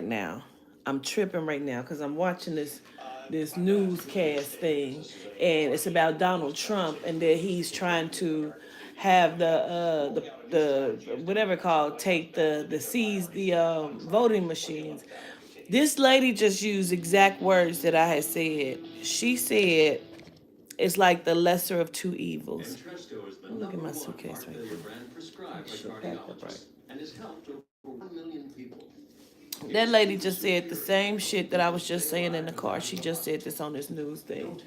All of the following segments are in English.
now. I'm tripping right now because I'm watching this newscast thing, and it's about Donald Trump and that he's trying to have the whatever it called take the seize the voting machines. This lady just used exact words that I had said. She said it's like the lesser of two evils. Look at my suitcase right there. Shit packed up right. That lady just said the same shit that I was just saying in the car. She just said this on this news thing.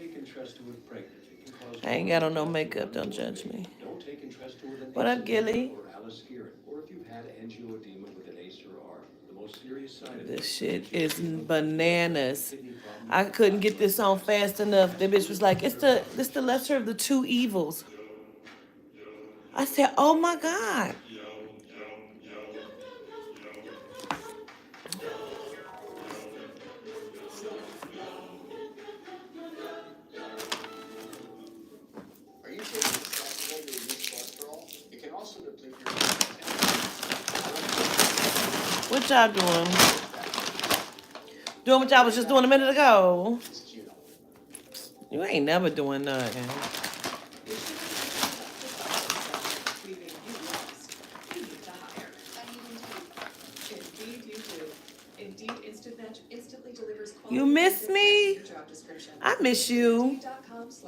I ain't got on no makeup. Don't judge me. What up, Gilly? This shit is bananas. I couldn't get this on fast enough. The bitch was like, it's the lesser of the two evils. I said, oh my God. What y'all doing? Doing what y'all was just doing a minute ago. You ain't never doing nothing. You miss me? I miss you.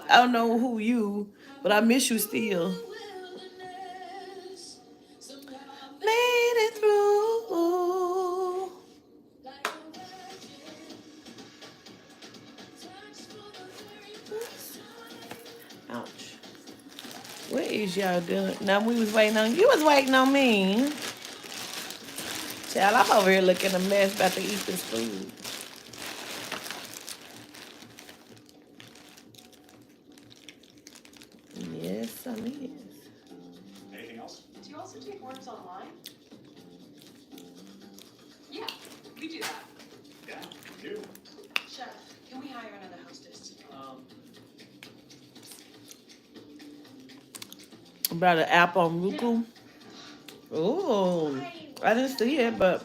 I don't know who you, but I miss you still. Made it through. Ouch. What is y'all doing? Now we was waiting on you. Was waiting on me. Child, I'm over here looking a mess about to eat this food. Yes, some is. Anything else? Do you also take orders online? Yeah, we do that. Yeah, we do. Chef, can we hire another hostess? About an app on Roku. Ooh, I didn't see it, but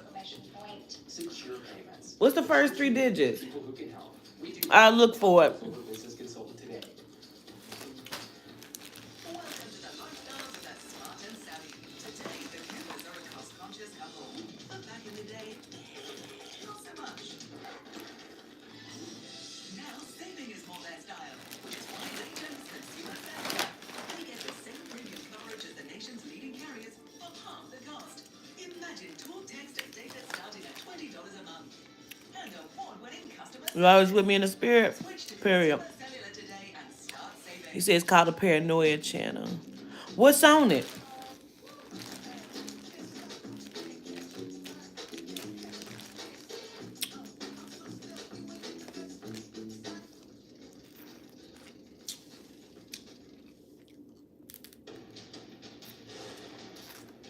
Secure payments. what's the first three digits? People who can help. We do. I'll look for it. Business consultant today. Welcome to the lifestyles of that smart and savvy. Today, the Coopers are a cost-conscious couple. But back in the day, not so much. Now, saving is more their style, which is why they chose Consumer Fair. They get the same premium coverage as the nation's leading carriers for half the cost. Imagine talk, text, and data starting at $20 a month. And award-winning customer You always with me in the spirit. Switch to Period. Consumer Cellular today and start saving. He says it's called a paranoia channel. What's on it?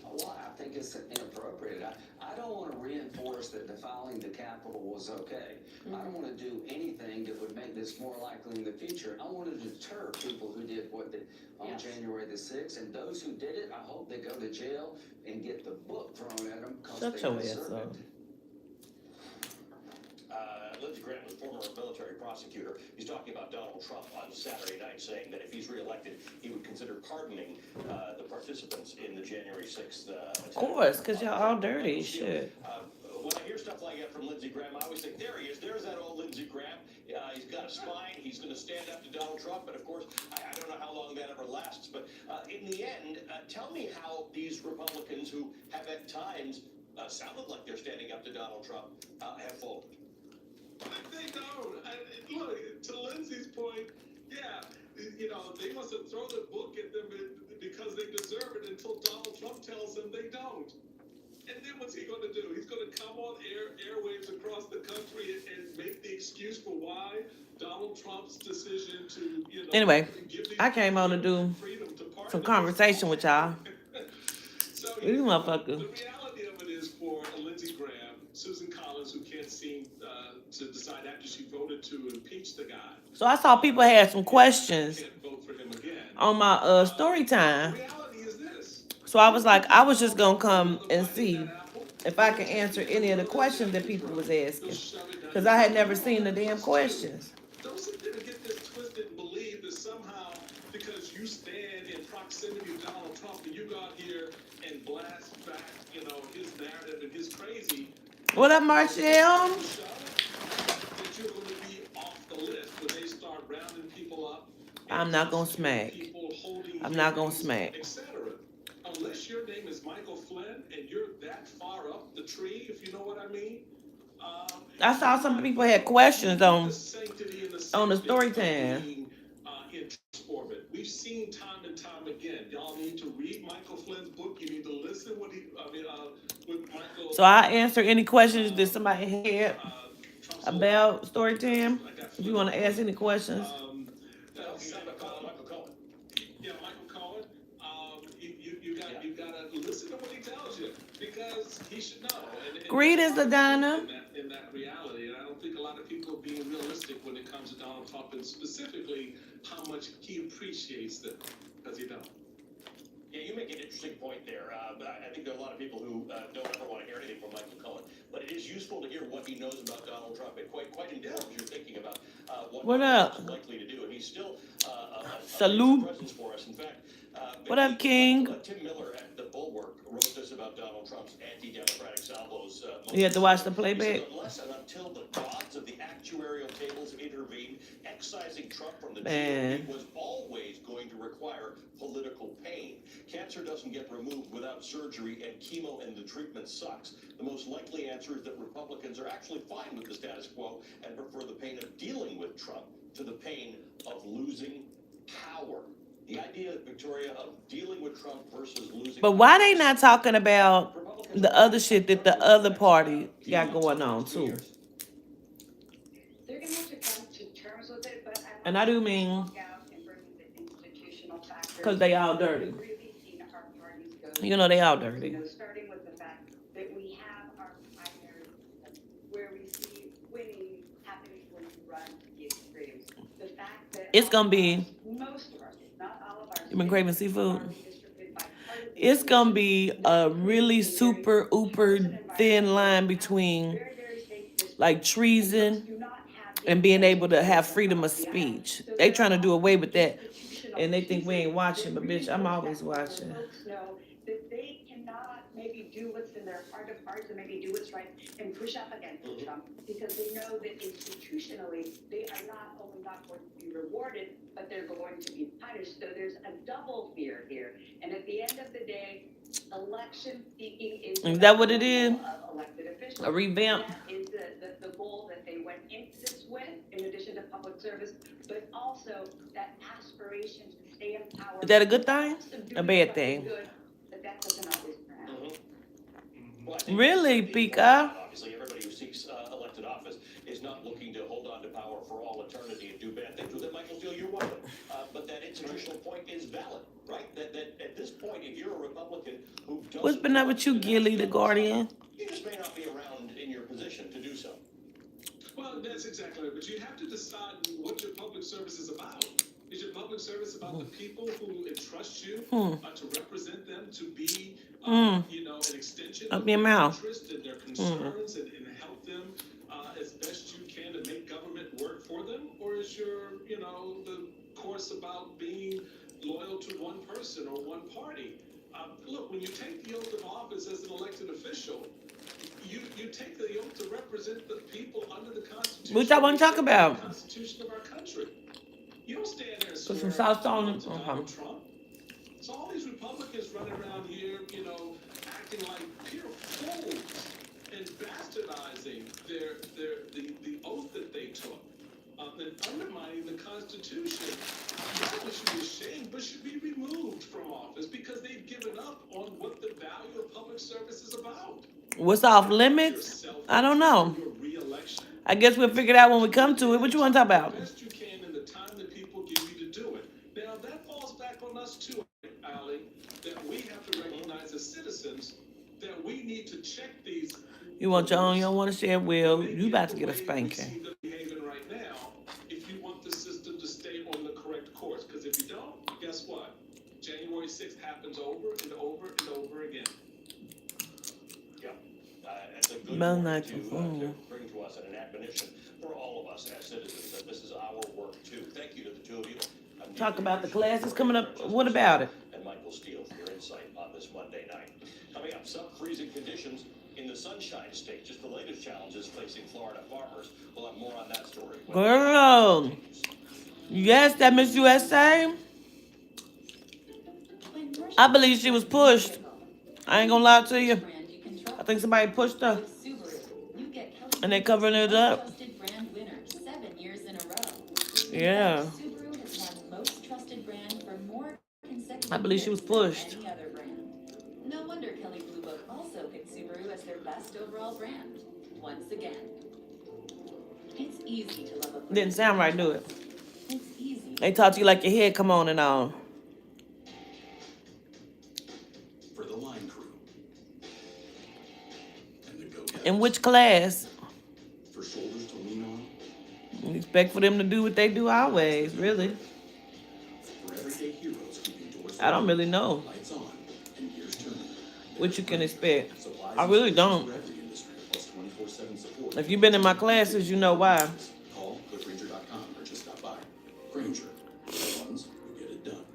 Well, I think it's inappropriate. I don't want to reinforce that defiling the Capitol was okay. I don't want to do anything that would make this more likely in the future. I want to deter people who did what they, on Yes. January the 6th, and those who did it, I hope they go to jail and get the book thrown at them because Shut they your ass deserve up. it. Lindsey Graham was former military prosecutor. He's talking about Donald Trump on Saturday night, saying that if he's reelected, he would consider pardoning the participants in the January 6th attack. Of course, because y'all all dirty. Shit. When I hear stuff like that from Lindsey Graham, I always think, there he is. There's that old Lindsey Graham. He's got a spine. He's going to stand up to Donald Trump. But, of course, I don't know how long that ever lasts. But in the end, tell me how these Republicans who have at times sounded like they're standing up to Donald Trump have folded. They don't. Look, to Lindsay's point, yeah, you know, they must have thrown the book at them because they deserve it until Donald Trump tells them they don't. And then what's he going to do? He's going to come on airwaves across the country and make the excuse for why Donald Trump's decision to, you know, Anyway, give these I came on to do freedom to pardon some them. conversation with y'all. So These motherfuckers. the reality of it is for Lindsey Graham, Susan Collins, who can't seem to decide after she voted to impeach the guy. So I saw people had some questions Can't vote for him again. on my story The time. reality is this. So I was like, I was just gonna come and see if I can answer any of the questions that people was asking, because I had never seen the damn questions. Don't sit there and get this twisted and believe that somehow because you stand in proximity to Donald Trump and you go out here and blast back, his narrative and his crazy. What up, Marshall? That you're going to be off the list when they start rounding people up. I'm not gonna smack. I'm not gonna smack. Etc. Unless your name is Michael Flynn and you're that far up the tree, if you know what I mean. I saw some people had questions on the story time. We've seen time and time again. Y'all need to read Michael Flynn's book. You need to listen with Michael. So I answer any questions that somebody had about story time. If you want to ask any questions. Yeah, Michael Cohen. You gotta listen to what he tells you because he should know. Greetings, Adana. In that reality, and I don't think a lot of people are being realistic when it comes to Donald Trump and specifically how much he appreciates them, because he don't. Yeah, you make an interesting point there. But I think there are a lot of people who don't ever want to hear anything from Michael Cohen. But it is useful to hear what he knows about Donald Trump. It quite informs you thinking about what up? he's likely to do. And he's still a Salute. presence for us. In fact, What up, King? Tim Miller at The Bulwark wrote this about Donald Trump's anti-democratic salvos. You had to watch the He playback? said, unless and until the gods of the actuarial tables intervened, excising Trump from the Man. GOP was always going to require political pain. Cancer doesn't get removed without surgery, and chemo and the treatment sucks. The most likely answer is that Republicans are actually fine with the status quo and prefer the pain of dealing with Trump to the pain of losing power. The idea, Victoria, of dealing with Trump versus losing. But why they not talking about the other shit that the other party got going on too? They're gonna have to come to terms with it, but And I do mean walk out and bring the institutional factors. because they all dirty. We've really seen our parties go. You know they all dirty. Starting with the fact that we have our primary where we see winning happening when we run the extremes. The fact that It's gonna be. most of our states, not all of our states, You been craving seafood? are redistricted by partisan It's gonna be a really super uber thin line between very, very state districts. like treason Do not have and being able to have freedom of speech. They trying to do away with that, and they think we ain't watching. But bitch, I'm always watching. Folks know that they cannot maybe do what's in their heart of hearts and maybe do what's right and push up against Trump because they know that institutionally they are not only not going to be rewarded, but they're going to be punished. So there's a double fear here. And at the end of the day, election seeking Is that what it is? of elected officials. A revamp? That is the goal that they went into this with, in addition to public service, but also that aspiration to stay in power. Is that a good thing? A bad thing? Good, but that doesn't always turn out. Well, I think Really, the- Pika? Obviously, everybody who seeks elected office is not looking to hold on to power for all eternity and do bad things with it. Michael Steele, you're one of them. But that institutional point is valid, right? That at this point, if you're a Republican who doesn't... What's been up with you, Gilly, the Guardian? You just may not be around in your position to do so. Well, that's exactly right. But you have to decide what your public service is about. Is your public service about the people who entrust you to represent them, to be, an extension Up of your their mouth. interest and their concerns and help them as best you can to make government work for them? Or is the course about being loyal to one person or one party? Look, when you take the oath of office as an elected official, you take the oath to represent the people under the Constitution. Which I wanna talk about. The Constitution of our country. You don't stand there and Put swear some sauce on to it. Donald Trump. So all these Republicans running around here, acting like pure fools and bastardizing the oath that they took, and undermining the Constitution. Not only should be ashamed, but should be removed from office because they've given up on what the value of public service is about. What's off limits? I don't know. Your re-election. I guess we'll figure it out when we come to it. What you want to talk about? The best you can in the time that people give you to do it. Now that falls back on us too, Ali, that we have to recognize as citizens that we need to check these. You want your own? You don't want to share? Will They you about to get get a the way we spanking? see them behaving right now, if you want the system to stay on the correct course. Because if you don't, guess what? January 6th happens over and over and over again. Yeah. good Bell work night to bring to us and an admonition for all of us as citizens that this is our work too. Thank you to the two of you. I'm Talk deeply about the appreciative classes of coming your up. just What about it? and Michael Steele for your insight on this Monday night. Coming up, sub-freezing conditions in the Sunshine State. Just the latest challenges facing Florida farmers. We'll have more on that story. Girl. Yes, that Miss USA. I believe she was pushed. I ain't gonna lie to you. I think somebody pushed her. And they covering it up. Yeah. I believe she was pushed. No wonder Kelley Blue Book also picked Subaru as their best overall brand. Once again. It's easy to love a brand. Didn't sound right, do it? It's easy. They talk to you like your head come on and on. For the line crew. And the go-getters. In which class? For shoulders to lean on. You expect for them to do what they do always, really. For everyday heroes keeping doors I don't really know lights on and gears turning. what you can expect. Supplies I really and don't. solutions for every industry, plus 24/7 support. If you've been in my classes, you know why. Call clickgranger.com or just stop by. Granger, the ones who get it done.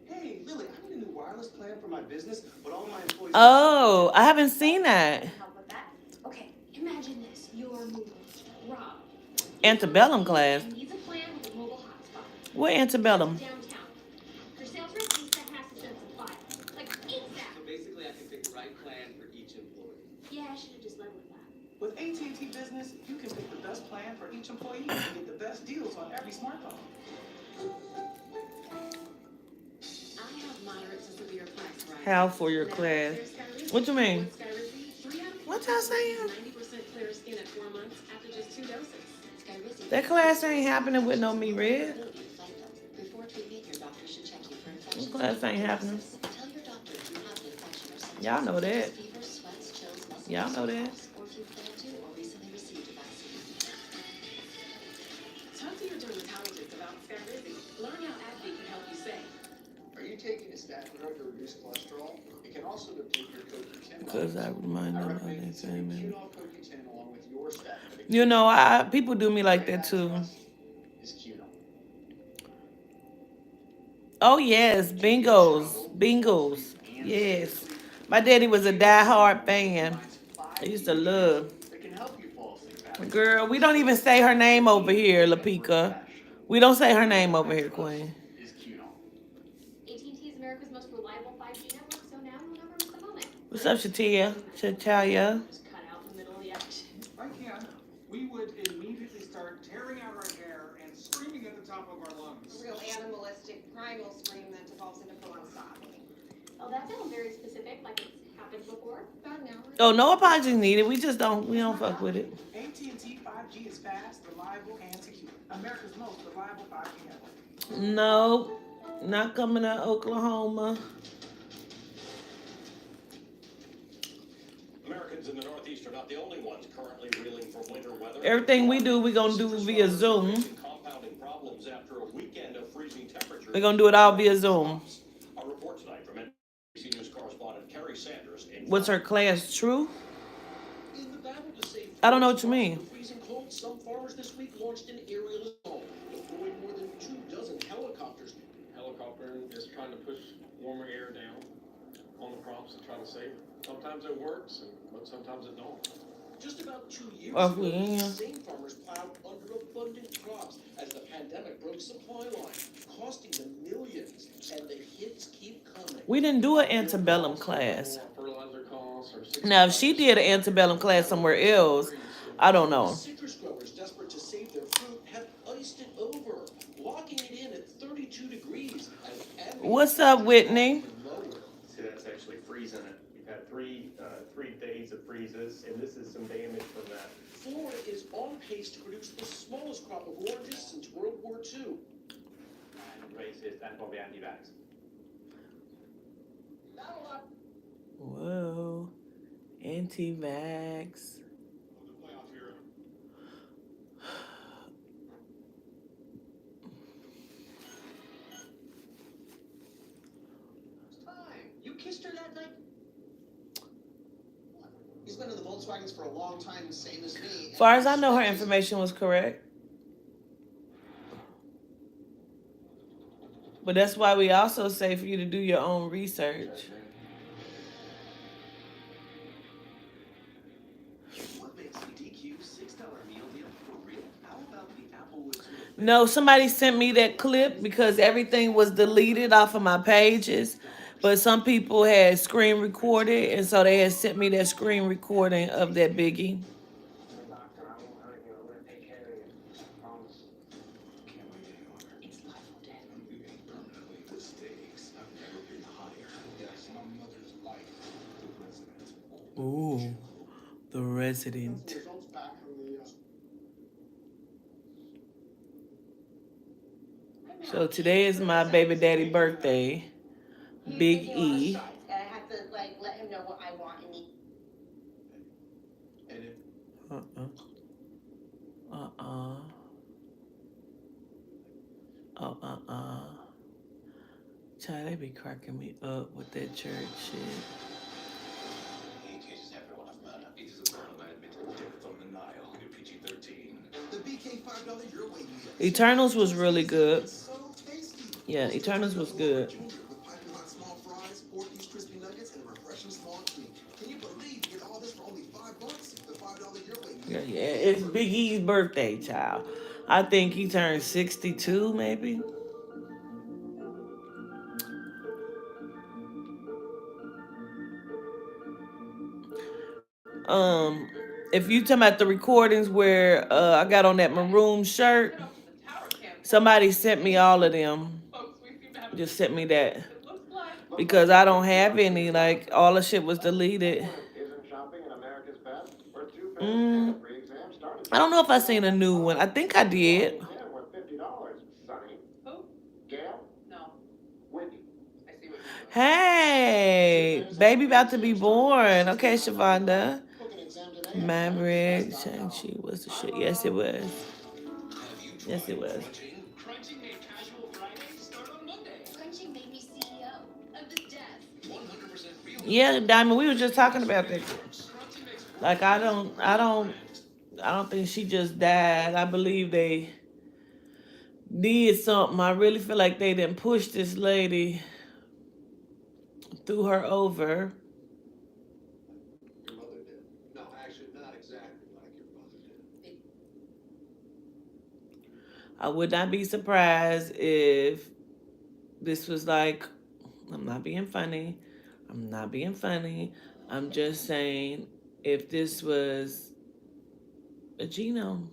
Hey, Lily, I need a new wireless plan for my business, but all my employees. Oh, I haven't seen that. Help with that? Okay, imagine this. You're moving. Rob. Antebellum class. Needs a plan with a mobile hotspot. What antebellum? Downtown. Your sales rep needs to have to send some files. Like ASAP. So basically, I can pick the right plan for each employee. Yeah, I should have just led with that. With AT&T Business, you can pick the best plan for each employee and get the best deals on every smartphone. I have moderate to severe plaques, right? How for your class? What you mean? What y'all saying? 90% clear skin at 4 months after just 2 doses. Skyrizi. That class ain't happening with no me red. Before treatment, your doctor should check you for That infections. class ain't happening. Tell your doctor if you have an infection or symptoms. Y'all know that. Fever, sweats, chills, muscle Y'all know that. coughs, or if you plan to or recently received a vaccine. Talk to your dermatologist about Skyrizi. Learn how AbbVie can help you save. Are you taking a statin drug to reduce cholesterol? It can also deplete your CoQ10. Because I remind them of recommend that consuming same. Qunol CoQ10 along with your statin medication. You know, people do me like that too. Is Qunol. Oh yes, bingos. Yes. My daddy was a die-hard fan. I used to love. It can help you fall asleep faster. Girl, we don't even say her name over here, Lapika. We don't say her name over here, Queen. Is Qunol. AT&T is America's most reliable 5G network, so now you'll never miss a moment. What's up, Shatia? Chatalia? Just cut out the middle of the action. If I can, we would immediately start tearing out our hair and screaming at the top of our lungs. A real animalistic, primal scream that devolves into full-on sobbing. Oh, that sounds very specific, like it's happened before. God, no. Oh, no apologies needed. We don't fuck with it. AT&T 5G is fast, reliable, and secure. America's most reliable 5G network. No, not coming to Oklahoma. Americans in the Northeast are not the only ones currently reeling from winter weather. Everything we do, we're going to do via Zoom. Compounding problems after a weekend of freezing temperatures. We're going to do it all via Zoom. A report tonight from NBC News correspondent Carrie Sanders. Was her class true? In the battle to save I don't know what you mean. freezing cold, some farmers this week launched an aerial assault, deployed more than 24 helicopters. Helicopter is trying to push warmer air down on the crops and try to save it. Sometimes it works, but sometimes it don't. Just about 2 years Oh, ago, yeah. the same farmers plowed under abundant crops as the pandemic broke supply line, costing them millions, and the hits keep coming. We didn't do an antebellum class. Fertilizer costs are Now, if she did an antebellum class somewhere else, I don't know. Citrus growers desperate to save their fruit have iced it over, locking it in at 32 degrees. What's up, Whitney? See, that's actually freezing it. You've had three days of freezes, and this is some damage from that. Florida is on pace to produce the smallest crop of oranges since World War II. And racist and probably anti-vax. Whoa. Anti-vax. You kissed her that night? He's been been in the Volkswagens for a long time, same as me. Far as I know, her information was correct. But that's why we also say for you to do your own research. What makes DQ $6 meal deal for real? How about the Applewood to a No, somebody sent me that clip because everything was deleted off of my pages. But some people had screen recorded, and so they had sent me that screen recording of that Biggie. It's life or death. You ain't permanently. The stakes have never been higher. Yes, my mother's life. The president. Ooh, the resident. Results back from the, So today is my baby daddy birthday, Big E. I have to like let him know what I want and need. And it Child, they be cracking me up with that church shit. He cases everyone of murder. It is a problem, I admit. Death on the Nile. PG-13. The BK $5 your way meal. Eternals was really good. So tasty. Yeah, Eternals was good. With piping hot small fries, 4-piece crispy nuggets, and a refreshing small treat. Can you believe you get all this for only $5? The $5 your way meal. Yeah, it's Big E's birthday, child. I think he turned 62, maybe. If you talking about the recordings where I got on that maroon shirt, somebody sent me all of them. Just sent me that. Because I don't have any, like all the shit was deleted. I don't know if I seen a new one. I think I did. Hey, baby about to be born. Okay, Shavonda. Maverick, Shang-Chi was the shit. Yes, it was. Yes, it was. Crunching made casual Fridays start on Monday. Crunching made me CEO of this desk. 100% real. Yeah, Diamond, we were just talking about that. Like I don't think she just died. I believe they did something. I really feel like they didn't push this lady, threw her over. your mother did. No, actually, not exactly like your mother did. I would not be surprised if this was like, I'm not being funny. I'm not being funny. I'm just saying if this was a genome.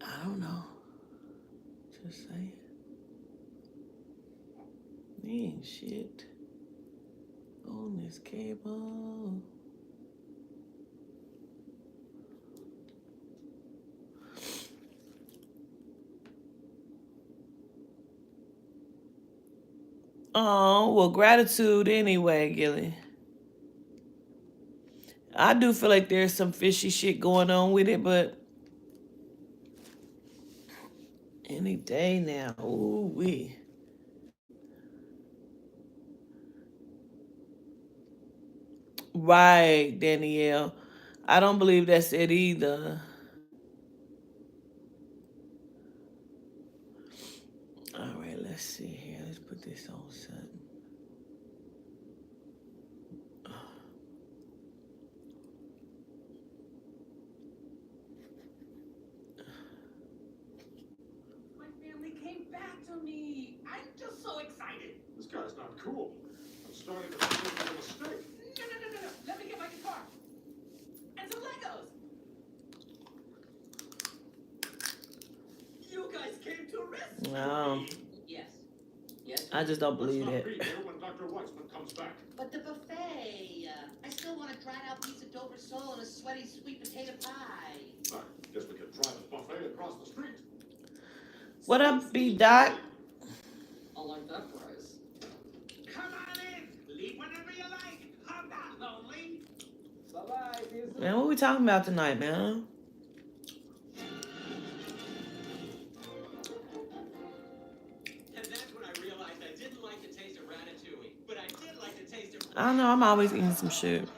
I don't know. Just saying. Ain't shit on this cable. Oh, well, gratitude anyway, Gilly. I do feel like there's some fishy shit going on with it, but any day now. Ooh wee. Right, Danielle. I don't believe that's it either. All right, let's see here. Let's put this on something. My family came back to me. I'm just so excited. This guy's not cool. I'm starting to think it's a mistake. No. Let me get my guitar. And some Legos. You guys came to rescue No, me. Yes. Yes. I just don't Let's believe not it. be here when Dr. Weitzman comes back. But the buffet. I still want a dried out piece of Dover sole and a sweaty sweet potato pie. I guess we could try the buffet across the street. What up, B-Dot? I like that price. Come on in. Leave whenever you like. I'm not lonely. Bye-bye. Man, what we talking about tonight, man? And that's when I realized I didn't like the taste of ratatouille. But I I don't know. I'm always eating some shit.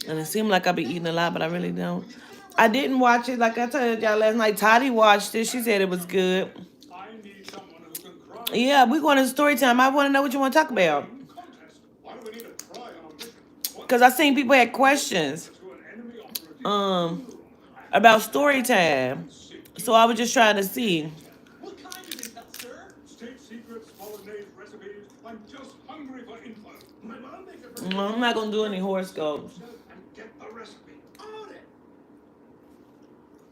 And it seemed like I be eating a lot, but I really don't. I didn't watch it. Like I told y'all last night, Toddy watched it. She said it was good. I need someone who can cry. Yeah, we're going to story time. I want to know what you want to talk about. Contest. Why do we need to cry on a mission? Because I seen people had questions To an enemy operative. about story time. So I was just trying to see. What kind of intel, sir? State secrets, bolognese recipes. I'm just hungry for info. My mom makes a No, I'm not going to do any horoscopes. and get the recipe. On it.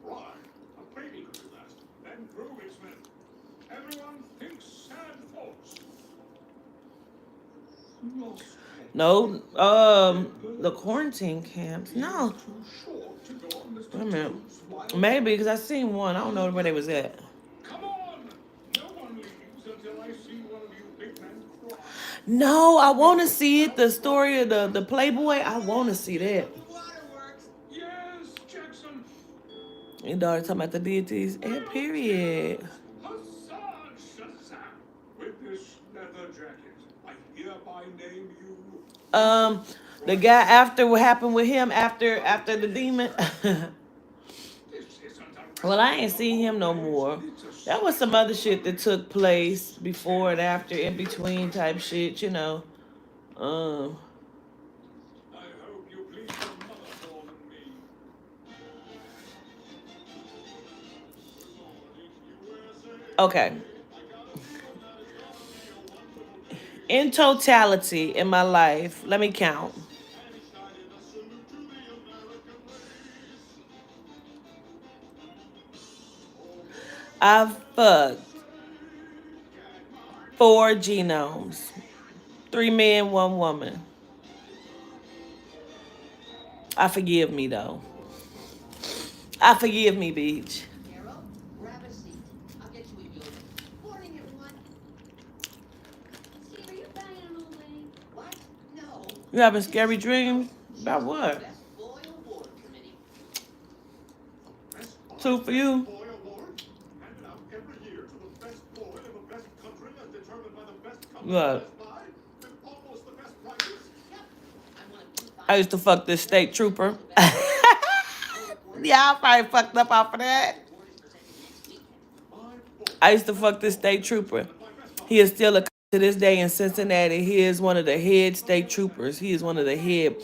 Right. A baby could do that. Then prove it, Smith. Everyone thinks sad thoughts. Lost. No, the quarantine camps. No. Too short to go on Mr. Wait a minute. Jones' wild- Maybe, because I seen one. I don't know where they was at. Come on. No one leaves until I see one of you big men cry. No, I want to see it. The story of the Playboy. I want to see that. Waterworks. Yes, Jackson. Your daughter talking about the deities. And period. Huzzah, Shazam. With this leather jacket, I hereby name you. The guy after what happened with him after the demon. This isn't a Well, I ain't seen him no more. That was some other shit that took place before and after, in between type shit, you know. I hope you please your mother more than me. Okay. In totality, in my life, let me count. I've fucked 4 genomes. 3 men, 1 woman. I forgive me, though. I forgive me, Beach. Carol, grab a seat. I'll get you a yogurt. Morning, everyone. Steve, are you banging an old lady? What? No. You having scary dreams? About what? Best boy award committee. 2 for you. Boy Award, handed out every year to the best boy in the best country as determined by the best company What? Best Buy, with almost the best prices. I'm one of 2 I used to fuck this state trooper. Yeah, I probably fucked up off of that. award is presented next weekend. I used to fuck this state trooper. He is still a c- to this day in Cincinnati. He is one of the head state troopers. He is one of the head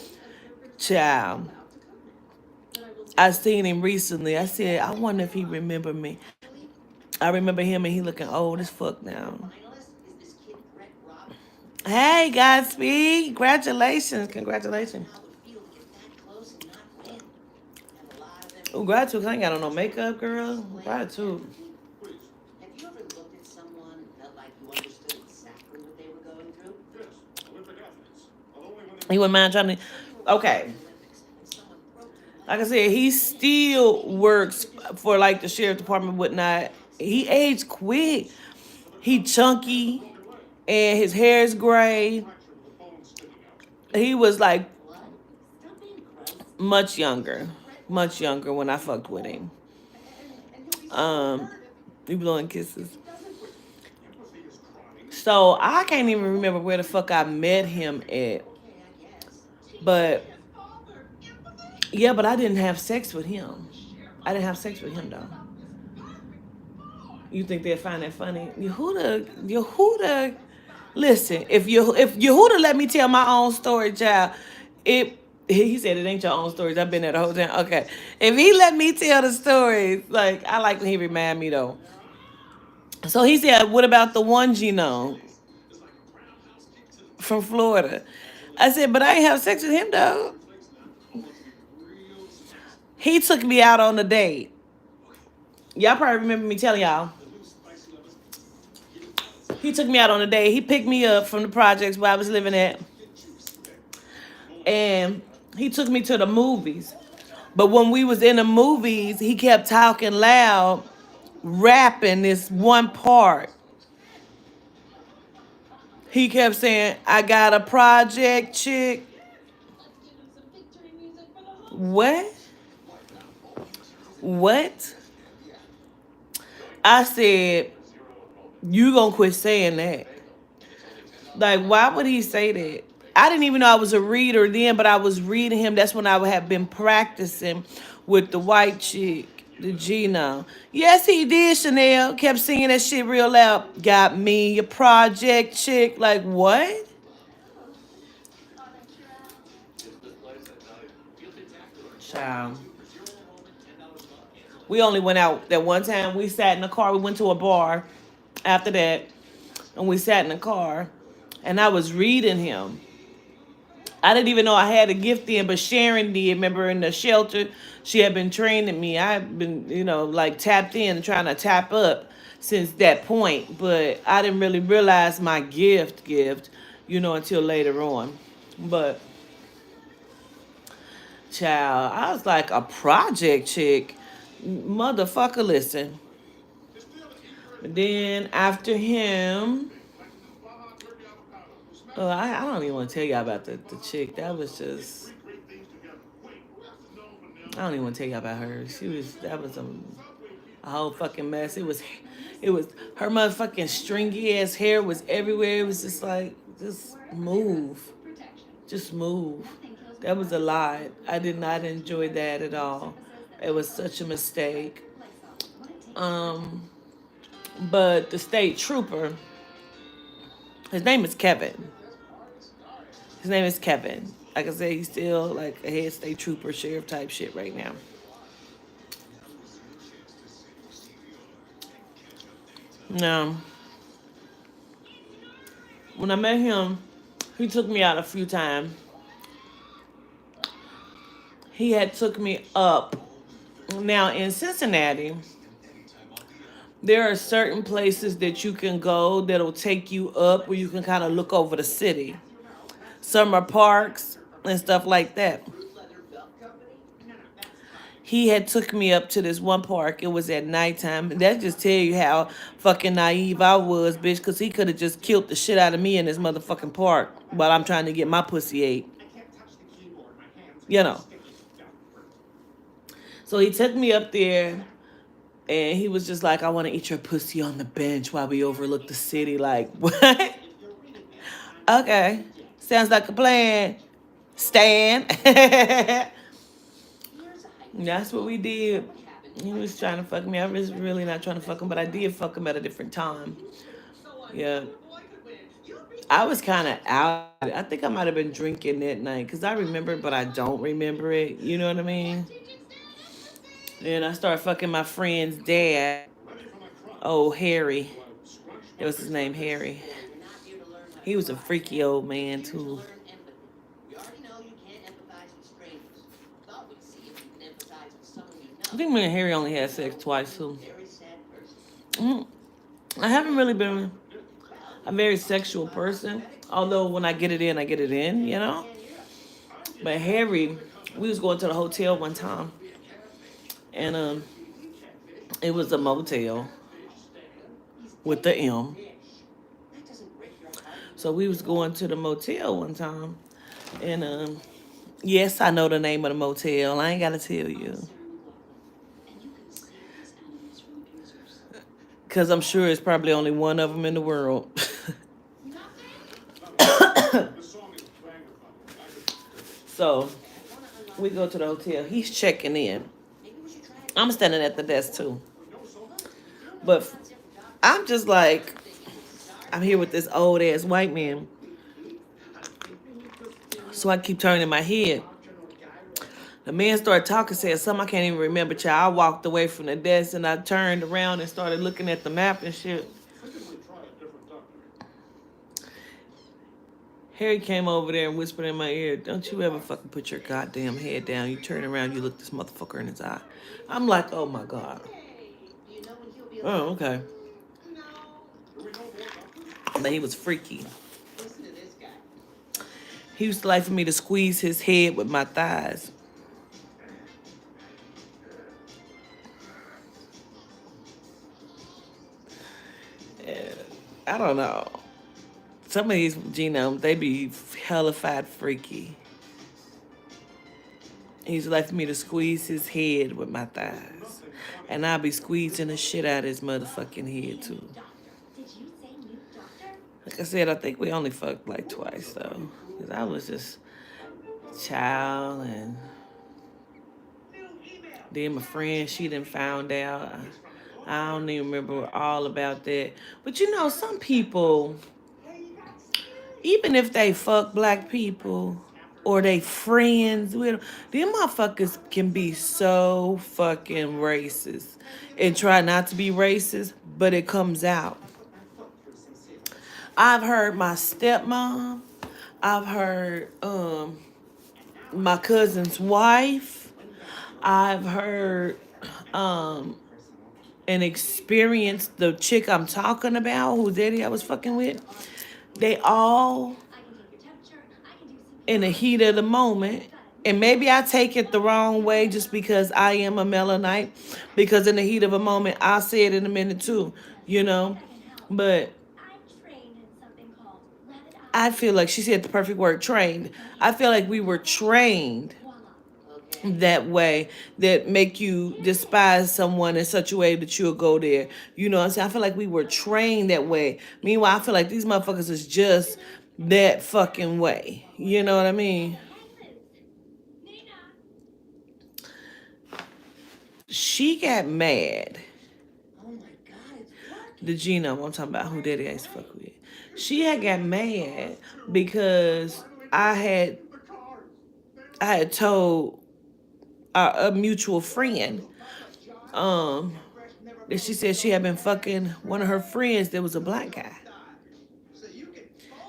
child. I seen him recently. I said, I wonder if he remember me. I remember him and he looking old as fuck now. Finalist is this kid Brett Roberts. Hey, Godspeed. Congratulations. Congratulations. How it would feel to get that close and not win. Have a lot of them. Oh, gratitude. 'Cause I ain't got on no makeup, girl. Gratitude. Have you ever looked at someone and felt like you understood exactly what they were going through? Yes, Olympic athletes. But only when they You wouldn't mind trying to. Okay. Olympics and someone broke their leg. Like I said, he still works for like the sheriff department, whatnot. He aged quick. He chunky, and his hair is gray. fracture with the bone sticking out. He was like What? Stop being gross. much younger when I fucked with him. And he'll be so Um, hurt we blowing kisses. if he doesn't win. Empathy is crying. So I can't even remember where the fuck I met him at. Okay, I guess. But yeah, but I didn't have sex with him. I didn't have sex with him though. You think they'd find that funny? Yehuda, listen. If Yehuda let me tell my own story, child, he said it ain't your own stories. I've been there the whole time. Okay, if he let me tell the stories, like I like when he remind me though. So he said, "What about the one genome from Florida?" I said, "But I ain't have sex with him though." He took me out on a date. Y'all probably remember me telling y'all. He took me out on a date. He picked me up from the projects where I was living at. And he took me to the movies. But when we was in the movies, he kept talking loud, rapping this one part. He kept saying, I got a project chick. What? What? I said, you gonna quit saying that. Like, why would he say that? I didn't even know I was a reader then, but I was reading him. That's when I would have been practicing with the white chick, the Gina. Yes, he did, Chanel. Kept singing that shit real loud. Got me a project chick. Like, what? Child. We only went out that one time. We sat in the car. We went to a bar after that, and we sat in the car, and I was reading him. I didn't even know I had a gift in, but Sharon did. Remember in the shelter, she had been training me. I've been, like tapped in and trying to tap up since that point, but I didn't really realize my gift, until later on. But child, I was like a project chick. Motherfucker, listen. But then after him, oh, I don't even want to tell y'all about the chick. That was just, I don't even want to tell y'all about her. That was a whole fucking mess. It was her motherfucking stringy ass hair was everywhere. It was just like, just move. Just move. That was a lot. I did not enjoy that at all. It was such a mistake. Um, but the state trooper, his name is Kevin. His name is Kevin. Like I said, he's still like a head state trooper, sheriff type shit right now. Now, when I met him, he took me out a few times. He had took me up. Now in Cincinnati, there are certain places that you can go that'll take you up where you can kind of look over the city. Some are parks and stuff like that. He had took me up to this one park. It was at nighttime. That just tell you how fucking naive I was, bitch, because he could have just killed the shit out of me in this motherfucking park while I'm trying to get my pussy ate. You know. So he took me up there and he was just like, I want to eat your pussy on the bench while we overlook the city. Like, what? Okay. Sounds like a plan. Stan. That's what we did. He was trying to fuck me. I was really not trying to fuck him, but I did fuck him at a different time. Yeah. I was kind of out. I think I might have been drinking that night because I remember it, but I don't remember it. You know what I mean? And I started fucking my friend's dad. Oh, Harry. That was his name, Harry. He was a freaky old man, too. I think me and Harry only had sex twice, too. I haven't really been a very sexual person. Although when I get it in, I get it in. But Harry, we was going to the hotel one time. And it was a motel with the M. So we was going to the motel one time. And yes, I know the name of the motel. I ain't got to tell you. Because I'm sure it's probably only one of them in the world. So we go to the hotel. He's checking in. I'm standing at the desk too. But I'm just like, I'm here with this old ass white man. So I keep turning my head. The man started talking, saying something I can't even remember, child. I walked away from the desk and I turned around and started looking at the map and shit. Harry came over there and whispered in my ear, don't you ever fucking put your goddamn head down. You turn around, you look this motherfucker in his eye. I'm like, oh my God. Oh, okay. But he was freaky. He used to like for me to squeeze his head with my thighs. I don't know. Some of these genomes, they be hellified freaky. He used to like for me to squeeze his head with my thighs. And I'll be squeezing the shit out of his motherfucking head, too. Like I said, I think we only fucked like twice though, cause I was just child, and then my friend she done found out. I don't even remember all about that. But you know, some people, even if they fuck black people or they friends with them motherfuckers can be so fucking racist and try not to be racist, but it comes out. I've heard my stepmom, I've heard my cousin's wife, I've heard um and experienced the chick I'm talking about, whose daddy I was fucking with. They all in the heat of the moment. And maybe I take it the wrong way just because I am a Melanite. Because in the heat of a moment, I'll say it in a minute too, you know. But I feel like she said the perfect word, trained. I feel like we were trained that way, that make you despise someone in such a way that you'll go there. You know what I'm saying? I feel like we were trained that way. Meanwhile, I feel like these motherfuckers is just that fucking way. You know what I mean? She got mad. The genome, I'm talking about who Daddy Ace fuck with. She had got mad because I had told a mutual friend that she said she had been fucking one of her friends that was a black guy.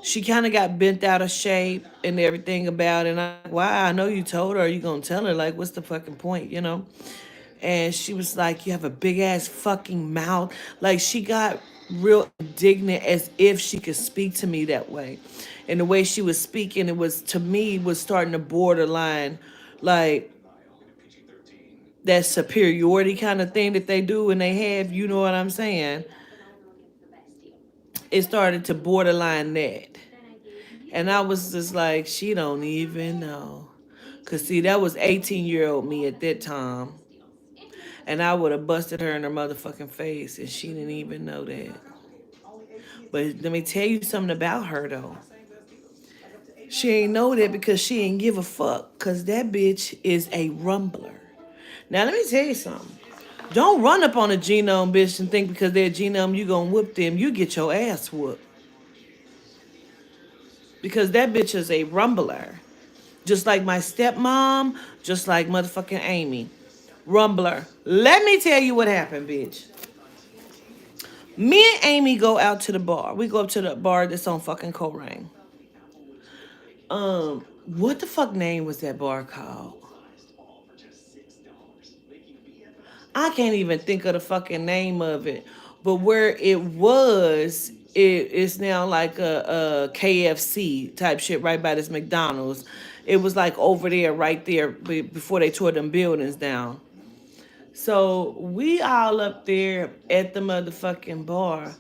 She kind of got bent out of shape and everything about it. And I'm like, wow, I know you told her. Are you going to tell her? Like, what's the fucking point, you know? And she was like, you have a big ass fucking mouth. Like, she got real indignant as if she could speak to me that way. And the way she was speaking, it was, to me, was starting to borderline, like, that superiority kind of thing that they do and they have, you know what I'm saying? It started to borderline that. And I was just like, she don't even know. Cause see, that was 18-year-old me at that time. And I would have busted her in her motherfucking face and she didn't even know that. But let me tell you something about her though. She ain't know that because she ain't give a fuck. Cause that bitch is a rumbler. Now let me tell you something. Don't run up on a genome bitch and think because they're a genome you gonna whoop them. You get your ass whooped. Because that bitch is a rumbler. Just like my stepmom, just like motherfucking Amy. Rumbler. Let me tell you what happened, bitch. Me and Amy go out to the bar. We go up to the bar that's on fucking Coleraine. What the fuck name was that bar called? I can't even think of the fucking name of it. But where it was, it's now like a KFC type shit right by this McDonald's. It was like over there, right there, before they tore them buildings down. So we all up there at the motherfucking bar.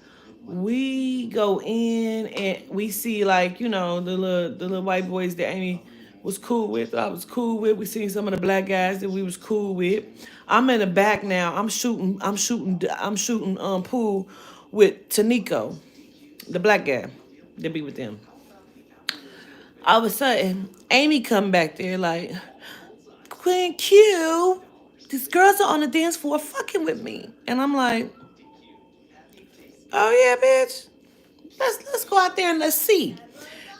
We go in and we see like, you know, the little white boys that Amy was cool with. I was cool with. We seen some of the black guys that we was cool with. I'm in the back now. I'm shooting pool with Tanico, the black guy that be with them. All of a sudden, Amy come back there like, Queen Q, these girls are on the dance floor fucking with me. And I'm like, oh yeah, bitch. Let's go out there and let's see.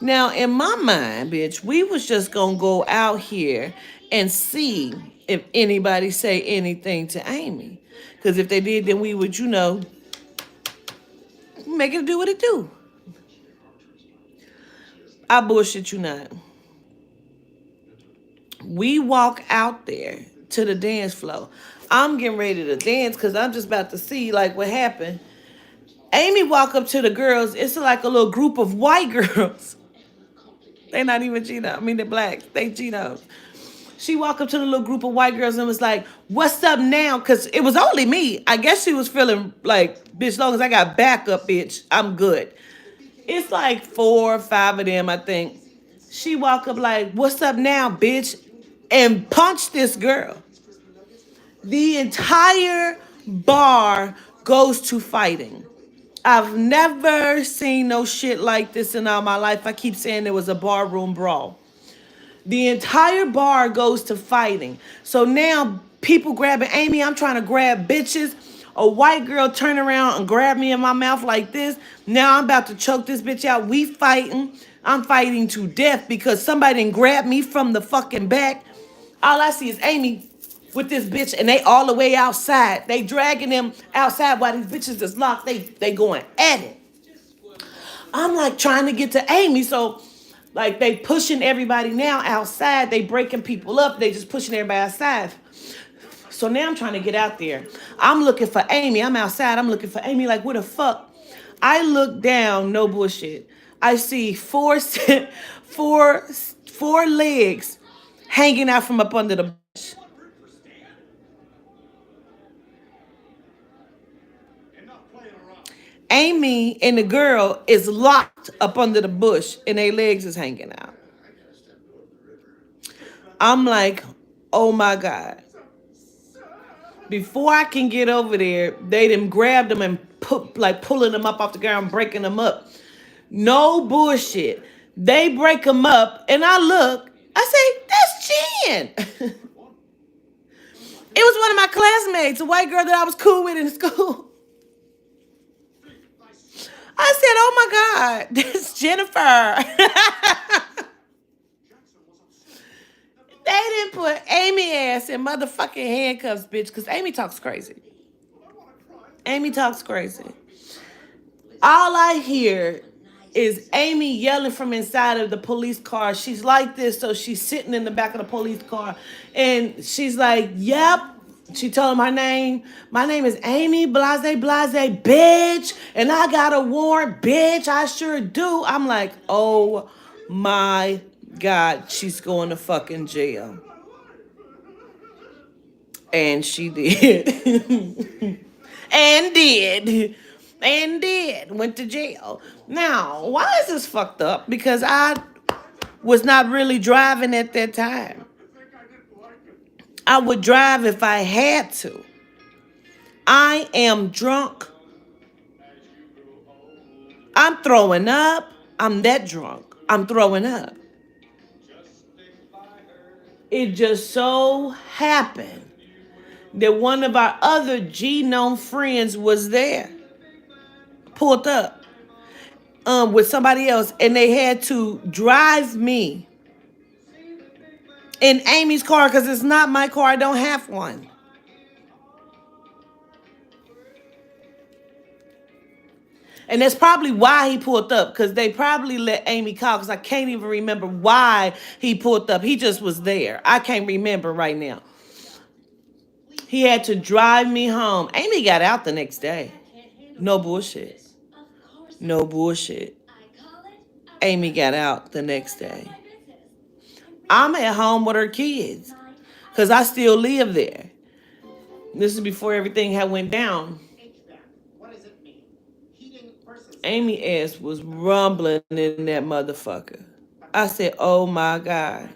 Now, in my mind, bitch, we was just gonna go out here and see if anybody say anything to Amy. Cause if they did, then we would, make it do what it do. I bullshit you not. We walk out there to the dance floor. I'm getting ready to dance because I'm just about to see like what happened. Amy walk up to the girls. It's like a little group of white girls. They not even Gino. I mean, they're black. They Genos. She walked up to the little group of white girls and was like, what's up now? Because it was only me. I guess she was feeling like, bitch, long as I got backup, bitch, I'm good. It's like 4 or 5 of them, I think. She walk up like, what's up now, bitch? And punch this girl. The entire bar goes to fighting. I've never seen no shit like this in all my life. I keep saying there was a barroom brawl. The entire bar goes to fighting. So now people grabbing Amy. I'm trying to grab bitches. A white girl turn around and grab me in my mouth like this. Now I'm about to choke this bitch out. We fighting. I'm fighting to death because somebody didn't grab me from the fucking back. All I see is Amy with this bitch, and they all the way outside. They dragging them outside while these bitches is locked. They going at it. I'm like trying to get to Amy, so like they pushing everybody now outside. They breaking people up. They just pushing everybody outside. So now I'm trying to get out there. I'm looking for Amy. I'm outside. I'm looking for Amy. Like, what the fuck? I look down. No bullshit. I see four, four legs hanging out from up under the bush. Amy and the girl is locked up under the bush and their legs is hanging out. I'm like, oh my God. Before I can get over there, they done grabbed them and pulling them up off the ground, breaking them up. No bullshit. They break them up and I look, I say, that's Jen. It was one of my classmates, a white girl that I was cool with in school. I said, oh my God, that's Jennifer. They didn't put Amy ass in motherfucking handcuffs, bitch, because Amy talks crazy. Amy talks crazy. All I hear is Amy yelling from inside of the police car. She's like this, so she's sitting in the back of the police car, and she's like, yep. She told him her name. My name is Amy Blase Blase, bitch, and I got a warrant, bitch. I sure do. I'm like, oh my God, she's going to fucking jail. And she did. and did. And did. Went to jail. Now, why is this fucked up? Because I was not really driving at that time. I would drive if I had to. I am drunk. I'm throwing up. I'm that drunk. I'm throwing up. It just so happened that one of our other G-known friends was there, pulled up with somebody else, and they had to drive me in Amy's car because it's not my car. I don't have one. And that's probably why he pulled up, because they probably let Amy call, because I can't even remember why he pulled up. He just was there. I can't remember right now. He had to drive me home. Amy got out the next day. No bullshit. No bullshit. Amy got out the next day. I'm at home with her kids because I still live there. This is before everything had went down. Amy ass was rumbling in that motherfucker. I said, oh my God.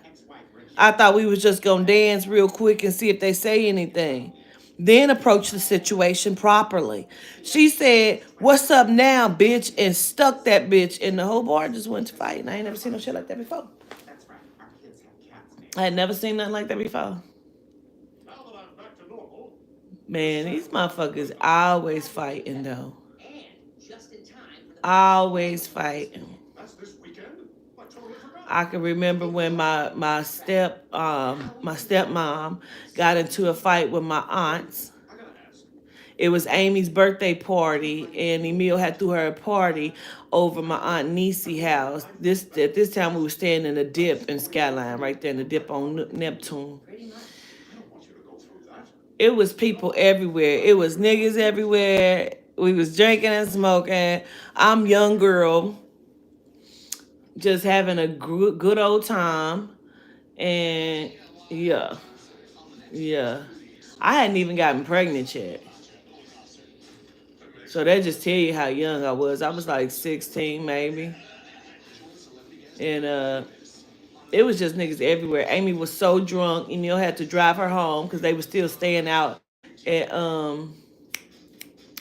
I thought we was just gonna dance real quick and see if they say anything. Then approach the situation properly. She said, what's up now, bitch? And stuck that bitch, and the whole bar just went to fight. And I ain't never seen no shit like that before. I had never seen nothing like that before. Man, these motherfuckers always fighting though. Always fighting. I can remember when my stepmom got into a fight with my aunts. It was Amy's birthday party, and Emil had threw her a party over my aunt Niecy house. At this time we were staying in the dip in Skyline, right there in the dip on Neptune. It was people everywhere. It was niggas everywhere. We was drinking and smoking. I'm young girl, just having a good old time. And yeah, yeah. I hadn't even gotten pregnant yet. So that just tell you how young I was. I was like 16 maybe. And it was just niggas everywhere. Amy was so drunk, Emil had to drive her home because they were still staying out at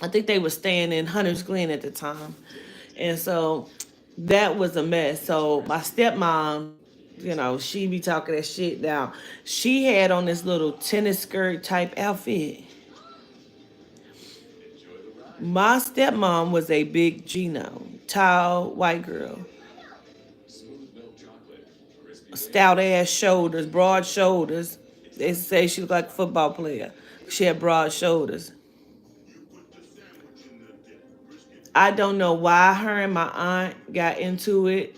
I think they were staying in Hunter's Glen at the time. And so that was a mess. So my stepmom, she be talking that shit now. She had on this little tennis skirt type outfit. My stepmom was a big Gino, tall white girl, stout ass shoulders, broad shoulders. They say she looked like a football player. She had broad shoulders. I don't know why her and my aunt got into it.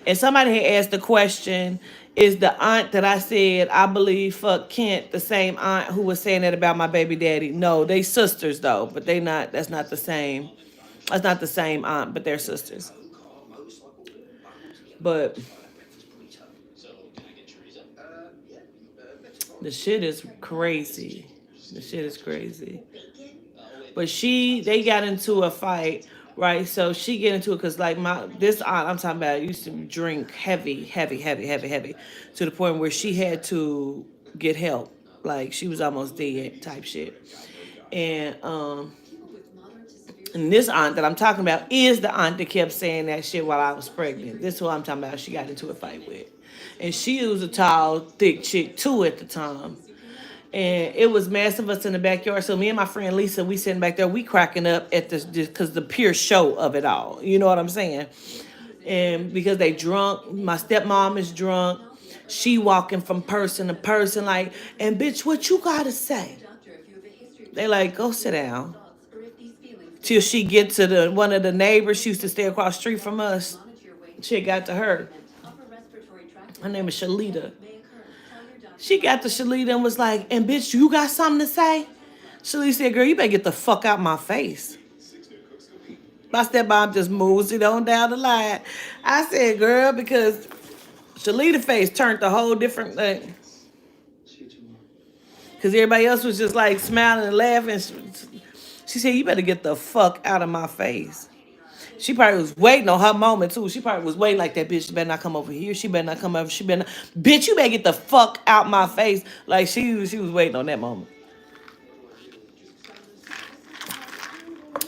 And somebody had asked the question, is the aunt that I said I believe fuck Kent the same aunt who was saying that about my baby daddy? No, they sisters though, but they not that's not the same. That's not the same aunt, but they're sisters. But the shit is crazy. The shit is crazy. But they got into a fight, right? So she get into it because like this aunt I'm talking about used to drink heavy, heavy, heavy, heavy, heavy, to the point where she had to get help. Like she was almost dead type shit. And and this aunt that I'm talking about is the aunt that kept saying that shit while I was pregnant. This is what I'm talking about. She got into a fight with. And she was a tall, thick chick too at the time. And it was mass of us in the backyard. So me and my friend Lisa, we sitting back there, we cracking up at this because the pure show of it all. You know what I'm saying? And because they drunk, my stepmom is drunk. She walking from person to person like, and bitch, what you gotta say? They like, go sit down. Till she get to one of the neighbors. She used to stay across the street from us. She got to her. Her name is Shalita. She got to Shalita and was like, and bitch, you got something to say? Shalita said, girl, you better get the fuck out my face. My stepmom just moves it on down the line. I said, girl, because Shalita's face turned a whole different thing. Because everybody else was just like smiling and laughing. She said, you better get the fuck out of my face. She probably was waiting on her moment too. She probably was waiting like that bitch. She better not come over here. She better not come over. She better not. Bitch, you better get the fuck out my face. Like she was waiting on that moment.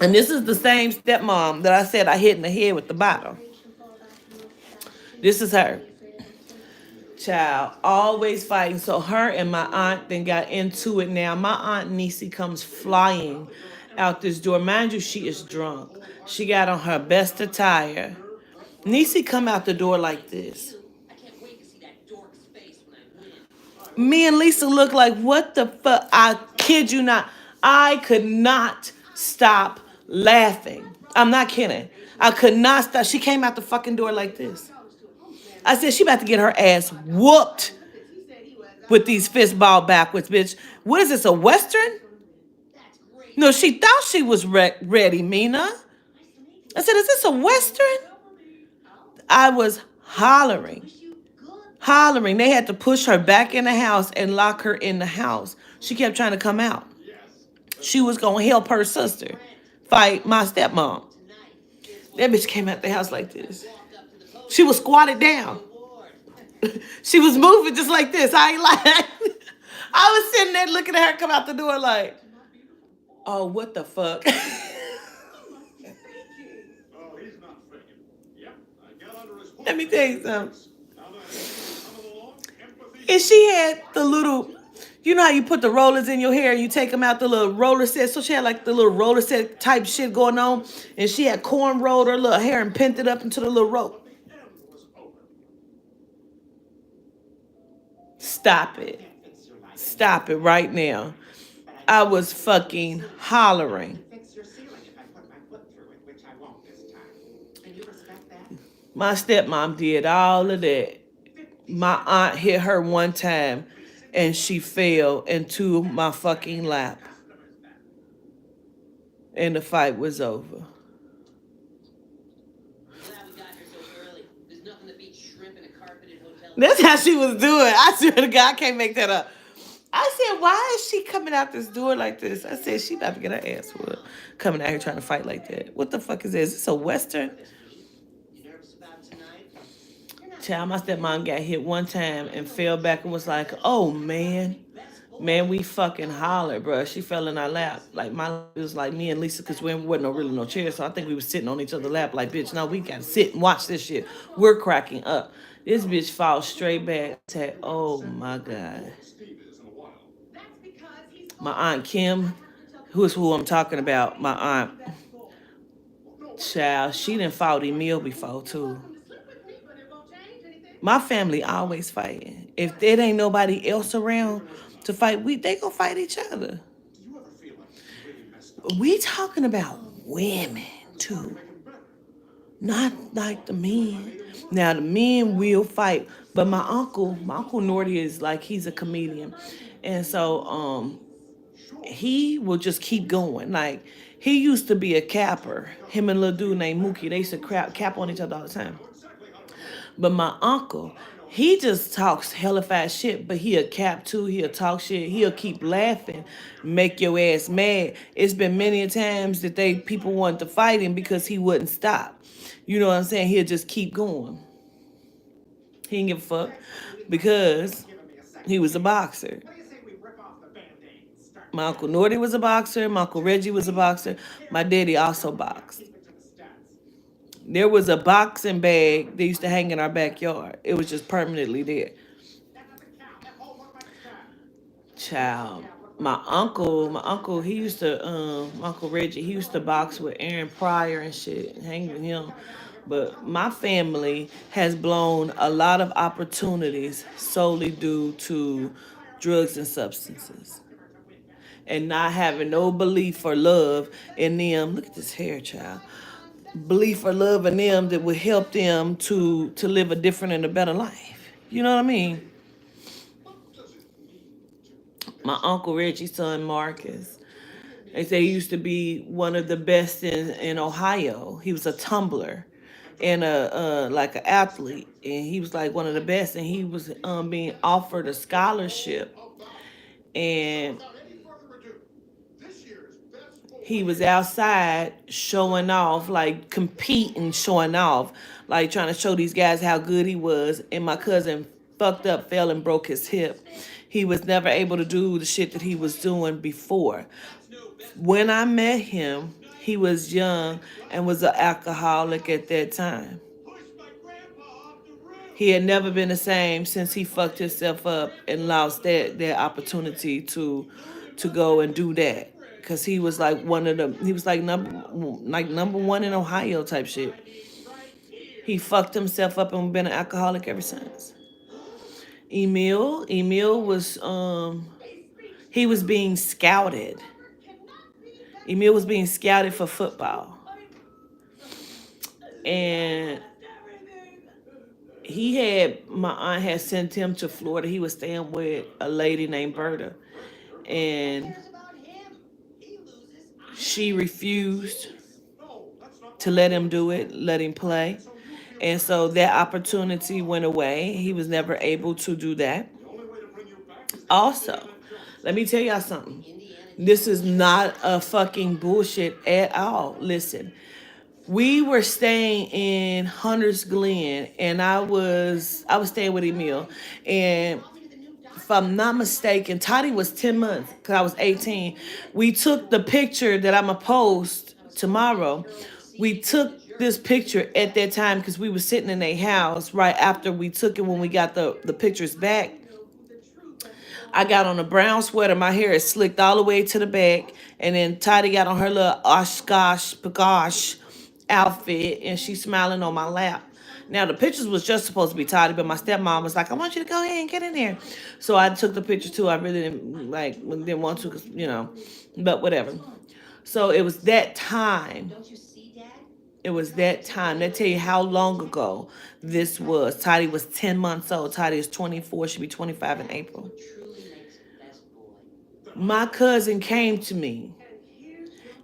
And this is the same stepmom that I said I hit in the head with the bottle. This is her. Child, always fighting. So her and my aunt then got into it now. My aunt Nisi comes flying out this door. Mind you, she is drunk. She got on her best attire. Nisi come out the door like this. Me and Lisa look like, what the fuck? I kid you not. I could not stop laughing. I'm not kidding. I could not stop. She came out the fucking door like this. I said, she about to get her ass whooped with these fist ball backwards, bitch. What is this, a Western? No, she thought she was ready, Mina. I said, is this a Western? I was hollering. Hollering. They had to push her back in the house and lock her in the house. She kept trying to come out. She was going to help her sister fight my stepmom. That bitch came out the house like this. She was squatted down. She was moving just like this. I ain't lying. I was sitting there looking at her come out the door like, oh, what the fuck? Let me tell you something. And she had the little, you know how you put the rollers in your hair and you take them out, the little roller set. So she had like the little roller set type shit going on. And she had corn rolled her little hair and pinned it up into the little rope. Stop it. Stop it right now. I was fucking hollering. My stepmom did all of that. My aunt hit her one time and she fell into my fucking lap. And the fight was over. That's how she was doing. I swear to God, I can't make that up. I said, why is she coming out this door like this? I said, she about to get her ass whooped. Coming out here trying to fight like that. What the fuck is this? Is this a Western? Child, my stepmom got hit one time and fell back and was like, oh man, Man, we fucking hollered, bro. She fell in our lap. Like my it was like me and Lisa, cause we wasn't no really no chairs. So I think we was sitting on each other's lap. Like, bitch, now we gotta sit and watch this shit. We're cracking up. This bitch falls straight back. I said, oh my god. My aunt Kim, who is who I'm talking about. My aunt, child, she done fought Emil before too. My family always fighting. If there ain't nobody else around to fight, they gonna fight each other. We talking about women too, not like the men. Now the men will fight, but my uncle Nordy is like he's a comedian, and so he will just keep going. Like he used to be a capper. Him and a little dude named Mookie, they used to cap on each other all the time. But my uncle, he just talks hella fast shit, but he'll cap too, he'll talk shit, he'll keep laughing, make your ass mad. It's been many a times that people wanted to fight him because he wouldn't stop. You know what I'm saying? He'll just keep going. He didn't give a fuck because he was a boxer. My Uncle Nordy was a boxer, my Uncle Reggie was a boxer, my daddy also boxed. There was a boxing bag that used to hang in our backyard. It was just permanently there. Child, my uncle, he used to, my Uncle Reggie, he used to box with Aaron Pryor and shit, hang with him. But my family has blown a lot of opportunities solely due to drugs and substances and not having no belief or love in them. Look at this hair, child. Belief or love in them that would help them to live a different and a better life. You know what I mean? My Uncle Reggie's son Marcus. They say he used to be one of the best in Ohio. He was a tumbler and a like an athlete, and he was like one of the best. And he was being offered a scholarship, and he was outside showing off, like competing, showing off, like trying to show these guys how good he was. And my cousin fucked up, fell and broke his hip. He was never able to do the shit that he was doing before. When I met him, he was young and was an alcoholic at that time. He had never been the same since he fucked himself up and lost that opportunity to go and do that. Cause he was like he was like number one in Ohio type shit. He fucked himself up and been an alcoholic ever since. Emil was he was being scouted. Emil was being scouted for football. And my aunt had sent him to Florida. He was staying with a lady named Berta. And she refused to let him do it, let him play. And so that opportunity went away. He was never able to do that. Also, let me tell y'all something. This is not a fucking bullshit at all. Listen, we were staying in Hunter's Glen, and I was staying with Emil, and if I'm not mistaken, Toddy was 10 months because I was 18. We took the picture that I'm going to post tomorrow. We took this picture at that time because we were sitting in a house right after we took it when we got the pictures back. I got on a brown sweater. My hair is slicked all the way to the back. And then Toddy got on her little Oshkosh Bagosh outfit, and she's smiling on my lap. Now, the pictures was just supposed to be Toddy, but my stepmom was like, I want you to go ahead and get in there. So I took the picture too. I really didn't want to, 'cause, but whatever. So it was that time. It was that time. They tell you how long ago this was. Toddy was 10 months old. Toddy is 24. She'll be 25 in April. My cousin came to me.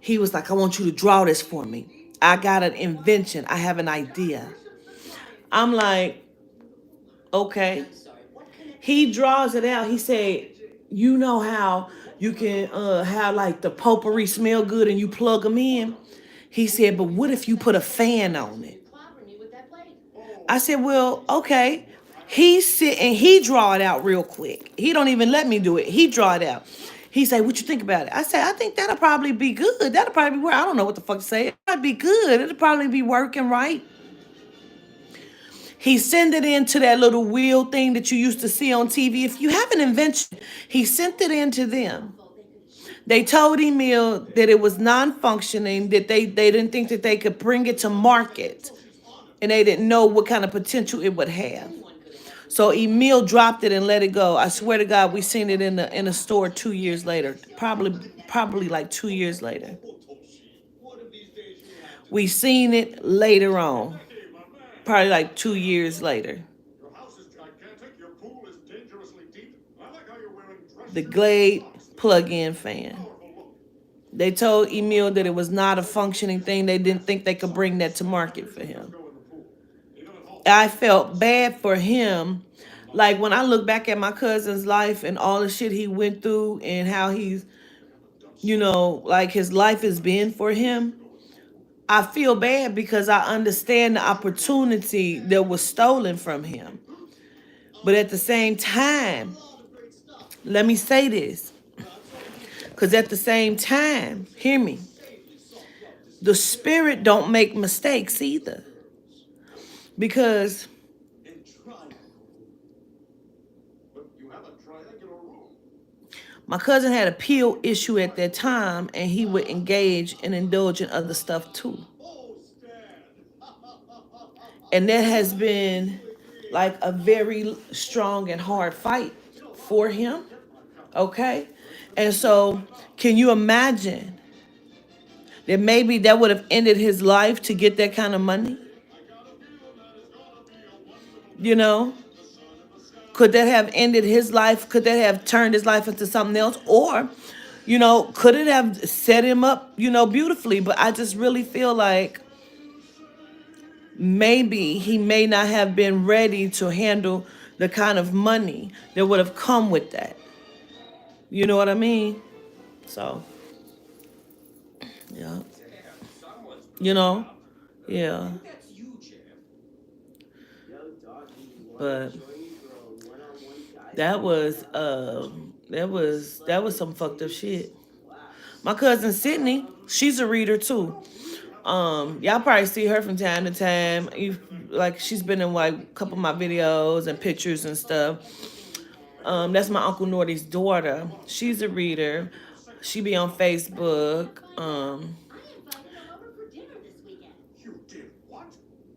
He was like, I want you to draw this for me. I got an invention. I have an idea. I'm like, okay. He draws it out. He said, you know how you can have like the potpourri smell good and you plug them in? He said, but what if you put a fan on it? I said, well, okay. He sit and he draw it out real quick. He don't even let me do it. He draw it out. He say, "What you think about it?" I say, "I think that'll probably be good. That'll probably be where I don't know what the fuck to say. It might be good. It'll probably be working right." He sent it into that little wheel thing that you used to see on TV. If you have an invention, he sent it into them. They told Emil that it was non-functioning, that they didn't think that they could bring it to market, and they didn't know what kind of potential it would have. So Emil dropped it and let it go. I swear to God, we seen it in a store 2 years later. Probably like 2 years later. We seen it later on. Probably like 2 years later. Your house is gigantic, your pool is dangerously deep. I like how you're wearing dress The shoes and Glade socks. plug-in fan. Powerful look. They told Emil that it was not a functioning thing. They didn't think they could bring that to market for him. Go in the pool. Even at home. I felt bad for him. Like when I look back at my cousin's life and all the shit he went through and how he's, like his life has been for him, I feel bad because I understand the opportunity that was stolen from him. But at the same time, let me say this, because at the same time, hear me, the spirit don't make mistakes either. Because But you have a triangular room. my cousin had a pill issue at that time, and he would engage and indulge in other stuff too. Oh, Stan. And that has been like a very strong and hard fight for him. Okay? And so, can you imagine that maybe that would have ended his life to get that kind of money? You know? Could that have ended his life? Could that have turned his life into something else? Or, could it have set him up, beautifully? But I just really feel like maybe he may not have been ready to handle the kind of money that would have come with that. You know what I mean? So, yeah. You know? Yeah. But that was some fucked up shit. My cousin Sydney, she's a reader too. Y'all probably see her from time to time. Like she's been in like a couple of my videos and pictures and stuff. That's my Uncle Nordy's daughter. She's a reader. She be on Facebook. You did what?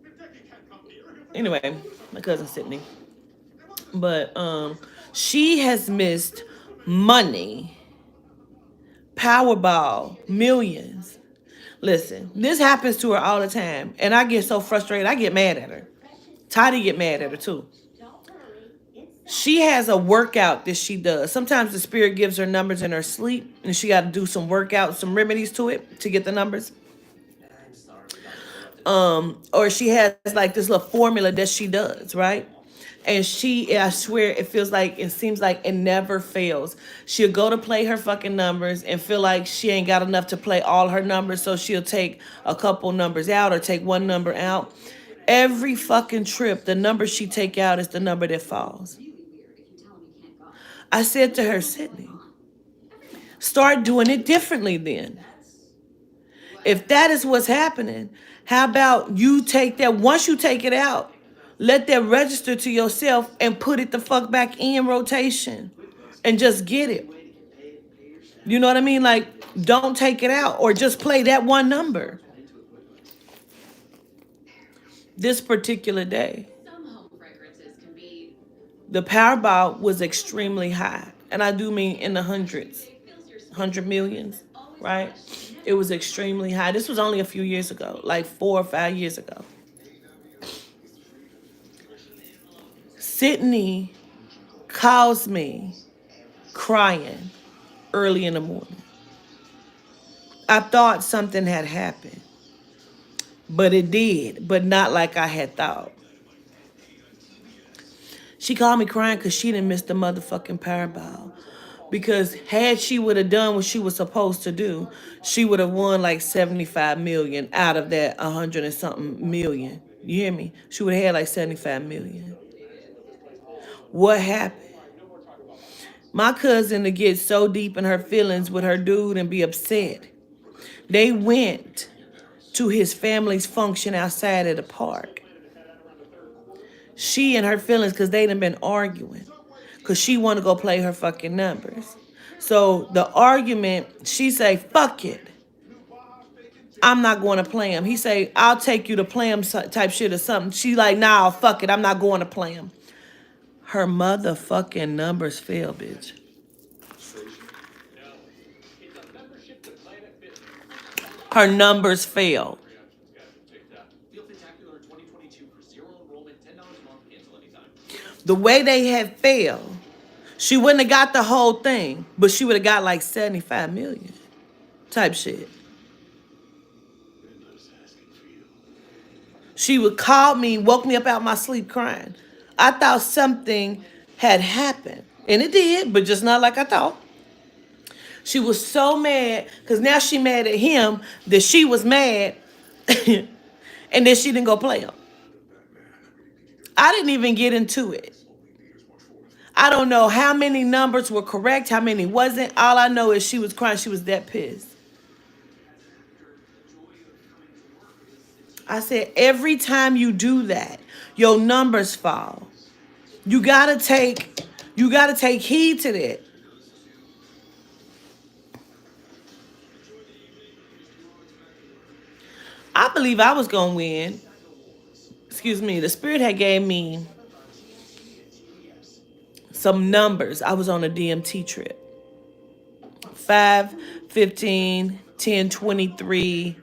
If Becky can't come here, Anyway, my cousin Sydney. But she has missed money, Powerball, millions. Listen, this happens to her all the time, and I get so frustrated. I get mad at her. Toddy get mad at her too. She has a workout that she does. Sometimes the spirit gives her numbers in her sleep, and she got to do some workouts, some remedies to it to get the numbers. Or she has like this little formula that she does, right? And I swear, it seems like it never fails. She'll go to play her fucking numbers and feel like she ain't got enough to play all her numbers, so she'll take a couple numbers out or take one number out. Every fucking trip, the number she take out is the number that falls. I said to her, Sydney, start doing it differently then. If that is what's happening, how about you take that, once you take it out, let that register to yourself and put it the fuck back in rotation and just get it. You know what I mean? Like, don't take it out or just play that one number. This particular day, the Powerball was extremely high. And I do mean in the hundreds, 100 millions, right? It was extremely high. This was only a few years ago, like 4 or 5 years ago. Sydney calls me crying early in the morning. I thought something had happened, but it did, but not like I had thought. She called me crying because she didn't miss the motherfucking Powerball. Because had she would have done what she was supposed to do, she would have won like 75 million out of that 100 and something million. You hear me? She would have had like 75 million. What happened? My cousin to get so deep in her feelings with her dude and be upset. They went to his family's function outside of the park. She and her feelings because they done been arguing. Because she want to go play her fucking numbers. So the argument, she say, fuck it. I'm not going to play him. He say, I'll take you to play him type shit or something. She like, nah, fuck it. I'm not going to play him. Her motherfucking numbers fail, bitch. Her numbers fail. The way they had failed, she wouldn't have got the whole thing, but she would have got like 75 million type shit. She would call me, woke me up out my sleep crying. I thought something had happened. And it did, but just not like I thought. She was so mad, because now she mad at him that she was mad, and then she didn't go play him. I didn't even get into it. I don't know how many numbers were correct, how many wasn't. All I know is she was crying. She was that pissed. I said, every time you do that, your numbers fall. You gotta take heed to that. I believe I was gonna win. Excuse me. The spirit had gave me some numbers. I was on a DMT trip. 5, 15, 10, 23,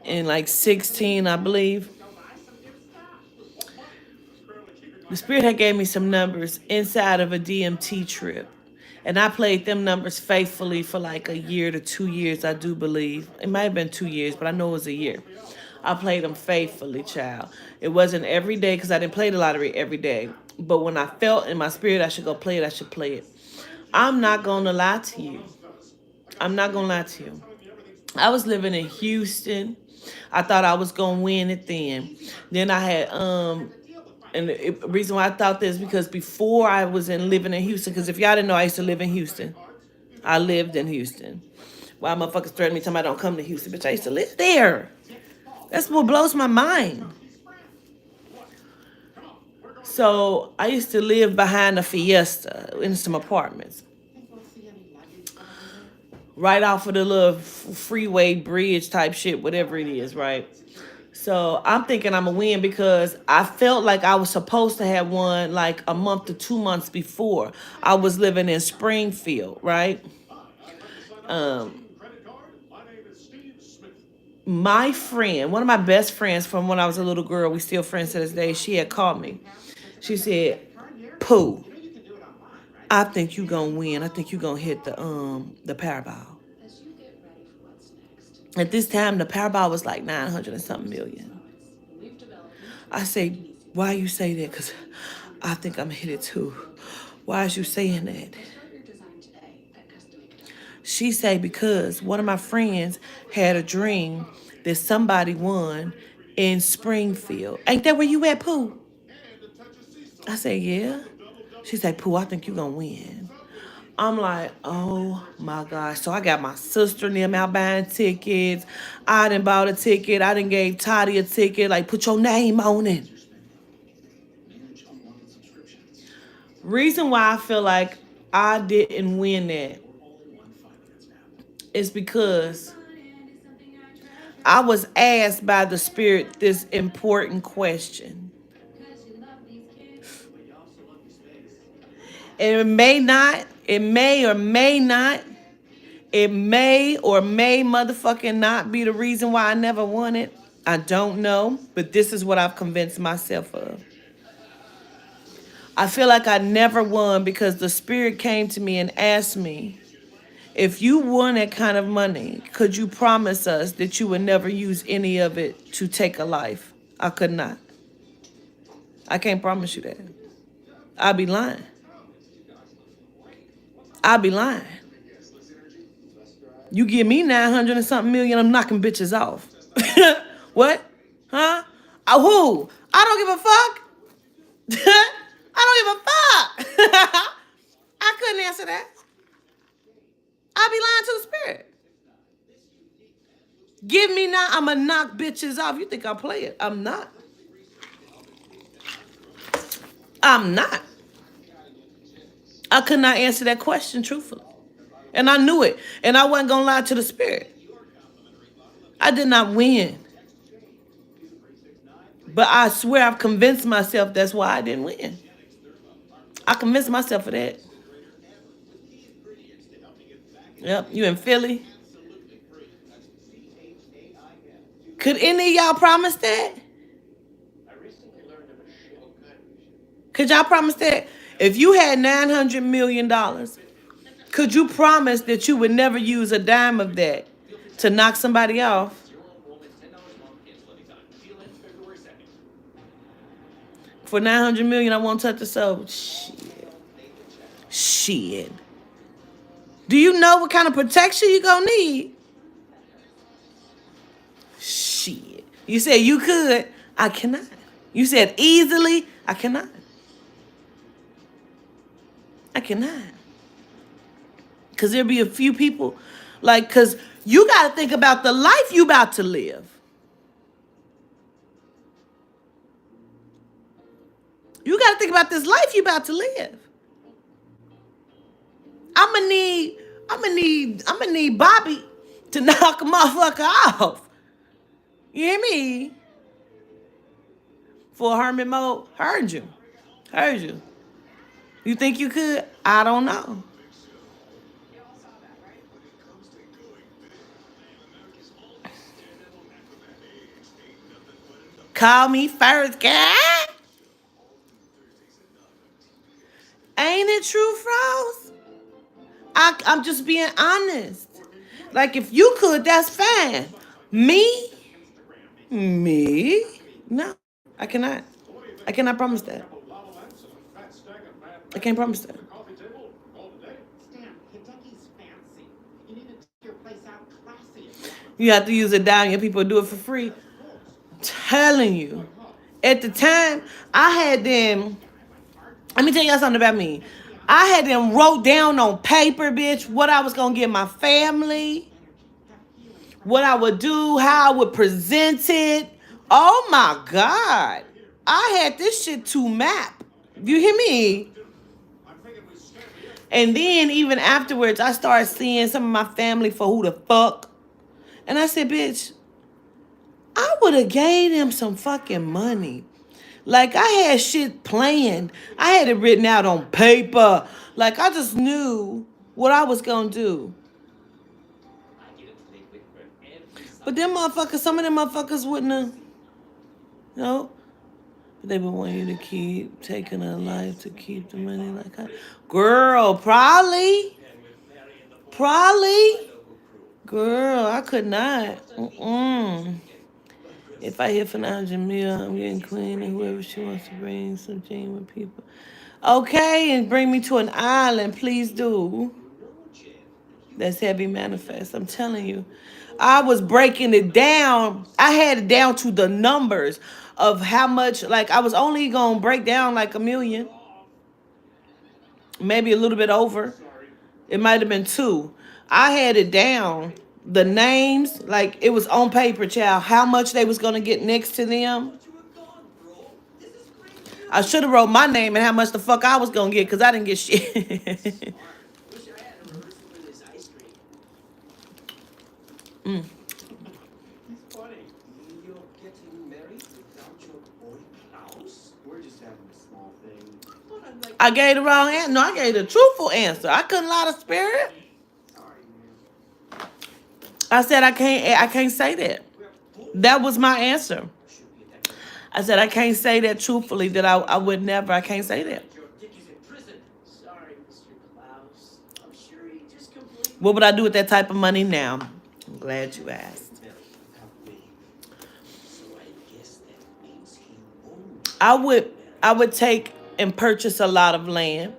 and like 16, I believe. The spirit had gave me some numbers inside of a DMT trip. And I played them numbers faithfully for like a year to 2 years, I do believe. It might have been 2 years, but I know it was a year. I played them faithfully, child. It wasn't every day because I didn't play the lottery every day. But when I felt in my spirit I should go play it, I should play it. I'm not going to lie to you. I'm not going to lie to you. I was living in Houston. I thought I was going to win it then. Then I had, and the reason why I thought this because before I was living in Houston, because if y'all didn't know, I used to live in Houston. I lived in Houston. Why motherfuckers threaten me telling me I don't come to Houston? Bitch, I used to live there. That's what blows my mind. So I used to live behind a Fiesta in some apartments. Right off of the little freeway bridge type shit, whatever it is, right? So I'm thinking I'm going to win because I felt like I was supposed to have won like a month to 2 months before. I was living in Springfield, right? My friend, one of my best friends from when I was a little girl, we still friends to this day, she had called me. She said, Pooh, I think you gonna win. I think you gonna hit the Powerball. At this time, the Powerball was like 900 and something million. I say, why you say that? Because I think I'm hit it too. Why is you saying that? She say, because one of my friends had a dream that somebody won in Springfield. Ain't that where you at, Pooh? I say, yeah. She say, Pooh, I think you gonna win. I'm like, oh my gosh. So I got my sister and them out buying tickets. I done bought a ticket. I done gave Toddy a ticket. Like, put your name on it. Reason why I feel like I didn't win that is because I was asked by the spirit this important question. And it may not, it may or may not, it may or may motherfucking not be the reason why I never won it. I don't know, but this is what I've convinced myself of. I feel like I never won because the spirit came to me and asked me, if you won that kind of money, could you promise us that you would never use any of it to take a life? I could not. I can't promise you that. I'd be lying. I'd be lying. You give me 900 and something million, I'm knocking bitches off. What? Huh? Who? I don't give a fuck. I don't give a fuck. I couldn't answer that. I'll be lying to the spirit. Give me now, I'ma knock bitches off. You think I play it? I'm not. I'm not. I could not answer that question truthfully. And I knew it. And I wasn't gonna lie to the spirit. I did not win. But I swear I've convinced myself that's why I didn't win. I convinced myself of that. Yep, you in Philly? Could any of y'all promise that? Could y'all promise that? If you had $900 million, could you promise that you would never use a dime of that to knock somebody off? For $900 million, I won't touch the soul. Shit. Do you know what kind of protection you gonna need? Shit. You said you could. I cannot. You said easily. I cannot. I cannot. Because there'll be a few people, like, because you got to think about the life you about to live. You got to think about this life you about to live. I'm gonna need Bobby to knock a motherfucker off. You hear me? For Herman Mode, heard you. Heard you. You think you could? I don't know. Call me first, girl. Ain't it true, Froze? I'm just being honest. Like, if you could, that's fine. Me? No, I cannot. I cannot promise that. I can't promise that. You have to use a dime and people do it for free. Telling you. At the time, I had them. Let me tell y'all something about me. I had them wrote down on paper, bitch, what I was going to give my family, what I would do, how I would present it. Oh, my God. I had this shit to map. You hear me? And then even afterwards, I started seeing some of my family for who the fuck. And I said, bitch, I would have gave them some fucking money. Like, I had shit planned. I had it written out on paper. Like, I just knew what I was going to do. But them motherfuckers, some of them motherfuckers wouldn't have, you know. They would want you to keep taking a life to keep the money like I... Girl, probably. Girl, I could not. If I hit for 900 mil, I'm getting clean and whoever she wants to bring some genuine people. Okay, and bring me to an island, please do. That's heavy manifest. I'm telling you. I was breaking it down. I had it down to the numbers of how much, like, I was only going to break down like $1 million. Maybe a little bit over. It might have been 2. I had it down. The names, like, it was on paper, child. How much they was going to get next to them. I should have wrote my name and how much the fuck I was going to get because I didn't get shit. I gave the wrong answer. No, I gave the truthful answer. I couldn't lie to spirit. I said I can't say that. That was my answer. I said I can't say that truthfully, that I would never. I can't say that. What would I do with that type of money now? I'm glad you asked. I would take and purchase a lot of land,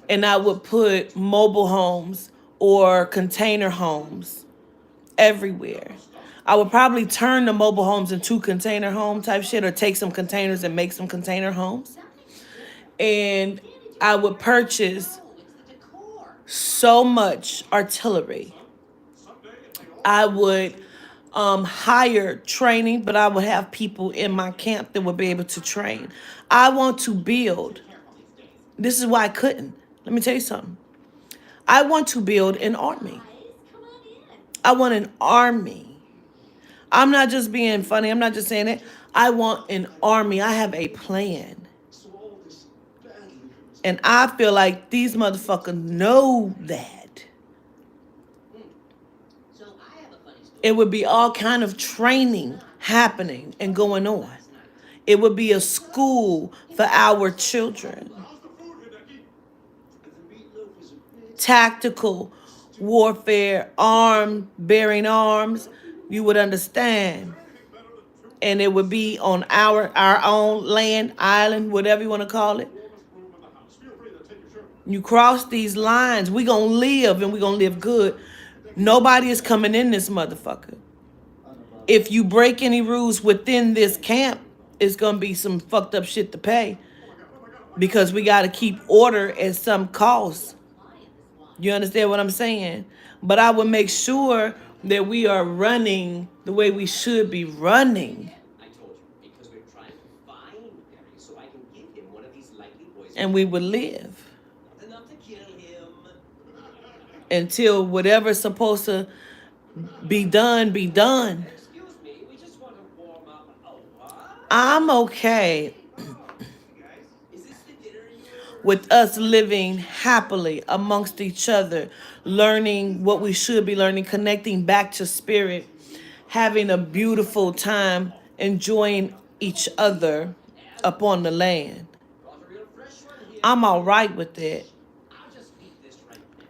and I would put mobile homes or container homes everywhere. I would probably turn the mobile homes into container home type shit, or take some containers and make some container homes. and I would purchase so much artillery. I would hire training, but I would have people in my camp that would be able to train. I want to build. This is why I couldn't. Let me tell you something. I want to build an army. I want an army. I'm not just being funny. I'm not just saying it. I want an army. I have a plan. And I feel like these motherfuckers know that. It would be all kind of training happening and going on. It would be a school for our children. Tactical warfare, bearing arms, you would understand. And it would be on our own land, island, whatever you want to call it. You cross these lines, we gonna live and we gonna live good. Nobody is coming in this motherfucker. If you break any rules within this camp, it's gonna be some fucked up shit to pay. Because we gotta keep order at some cost. You understand what I'm saying? But I would make sure that we are running the way we should be running. And we would live until whatever's supposed to be done, be done. I'm okay with us living happily amongst each other, learning what we should be learning, connecting back to spirit, having a beautiful time, enjoying each other upon the land. I'm all right with that.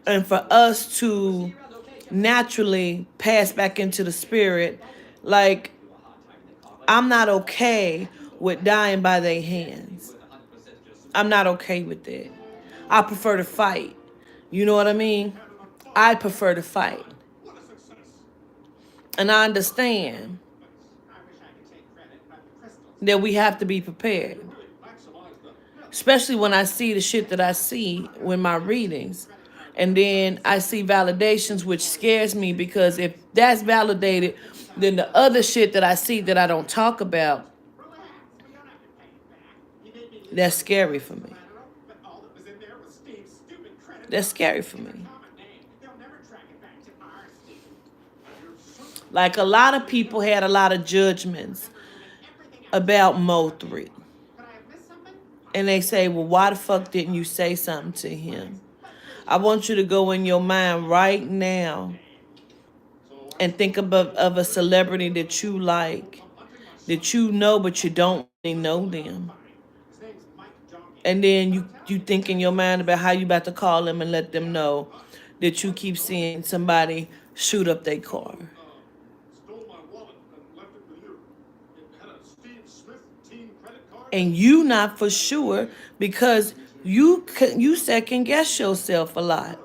And for us to naturally pass back into the spirit, like, I'm not okay with dying by their hands. I'm not okay with that. I prefer to fight. You know what I mean? I prefer to fight. And I understand that we have to be prepared. Especially when I see the shit that I see with my readings. And then I see validations, which scares me, because if that's validated, then the other shit that I see that I don't talk about, that's scary for me. That's scary for me. Like, a lot of people had a lot of judgments about Mo 3. And they say, well, why the fuck didn't you say something to him? I want you to go in your mind right now and think of a celebrity that you like, that you know, but you don't really know them. And then you think in your mind about how you about to call them and let them know that you keep seeing somebody shoot up their car. And you not for sure, because you second guess yourself a lot.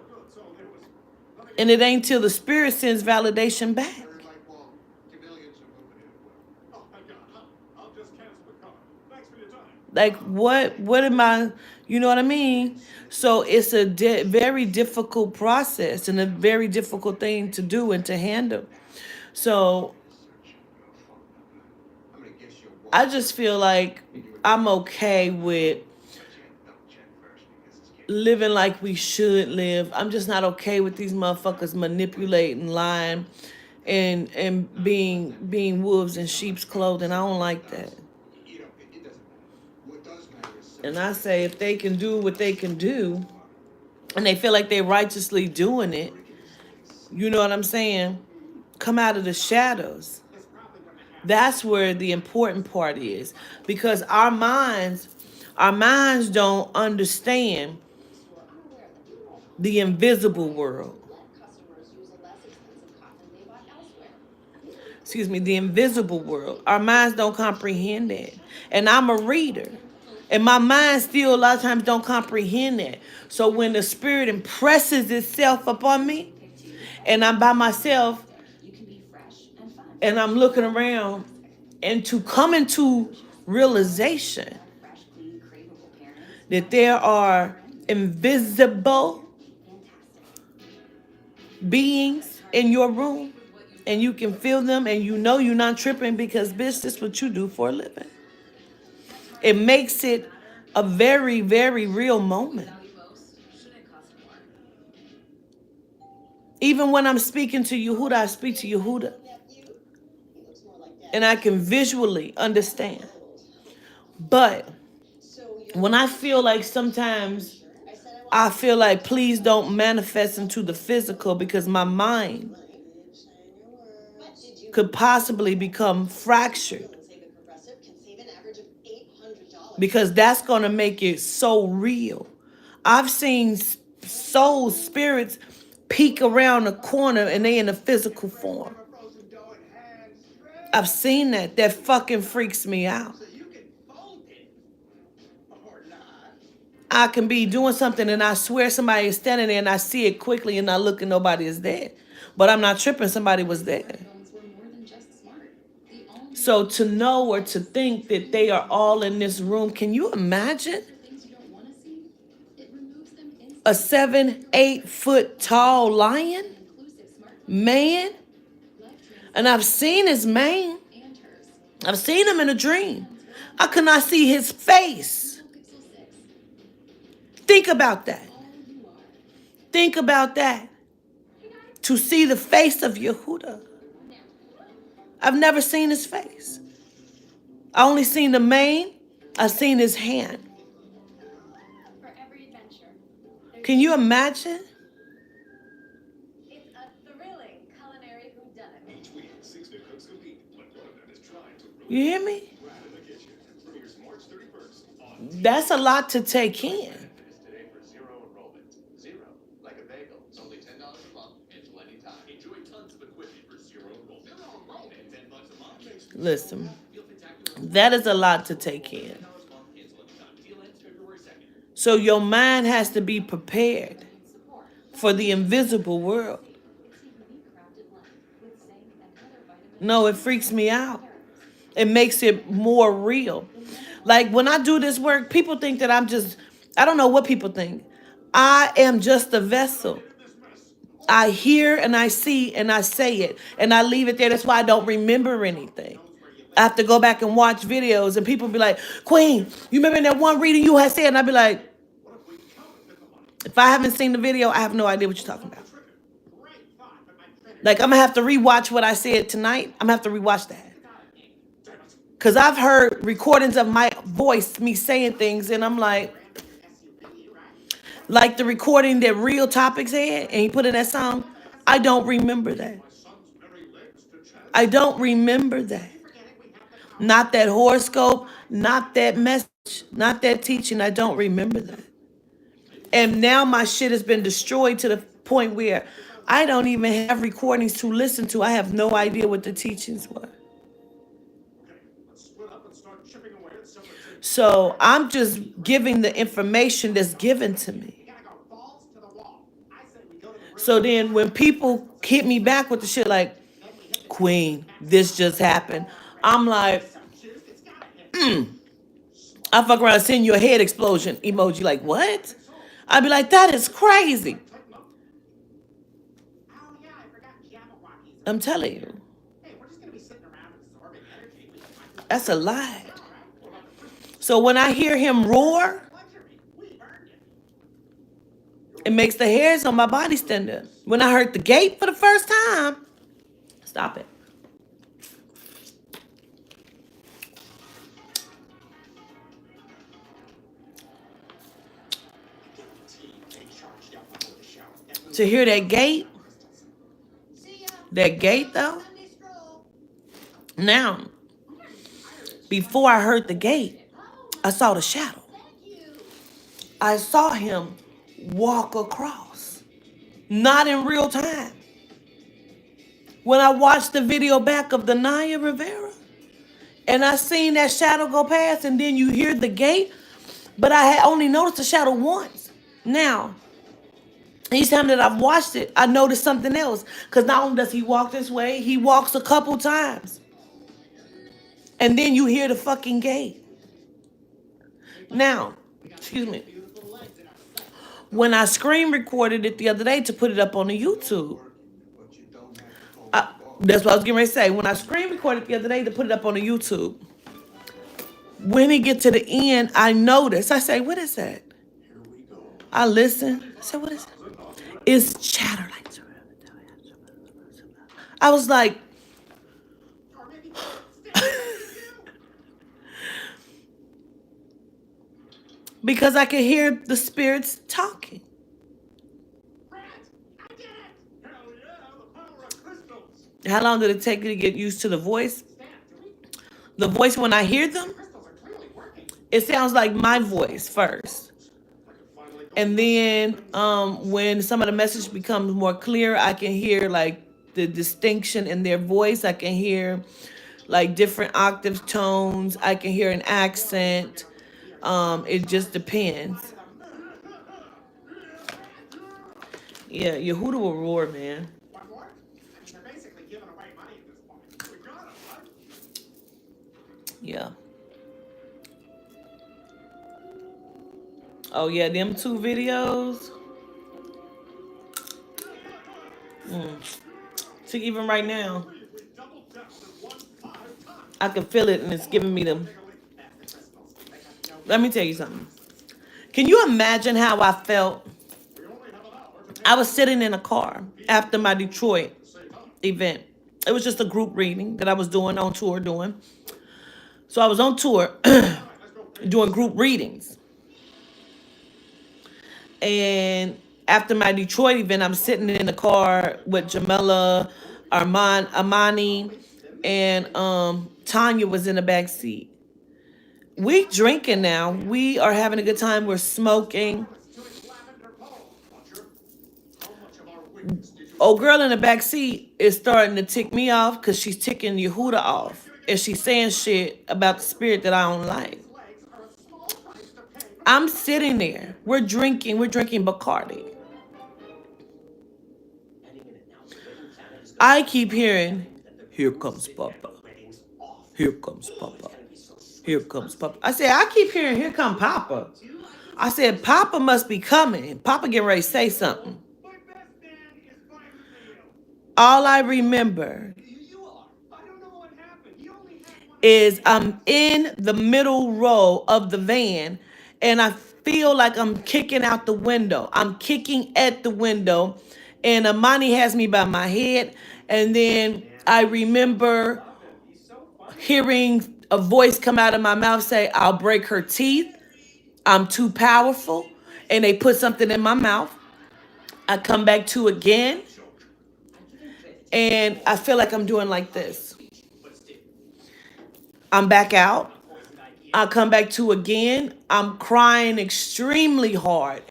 And it ain't till the spirit sends validation back. Like, what am I, you know what I mean? So it's a very difficult process and a very difficult thing to do and to handle. So I just feel like I'm okay with living like we should live. I'm just not okay with these motherfuckers manipulating, lying, and being wolves in sheep's clothing. I don't like that. And I say, if they can do what they can do, and they feel like they're righteously doing it, you know what I'm saying? Come out of the shadows. That's where the important part is. Because our minds don't understand the invisible world. Excuse me, the invisible world. Our minds don't comprehend that. And I'm a reader. And my mind still a lot of times don't comprehend that. So when the spirit impresses itself upon me, and I'm by myself, and I'm looking around, and to come into realization that there are invisible beings in your room and you can feel them and you know you're not tripping because bitch, this is what you do for a living. It makes it a very, very real moment. Even when I'm speaking to Yehuda, I speak to Yehuda. And I can visually understand. But when I feel like sometimes I feel like please don't manifest into the physical because my mind could possibly become fractured. Because that's going to make it so real. I've seen souls, spirits peek around the corner and they in a physical form. I've seen that. That fucking freaks me out. I can be doing something and I swear somebody is standing there and I see it quickly and I look and nobody is there. But I'm not tripping, somebody was there. So to know or to think that they are all in this room, can you imagine? A 7-8 foot tall lion? Man? And I've seen his mane. I've seen him in a dream. I could not see his face. Think about that. Think about that. To see the face of Yehuda. I've never seen his face. I only seen the mane. I've seen his hand. For every adventure. Can you imagine? It's a thrilling culinary whodunit. Each week, 6 new cooks compete, but one of them is trying to You hear me? Brad in the kitchen. Premieres March 31st on That's a lot to take in. today for zero enrollment. Zero, like a bagel. It's only $10 a month until any time. Enjoy tons of equipment for zero enrollment. Zero enrollment. And $10 a month makes Listen, that is a lot to take in. So your mind has to be prepared for the invisible world. No, it freaks me out. It makes it more real. Like when I do this work, people think that I don't know what people think. I am just a vessel. I hear and I see and I say it and I leave it there. That's why I don't remember anything. I have to go back and watch videos and people be like, Queen, you remember in that one reading you had said? And I'd be like, if I haven't seen the video, I have no idea what you're talking about. Like I'm gonna have to rewatch what I said tonight. I'm gonna have to rewatch that. Because I've heard recordings of my voice, me saying things, and I'm like the recording that Real Topics had, and he put in that song. I don't remember that. I don't remember that. Not that horoscope, not that message, not that teaching. I don't remember that. And now my shit has been destroyed to the point where I don't even have recordings to listen to. I have no idea what the teachings were. So I'm just giving the information that's given to me. So then when people hit me back with the shit like, Queen, this just happened. I'm like, I fuck around and send you a head explosion emoji. Like, what? I'd be like, that is crazy. I'm telling you. That's a lie. So when I hear him roar, it makes the hairs on my body stand up. When I heard the gate for the first time, stop it. To hear that gate though. Now, before I heard the gate, I saw the shadow. I saw him walk across. Not in real time. When I watched the video back of the Naya Rivera, and I seen that shadow go past, and then you hear the gate, but I had only noticed the shadow once. Now, each time that I've watched it, I noticed something else. Because not only does he walk this way, he walks a couple times. And then you hear the fucking gate. Now, excuse me, when I screen recorded it the other day to put it up on the YouTube. I, that's what I was getting ready to say. When I screen recorded the other day to put it up on the YouTube, when he get to the end, I notice. I say, "What is that?" I listen. I said, "What is it?" It's chatter like. I was like, because I could hear the spirits talking. How long did it take you to get used to the voice? The voice, when I hear them, it sounds like my voice first. And then when some of the message becomes more clear, I can hear like the distinction in their voice. I can hear like different octaves, tones. I can hear an accent. It just depends. Yeah, Yehuda will roar, man. Yeah. Oh yeah, them two videos. See, even right now, I can feel it, and it's giving me them. Let me tell you something. Can you imagine how I felt? I was sitting in a car after my Detroit event. It was just a group reading that I was doing on tour doing. So I was on tour doing group readings. And after my Detroit event, I'm sitting in the car with Jamela, Amani, and Tanya was in the back seat. We drinking now. We are having a good time. We're smoking. Old girl in the back seat is starting to tick me off because she's ticking Yehuda off. And she's saying shit about the spirit that I don't like. I'm sitting there. We're drinking Bacardi. I keep hearing, "Here comes Papa. Here comes Papa. Here comes Papa." I said, I keep hearing, "Here come Papa." I said, Papa must be coming. Papa getting ready to say something. All I remember is I'm in the middle row of the van and I feel like I'm kicking out the window. I'm kicking at the window and Amani has me by my head. And then I remember hearing a voice come out of my mouth say, "I'll break her teeth. I'm too powerful." And they put something in my mouth. I come back to again. And I feel like I'm doing like this. I'm back out. I come back to again. I'm crying extremely hard,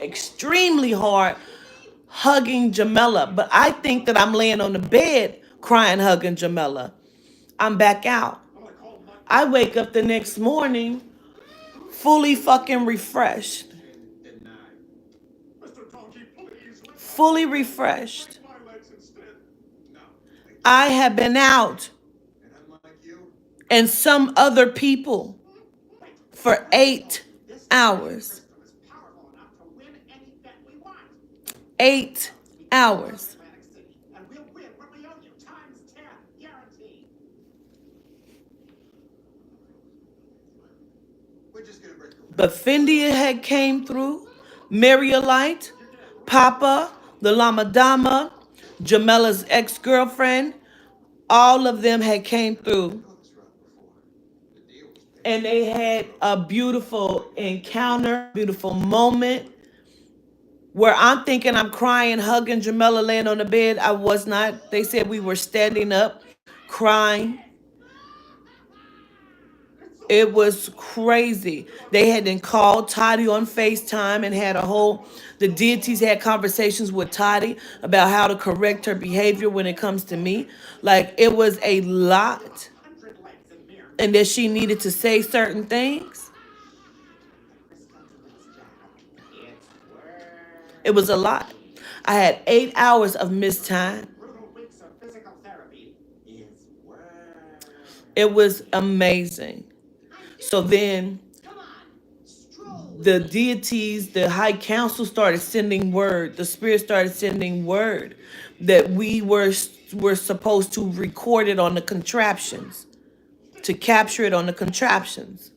hugging Jamela. But I think that I'm laying on the bed crying, hugging Jamela. I'm back out. I wake up the next morning fully fucking refreshed. Fully refreshed. I have been out and some other people for 8 hours. 8 hours. But Findia had came through, Mariolite, Papa, the Lama Dama, Jamela's ex-girlfriend, all of them had came through. And they had a beautiful encounter, beautiful moment where I'm thinking I'm crying, hugging Jamela laying on the bed. I was not. They said we were standing up, crying. It was crazy. They had then called Toddy on FaceTime and had a whole, the deities had conversations with Toddy about how to correct her behavior when it comes to me. Like, it was a lot. And that she needed to say certain things. It was a lot. I had 8 hours of missed time. It was amazing. So then the deities, the high council started sending word, the spirit started sending word that were supposed to record it on the contraptions, to capture it on the contraptions.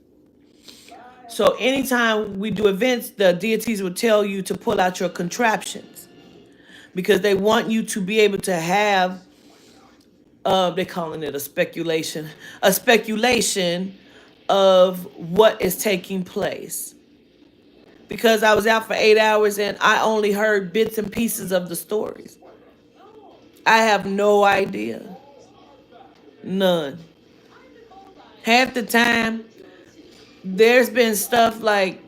So anytime we do events, the deities will tell you to pull out your contraptions because they want you to be able to have, they're calling it a speculation of what is taking place. Because I was out for 8 hours and I only heard bits and pieces of the stories. I have no idea. None. Half the time, there's been stuff like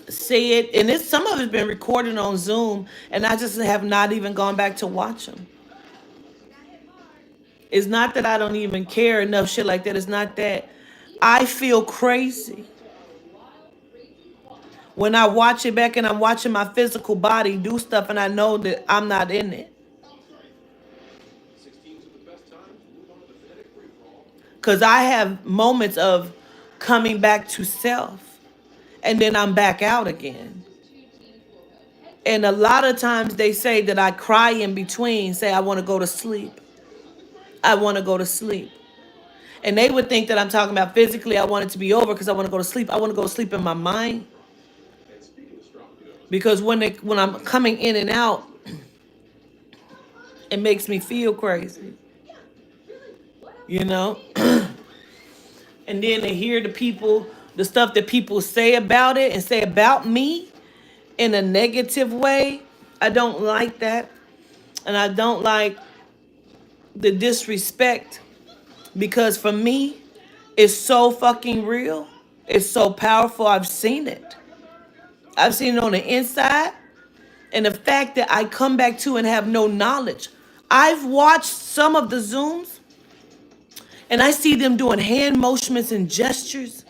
say it, and it's some of it's been recorded on Zoom, and I just have not even gone back to watch them. It's not that I don't even care enough shit like that. It's not that. I feel crazy when I watch it back and I'm watching my physical body do stuff and I know that I'm not in it. Because I have moments of coming back to self and then I'm back out again. And a lot of times they say that I cry in between, say, I want to go to sleep. I want to go to sleep. And they would think that I'm talking about physically, I want it to be over because I want to go to sleep. I want to go to sleep in my mind. Because when I'm coming in and out, it makes me feel crazy. You know? And then to hear the stuff that people say about it and say about me in a negative way, I don't like that. And I don't like the disrespect because for me, it's so fucking real. It's so powerful. I've seen it. I've seen it on the inside. And the fact that I come back to and have no knowledge. I've watched some of the Zooms and I see them doing hand motions and gestures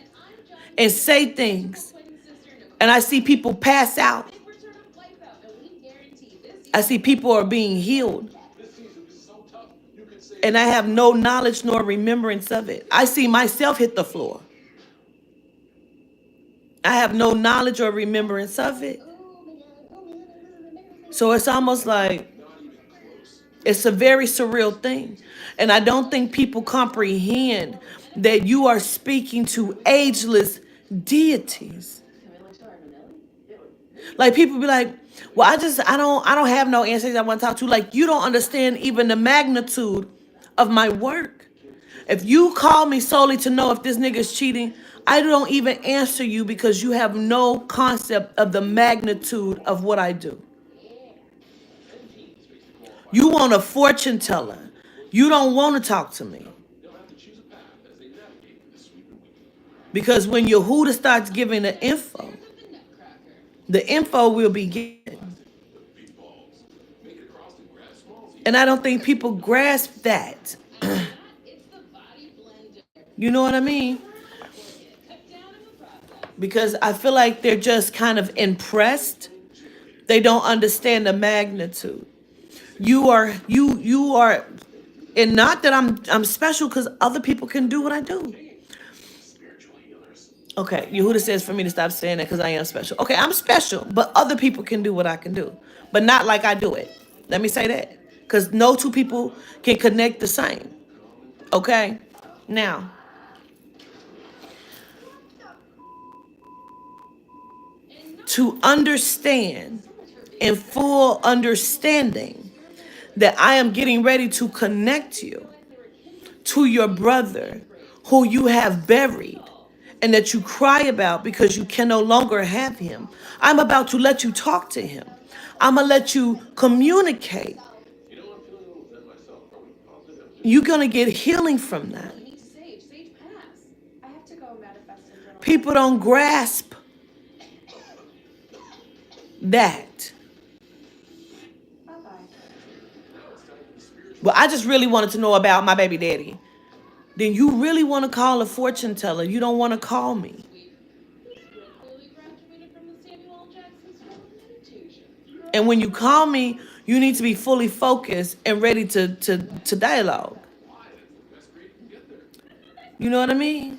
and say things. And I see people pass out. I see people are being healed. And I have no knowledge nor remembrance of it. I see myself hit the floor. I have no knowledge or remembrance of it. So it's almost like it's a very surreal thing. And I don't think people comprehend that you are speaking to ageless deities. Like people be like, well, I don't have no answers I want to talk to. Like you don't understand even the magnitude of my work. If you call me solely to know if this nigga's cheating, I don't even answer you because you have no concept of the magnitude of what I do. You want a fortune teller. You don't want to talk to me. Because when Yehuda starts giving the info will be given. And I don't think people grasp that. You know what I mean? Because I feel like they're just kind of impressed. They don't understand the magnitude. You are, and not that I'm special because other people can do what I do. Okay, Yehuda says for me to stop saying that because I am special. Okay, I'm special, but other people can do what I can do, but not like I do it. Let me say that because no two people can connect the same. Okay, now. To understand in full understanding that I am getting ready to connect you to your brother who you have buried and that you cry about because you can no longer have him. I'm about to let you talk to him. I'm going to let you communicate. You're going to get healing from that. People don't grasp that. Well, I just really wanted to know about my baby daddy. Then you really want to call a fortune teller. You don't want to call me. And when you call me, you need to be fully focused and ready to dialogue. You know what I mean?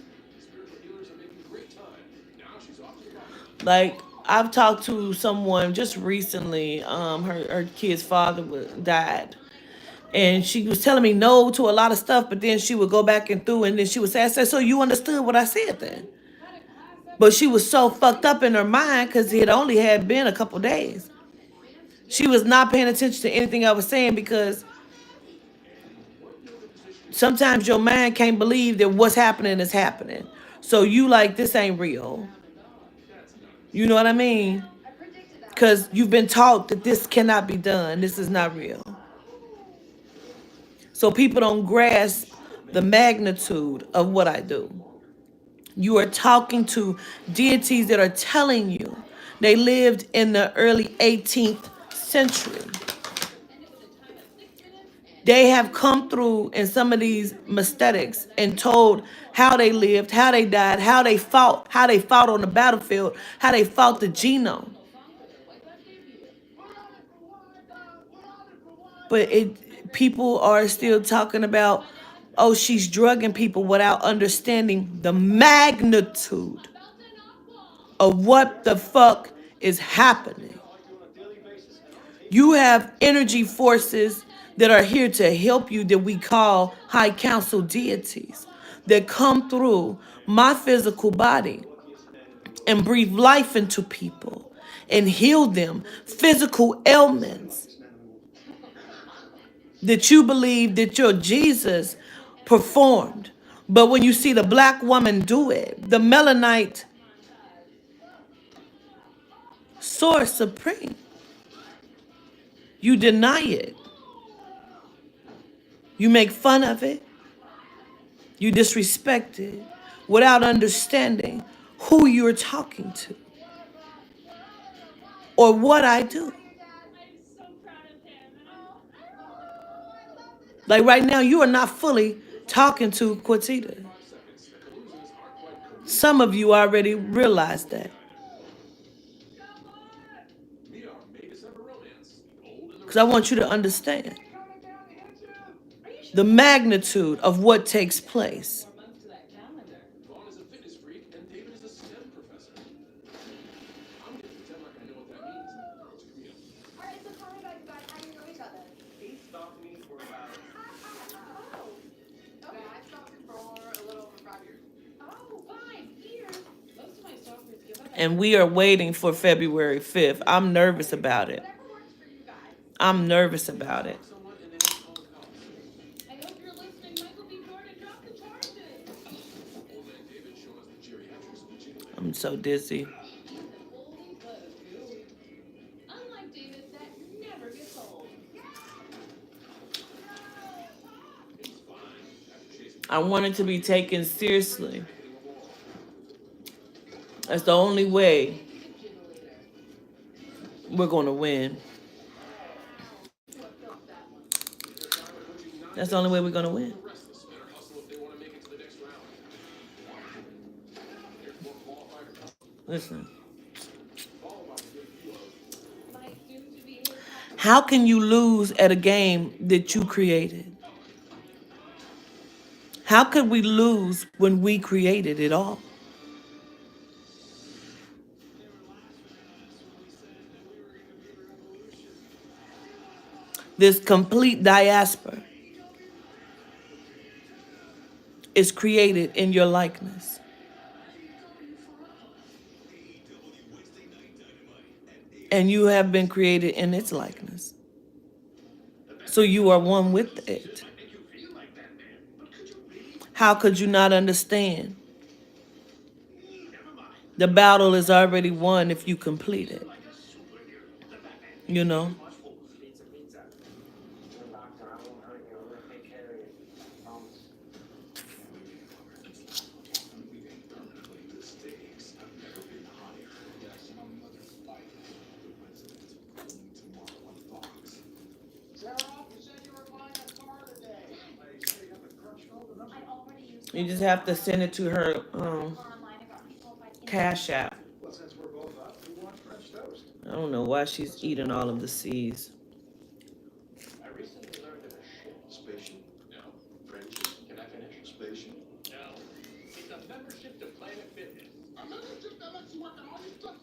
Like I've talked to someone just recently. Her kid's father died, and she was telling me no to a lot of stuff, but then she would go back and through, and then she would say, "I said, so you understood what I said then?" But she was so fucked up in her mind because it only had been a couple days. She was not paying attention to anything I was saying because sometimes your mind can't believe that what's happening is happening. So you like, this ain't real. You know what I mean? Because you've been taught that this cannot be done. This is not real. So people don't grasp the magnitude of what I do. You are talking to deities that are telling you they lived in the early 18th century. They have come through in some of these aesthetics and told how they lived, how they died, how they fought on the battlefield, how they fought the genome. But people are still talking about, oh, she's drugging people without understanding the magnitude of what the fuck is happening. You have energy forces that are here to help you that we call high council deities that come through my physical body and breathe life into people and heal them physical ailments that you believe that your Jesus performed. But when you see the black woman do it, the melanite source supreme, you deny it. You make fun of it. You disrespect it without understanding who you're talking to or what I do. Like right now, you are not fully talking to Quatita. Some of you already realized that. Because I want you to understand the magnitude of what takes place. Vaughn is a fitness freak, and David is a STEM professor. I'm going to pretend like I know what that means. It's real. Alright, so tell me about you guys. How do you know each other? He stalked me for about Okay, I stalked him for a little over 5 years. Oh, 5 years. Most of my stalkers give up. And we are waiting for February 5th. I'm nervous about it. Whatever works for you guys. I'm nervous about it. Someone and then it's called cops. I hope you're listening, Michael B. Jordan. Drop the charges. Old man David showing us the geriatrics of the Chile. I'm so dizzy. Unlike David, that never gets old. He's fine. After chasing I want it to be taken seriously. That's the only way we're going to win. That's the only way we're going to win. restless, better hustle if they want to make it to the next round. There's more qualifier. Listen, All about to get a few of. My soon-to-be how can you lose at a game that you created? How could we lose when we created it all? This complete diaspora is created in your likeness. And you have been created in its likeness. So you are one with it. How could you not understand? The battle is already won if you complete it. You know? Permanently, the stakes have never been higher. Yes, my mother's life. The president only tomorrow on Fox. Sarah, you said you were buying a car today. I said you haven't crunched all the numbers. I already used You just have to send it to her online. I got people if I can. Cash App. Well, since we're both up, who wants French toast? I don't know why she's eating all of the C's. I recently learned of a ship. Spaceship? No. Friendship? Can I finish? Spaceship? No. It's a membership to Planet Fitness. A membership that lets you work on all these drugs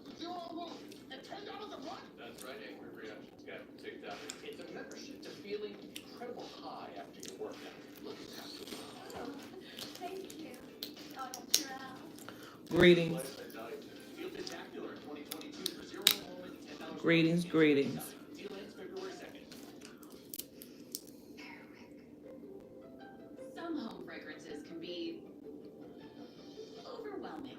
That's right, angry reactions got ticked up. It's a membership to feeling incredible high after your workout. Look at that. Thank you, Donald Trump. Greetings, Feel spectacular in 2022 for zero enrollment, $10 greetings, greetings. Deal ends February 2nd. Some home fragrances can be overwhelming.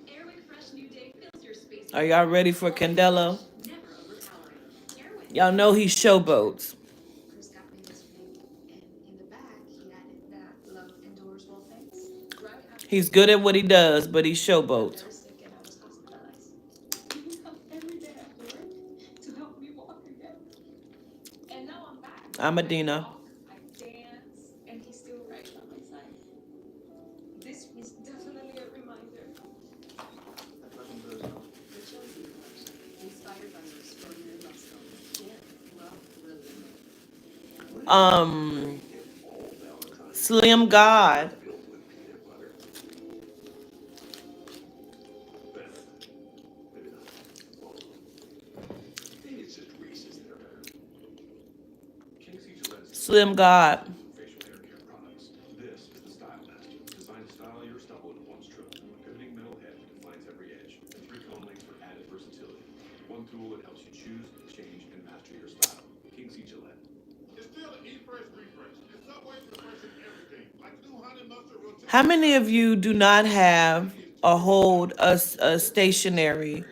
Airwick Fresh New Day fills your space. Are y'all ready for Candelo? Never overpowering. Airwick. Y'all know he showboats. Chris got me this ring, and in the back, he added that love endures all things. Right after He's good at what he does, but he showboats. I was sick and I was hospitalized. He comes every day after work to help me walk again. And now I'm back. I'm Adina. I dance, and he's still right by my side. This is definitely a reminder. The Chosen Collection, inspired by your extraordinary love story. Love, brilliant. Slim God. Maybe it's just Reese's that are better. King's Gillette's Slim God. facial hair care products. This is the Style Master, designed to style your stubble in one stroke. A pivoting middle head that defines every edge, and 3 comb links for added versatility. One tool that helps you choose, change, and master your style. King's Gillette. It's still an E-Fresh refresh. It's Subway's refreshing everything. Like new honey mustard rotisserie. How many of you do not have or hold a stationery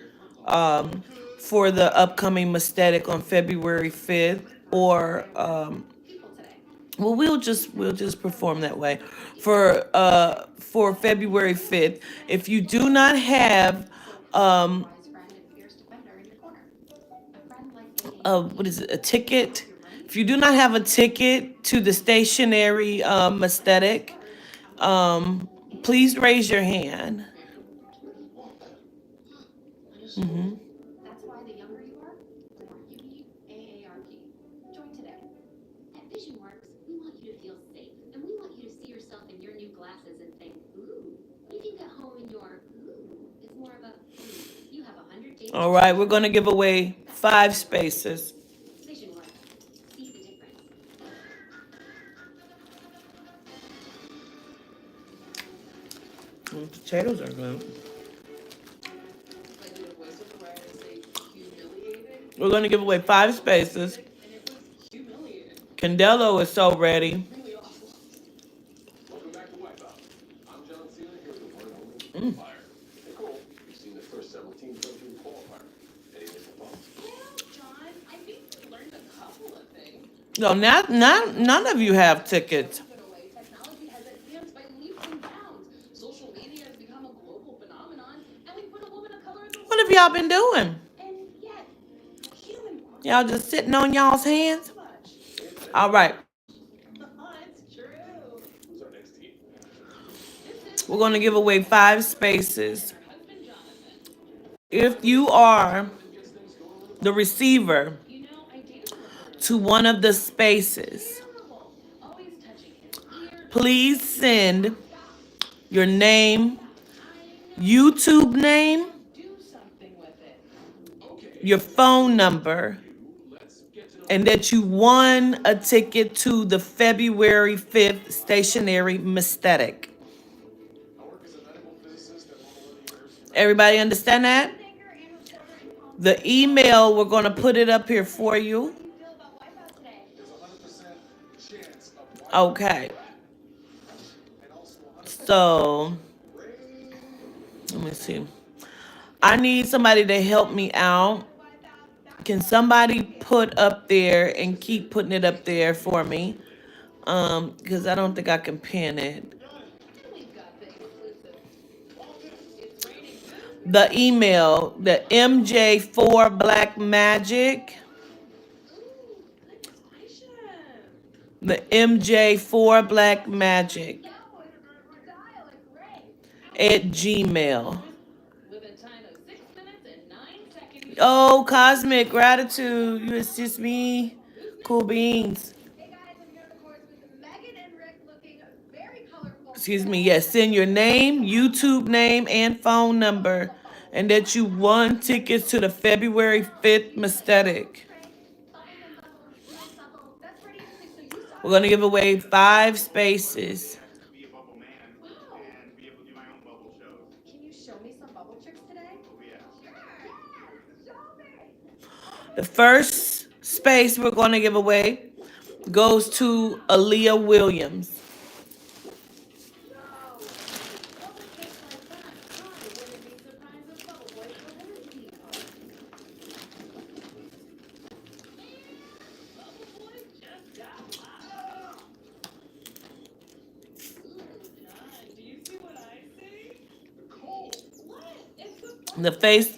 for the upcoming Maesthetic on February 5th? Or well, we'll just perform that way for February 5th. If you do not have Wise friend and fierce defender in your corner. A friend like what is it, a ticket? If you do not have a ticket to the stationery Aesthetic, please raise your hand. Hmm. That's why the younger you are, the more you need AARP. Join today. At VisionWorks, we want you to feel safe, and we want you to see yourself in your new glasses and think, ooh. You think at home in your ooh is more of a ooh. You have 100 days. All right, we're going to give away 5 spaces. VisionWorks. See the difference. Potatoes are good. Like the voice of the writer say humiliated, We're going to give away 5 spaces. and it was humiliated. Candelo is so ready. Really awful. Welcome back to Wipeout. I'm John Cena, here with the one and only qualifier. Nicole, you've seen the first several teams go through the qualifier. Any initial thoughts? Well, John, I think we learned a couple of things. No, none of you have tickets. Put away, technology has advanced by leaps and bounds. Social media has become a global phenomenon, and we put a woman of color in the What have y'all been doing? and yet, human quality Y'all just sitting on y'all's hands? so much. All right, It's true. Who's our next team? we're going to give away 5 spaces. Her husband, Jonathan. If you are the receiver You know, I dated a reporter. to one of the spaces, Terrible. Always touching his ear. please send your name, YouTube name, Do something with it. your phone number, and that you won a ticket to the February 5th stationary Maesthetic. Everybody understand that? The email, we're going to put it up here for you. Okay. So, let me see. I need somebody to help me out. Can somebody put up there and keep putting it up there for me? Because I don't think I can pin it. The email, the MJ4 Black Magic. The MJ4 Black Magic at Gmail. With a time of 6 minutes and 9 seconds. Oh, Cosmic Gratitude. You assist me. Cool beans. Hey guys, I'm here, of course, with Megan and Rick looking very colorful. Excuse me. Yes, send your name, YouTube name, and phone number. and that you won tickets to the February 5th Mysthetic. We're going to give away 5 spaces. Be a bubble man and be able to do my own bubble shows. Can you show me some bubble tricks today? Oh yeah. The first space we're going to give away goes to Aaliyah Williams.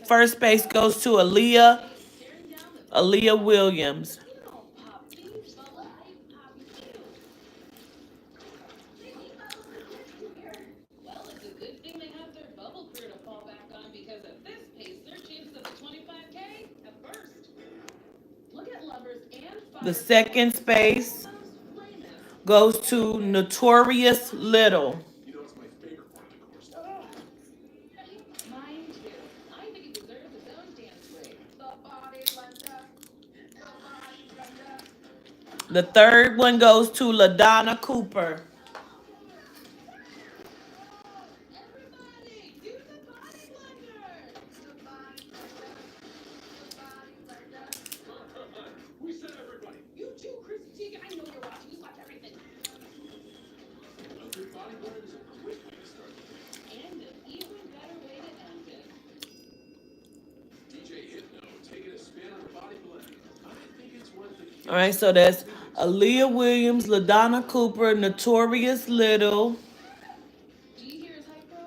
First space goes to Aaliyah Williams. Well, it's a good thing they have their bubble crew to fall back on because at this pace, their chances of the 25K have burst. Look at lovers and The second space goes to Notorious Little. You know, it's my favorite part of the course. Mine too. I think it deserves its own dance break. The body blender. The body blender. The third one goes to LaDonna Cooper. Everybody, do the body blender. The body blender. The body blender. We said everybody. You too, Chrissy Teigen. I know you're watching. You watch everything. A good body blender is a great way to start the day. And an even better way to end it. DJ Hypno taking a spin on the body blender. I think it's worth the All right, so that's Aaliyah Williams, LaDonna Cooper, Notorious Little, Do you hear his hype, bro?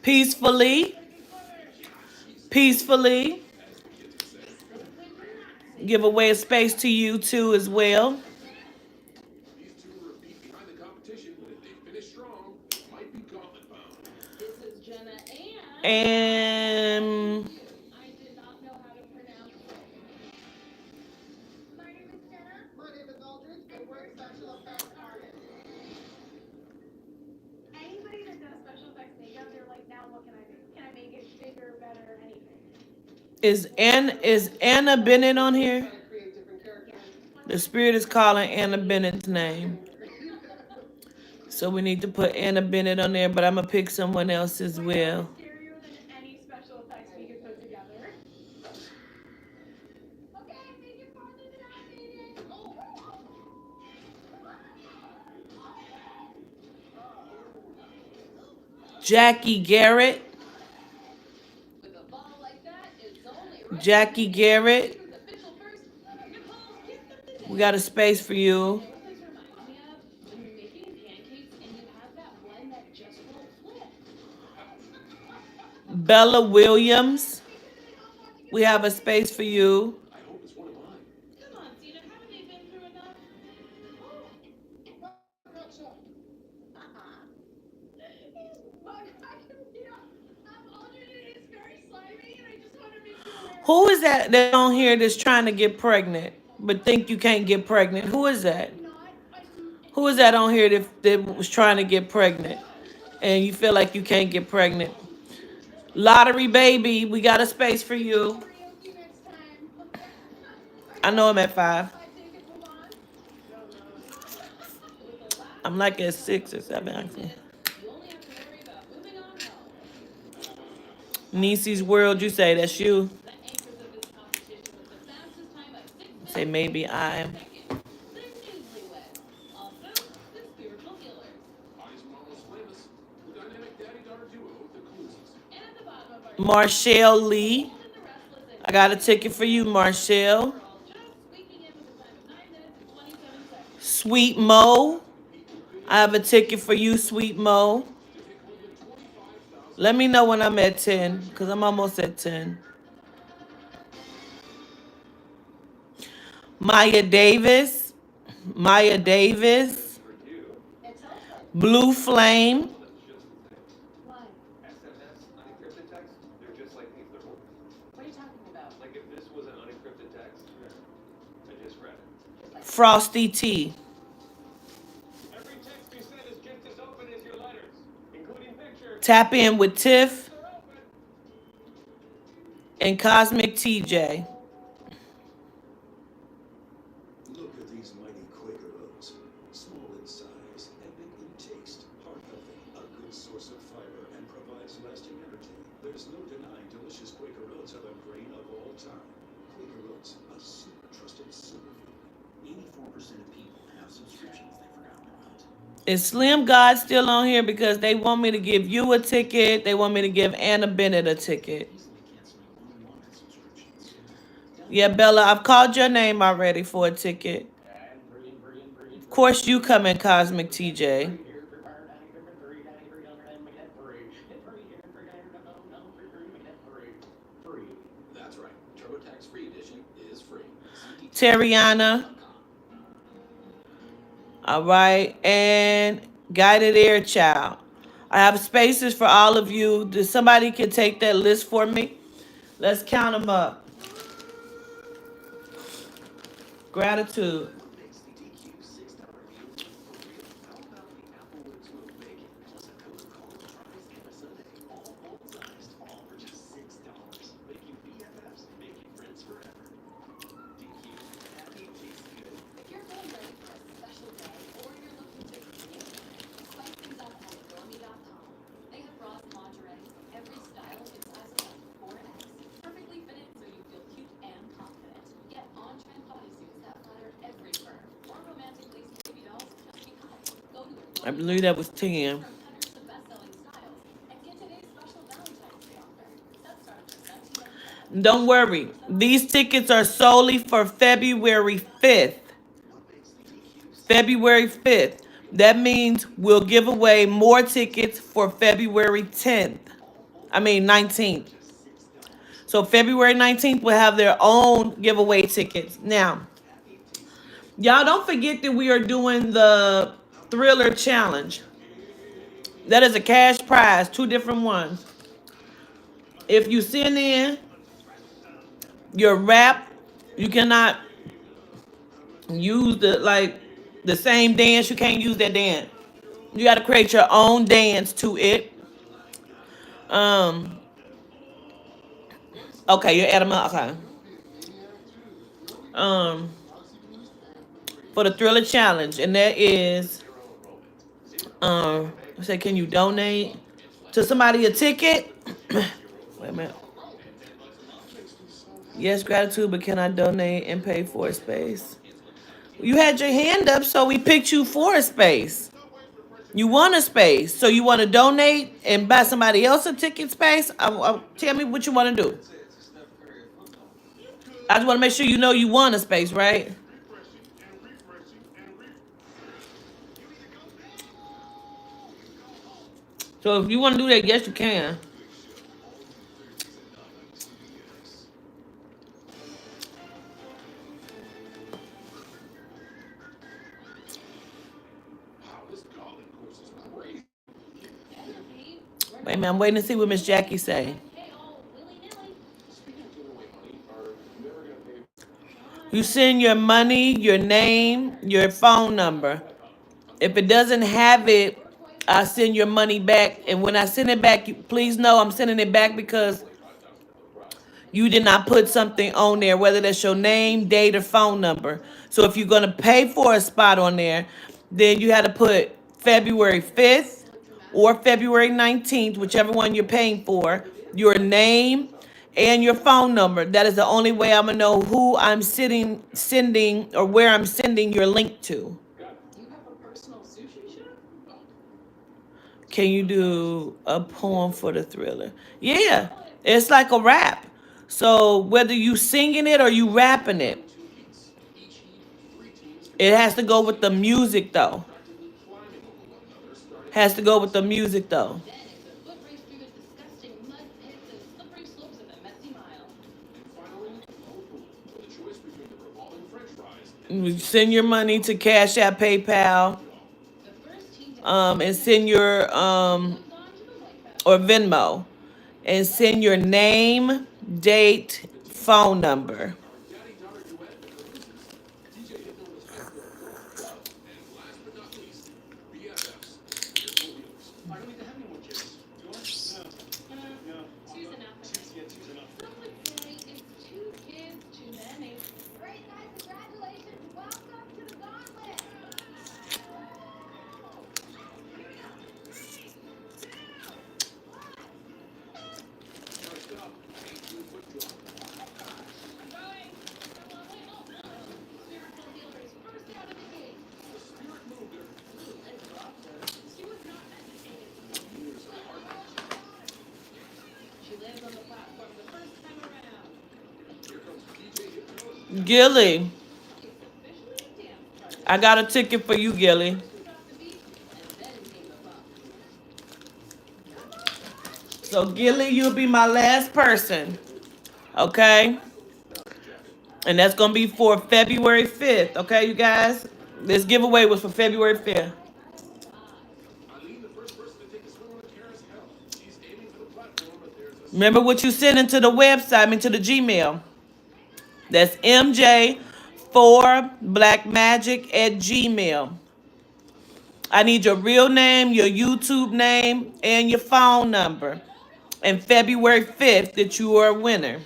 Peacefully. Give away a space to you too as well. These two are a beat behind the competition, but if they finish strong, it might be gauntlet bound. This is Jenna and And I did not know how to pronounce it. My name is Jenna. My name is Aldridge, and we're special effects artists. Anybody that does special effects makeup, they're like, now what can I do? Can I make it bigger, better, anything? is Anna Bennett on here? Trying to create different characters. The spirit is calling Anna Bennett's name. So we need to put Anna Bennett on there, but I'm gonna pick someone else as well. Scarier than any special effects we could put together. Okay, make it farther than I made it. Jackie Garrett. With a ball like that, it's only right. Jackie Garrett. Who's official first? Nicole, get them today. We got a space for you. This reminds me of when you're making pancakes and you have that one that just won't flip. Bella Williams. We have a space for you. I hope it's one of mine. Come on, Cena, haven't they been through enough? Who is that on here that's trying to get pregnant but think you can't get pregnant? Who is that? Who is that on here that was trying to get pregnant and you feel like you can't get pregnant? Lottery baby, we got a space for you. I know I'm at 5. I'm like at 6 or 7 actually. You only have to worry about moving on home. Niecy's World, you say that's you. The anchors of this competition with the fastest time of 6 Say maybe I am. seconds. The newlyweds. Also, the spiritual healers. Eyes Mama's famous. The dynamic daddy-daughter duo, the Cluesies. And at the bottom of our Marshall Lee. and the restless and I got a ticket for you, Marshall. we're all just squeaking in with a time of 9 minutes and 27 seconds. Sweet Mo. I have a ticket for you, Sweet Mo. Let me know when I'm at 10, because I'm almost at 10. Maya Davis. Maya Davis. Blue Flame. Why? SMS, unencrypted text, they're just like nuclear weapons. What are you talking about? Like if this was an unencrypted text, I just read it. Frosty T. Every text you send is just as open as your letters, including pictures. Tap in with Tiff. They're open. and Cosmic TJ. Look at these mighty Quaker oats. Small in size and big in taste. Heart healthy, a good source of fiber, and provides lasting energy. There's no denying delicious Quaker oats are the grain of all time. Quaker oats, a super trusted superfood. 84% of people have subscriptions they've forgotten about. Is Slim God still on here? Because they want me to give you a ticket. They want me to give Anna Bennett a ticket. Yeah, Bella, I've called your name already for a ticket. Of course, you come in, Cosmic TJ. That's right. TurboTax Free Edition is free. Terriana. All right. And Guided Air Child. I have spaces for all of you. Does somebody can take that list for me? Let's count them up. Gratitude. If you're getting ready for a special day or you're looking to create, spice things up at adoreme.com. They have bras and lingerie, every style in sizes up to 4X, perfectly fitted so you feel cute and confident. Get on-trend bodysuits that flatter every curve, or romantic lace baby dolls just because. Go to I believe that was 10. from hundreds of best-selling styles and get today's special Valentine's Day offer. Sets start at just $19.95. Don't worry. These tickets are solely for February 5th. February 5th. That means we'll give away more tickets for February 10th. 19th. So February 19th will have their own giveaway tickets. Now, y'all don't forget that we are doing the Thriller Challenge. That is a cash prize, 2 different ones. If you send in your rap, you cannot use the same dance. You can't use that dance. You got to create your own dance to it. Okay, you're at them up. Okay. For the Thriller Challenge, and that is, say, can you donate to somebody a ticket? Wait a minute. Yes, gratitude, but can I donate and pay for a space? You had your hand up, so we picked you for a space. You want a space, so you want to donate and buy somebody else a ticket space? Tell me what you want to do. I just want to make sure you know you want a space, right? So if you want to do that, yes, you can. Wait a minute, I'm waiting to see what Miss Jackie say. You send your money, your name, your phone number. If it doesn't have it, I send your money back. And when I send it back, please know I'm sending it back because you did not put something on there, whether that's your name, date, or phone number. So if you're going to pay for a spot on there, then you had to put February 5th or February 19th, whichever one you're paying for, your name and your phone number. That is the only way I'm going to know who I'm sending or where I'm sending your link to. Can you do a poem for the Thriller? Yeah, it's like a rap. So whether you singing it or you rapping it, it has to go with the music though. Has to go with the music though. You send your money to Cash App, PayPal, and send your or Venmo, and send your name, date, phone number. Gilly, I got a ticket for you, Gilly. So, Gilly, you'll be my last person, okay? And that's going to be for February 5th, okay, you guys? This giveaway was for February 5th. Eileen, the first person to take a swim on the Kara's hell. She's aiming for the platform, but there's a Remember what you sent into the website, I mean to the Gmail. That's MJ4blackmagic@gmail. I need your real name, your YouTube name, and your phone number. And February 5th that you are a winner.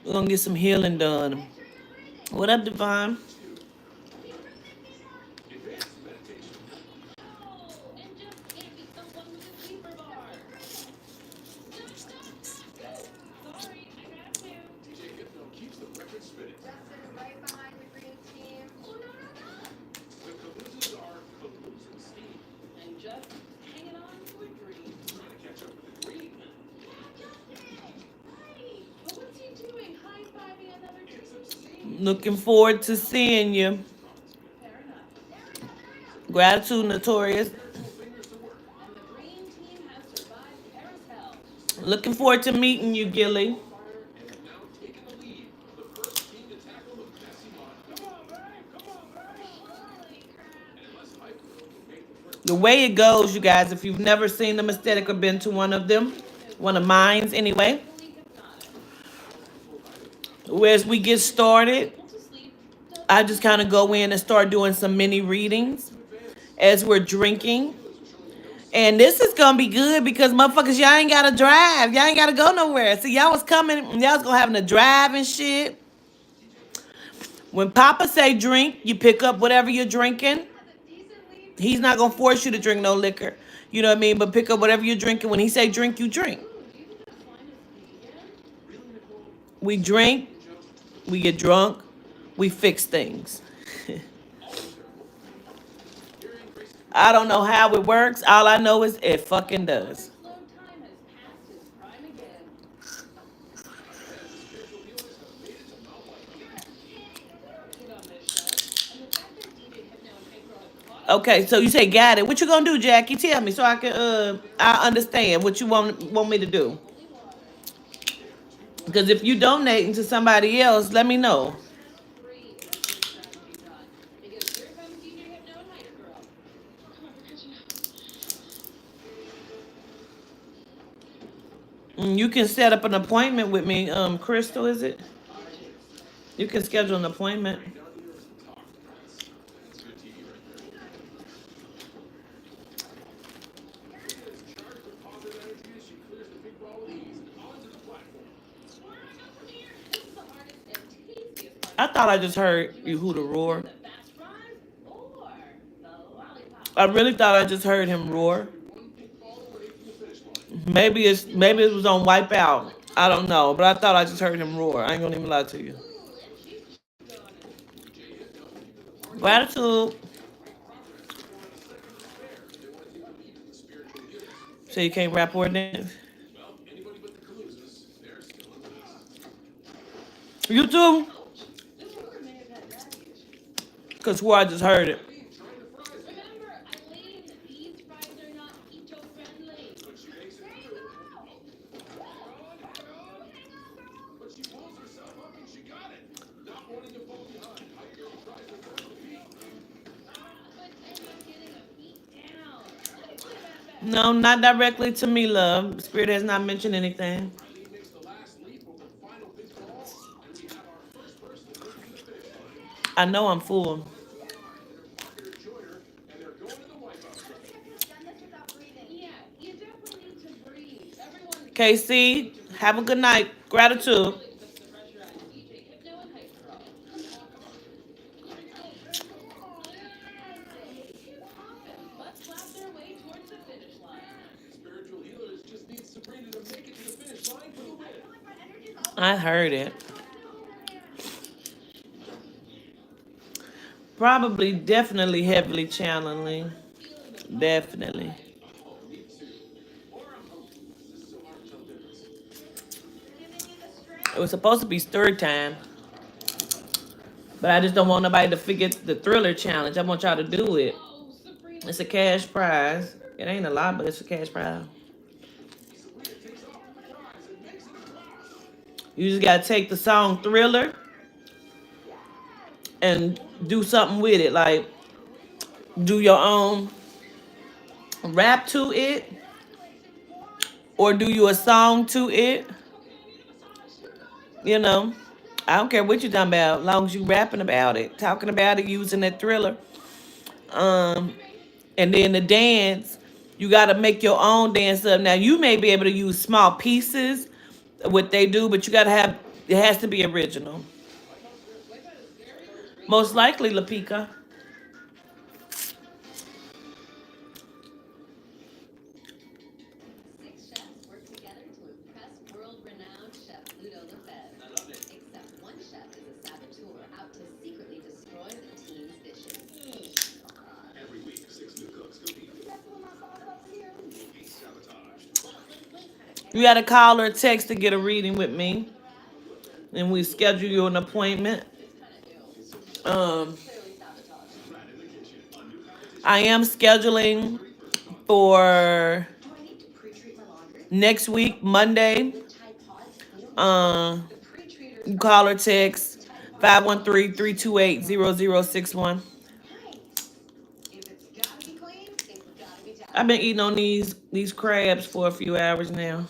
We're gonna get some healing done. What up, Divine? DJ Hypno keeps the record spinning. The Cabooses are caboozing steam. Trying to catch up with the green. It's obscene. Looking forward to seeing you. Gratitude, Notorious. Looking forward to meeting you, Gilly. And now taking the lead. The first team to tackle the messy mod. Come on, babe! Come on, babe! And unless Hype Girl can make the first The way it goes, you guys, if you've never seen them aesthetic or been to one of them, one of mine's anyway, as we get started, I just kind of go in and start doing some mini readings as we're drinking. And this is gonna be good because motherfuckers, y'all ain't gotta drive. Y'all ain't gotta go nowhere. See, y'all was coming, y'all was gonna having to drive and shit. When Papa say drink, you pick up whatever you're drinking. He's not gonna force you to drink no liquor. You know what I mean? But pick up whatever you're drinking. When he say drink, you drink. We drink, we get drunk, we fix things. I don't know how it works. All I know is it fucking does. Okay, so you say got it. What you gonna do, Jackie? Tell me so I can I understand what you want me to do. Because if you donating to somebody else, let me know. You can set up an appointment with me, Crystal, is it? You can schedule an appointment. I thought I just heard you hoot a roar. I really thought I just heard him roar. Maybe it was on Wipeout. I don't know, but I thought I just heard him roar. I ain't gonna even lie to you. Gratitude. So you can't rap or dance? You too? Cause where I just heard it. No, not directly to me, love. Spirit has not mentioned anything. I know I'm full. KC, have a good night. Gratitude. I heard it. Probably, definitely heavily channeling. Definitely. It was supposed to be story time, but I just don't want nobody to forget the thriller challenge. I want y'all to do it. It's a cash prize. It ain't a lot, but it's a cash prize. You just gotta take the song Thriller and do something with it. Like, do your own rap to it, or do you a song to it. You know, I don't care what you're talking about, as long as you rapping about it, talking about it, using that Thriller. Um, and then the dance, you got to make your own dance up. Now you may be able to use small pieces, what they do, but you got to have. It has to be original. Most likely, Lapika. Six chefs work together to impress world-renowned chef Ludo Lopez. Except one chef is a saboteur out to secretly destroy the team's dishes. Every week, 6 new cooks compete. Sabotage. You got to call or text to get a reading with me, and we schedule you an appointment. Um, I am scheduling for next week, Monday. You call or text 513-328-0061. I've been eating on these crabs for a few hours now.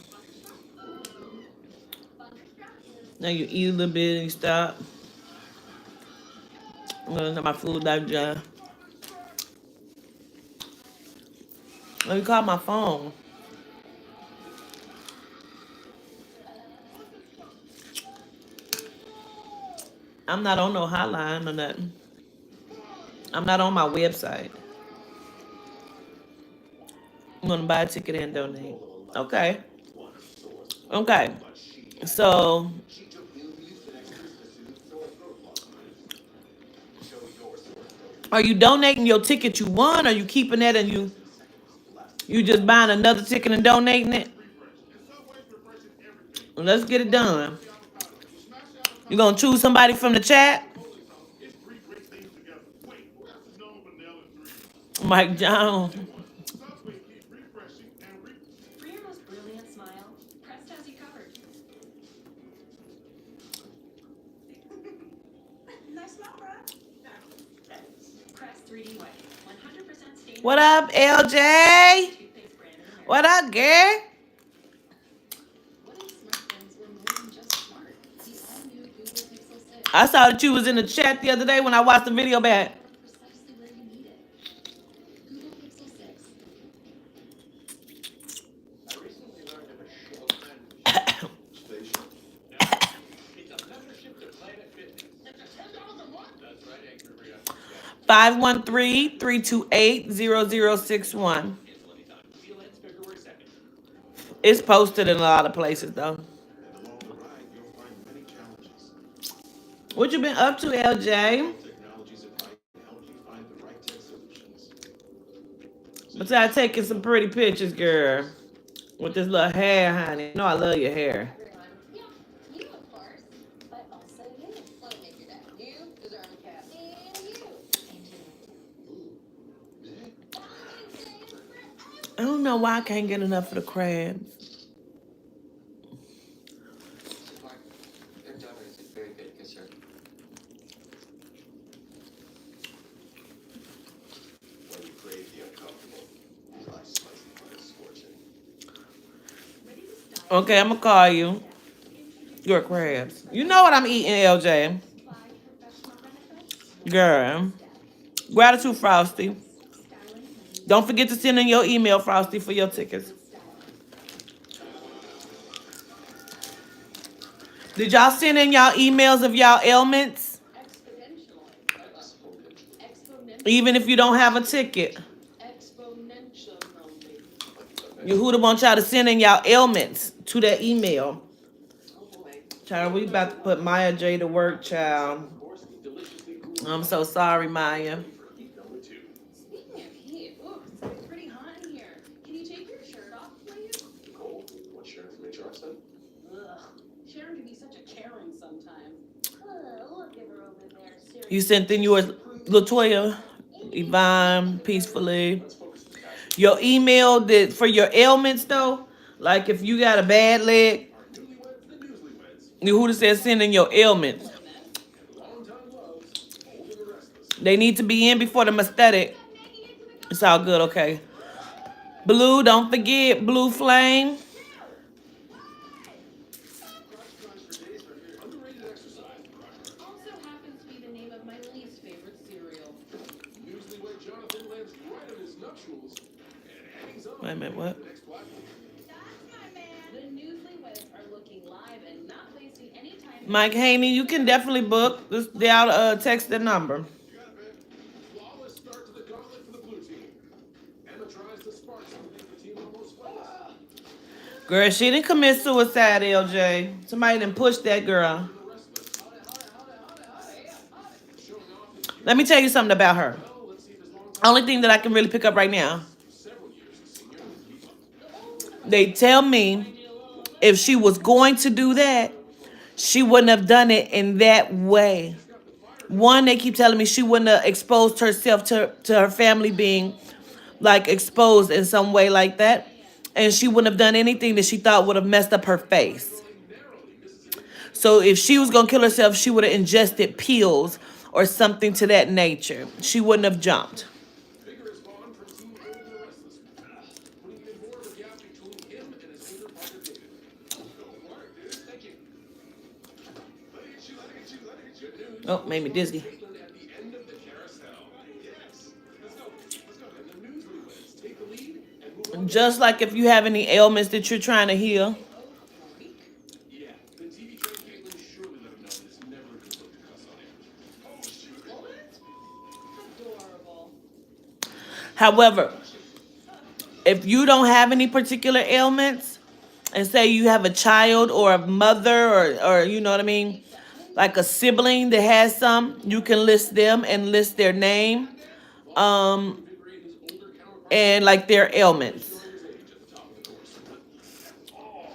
Now you eat a little bit and you stop. My food digest. Let me call my phone. I'm not on no hotline or nothing. I'm not on my website. I'm gonna buy a ticket and donate. Okay. Okay. So are you donating your ticket you won, or you keeping that and you just buying another ticket and donating it? Let's get it done. You gonna choose somebody from the chat? Mike Jones. For your most brilliant smile, Crest has you covered. Nice smile, right? Crest 3D White, 100% stain. What up, LJ? What up, girl? What if smartphones were more than just smart? The all-new Google Pixel 6. I saw that you was in the chat the other day when I watched the video back. Precisely where you need it. Google Pixel 6. I recently learned of a show station. It's a membership to Planet Fitness. It's $10 a month. That's right, Angry. 513-328-0061. It's posted in a lot of places though. And along the ride, you'll find many challenges. What you been up to, LJ? Technologies at Bike help you find the right tech solutions. Besides taking some pretty pictures, girl, with this little hair, honey. You know I love your hair. Everyone. Yeah, you of course, but also you. Let me make your day. You deserve a cat. And you. I don't know why I can't get enough of the crabs. Your daughter is a very good kisser. When you crave the uncomfortable, try spicy butter scorching. Okay, I'm gonna call you. Your crabs. You know what I'm eating, LJ. Girl. Gratitude, Frosty. Don't forget to send in your email, Frosty, for your tickets. Did y'all send in y'all emails of y'all ailments? Even if you don't have a ticket. Yehuda wants y'all to send in y'all ailments to that email. Child, we about to put Maya J to work, child. Of course, deliciously cool. I'm so sorry, Maya. Heat number 2. Speaking of heat, ooh, it's getting pretty hot in here. Can you take your shirt off, please? Nicole, what Sharon from HR said? Ugh, Sharon can be such a Karen sometimes. Look at her over there. Seriously. You sent in yours, Latoya, Yvonne, peacefully. Let's focus the passion. Your email that for your ailments though, like if you got a bad leg, Our newlyweds, the newlyweds. who just said send in your ailments. And longtime loves, old and the restless. They need to be in before the aesthetic. It's all good, okay. Blue, don't forget, Blue Flame. Underrated exercise, crusher. Also happens to be the name of my least favorite cereal. Newlywed Jonathan lands right on his nuptials and hangs on Wait a minute, what? to the next platform. The Newlyweds are looking live and not wasting any time. Mike Haney, you can definitely book. Just text the number. You got it, man. Flawless start to the gauntlet for the blue team. Emma tries to spark something for team almost flawless. Girl, she didn't commit suicide, LJ. Somebody done pushed that girl. The restless. Showing off his Let me tell you something about her. well, let's see if his long Only thing that I can really pick up right now. several years as senior can keep up. They tell me if she was going to do that, she wouldn't have done it in that way. One, they keep telling me she wouldn't have exposed herself to her family being like exposed in some way like that. And she wouldn't have done anything that she thought would have messed up her face. So if she was gonna kill herself, she would have ingested pills or something to that nature. She wouldn't have jumped. Vigorous bond from team old and the restless. Putting even more of a gap between him and his older partner David. Go work, dude. Thank you. Let it hit you, let it hit you, let it hit you. Good news. Oh, made me dizzy. Caitlin at the end of the carousel. Yes. Let's go. Let's go. And the newlyweds take the lead and move on. Just like if you have any ailments that you're trying to heal. Yeah. The TV trained Caitlin surely let him know that it's never a good look to cuss on him. Oh, shoot. Adorable. However, if you don't have any particular ailments, and say you have a child or a mother or you know what I mean, like a sibling that has some, you can list them and list their name, Invigorate his older counterpart and like their ailments. his age at the top of the course. Oh.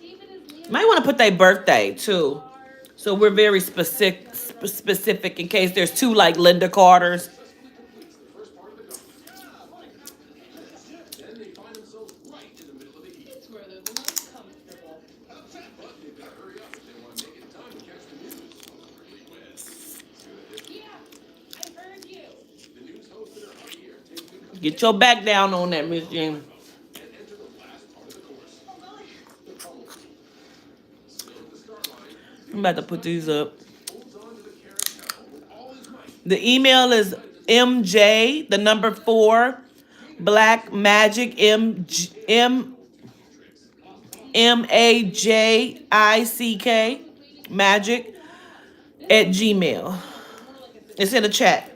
David is leaving. Might want to put their birthday too, so we're very specific in case there's two like Linda Carters. Completes the first part of the gauntlet. Then they find themselves right in the middle of the heat. It's where they're the most comfortable. But they've got to hurry up if they want to make it in time to catch the news. Newlyweds. See what I did? Yeah, I heard you. The news hosts that are out here take good Get your back down on that, Miss Jean. and enter the last part of the course. The tunnel. Still at the start line, I'm about to put these up. holds on to the carousel with all his might. The email is MJ, the number 4, Black Magic MAJICK Magic at Gmail. It's in the chat.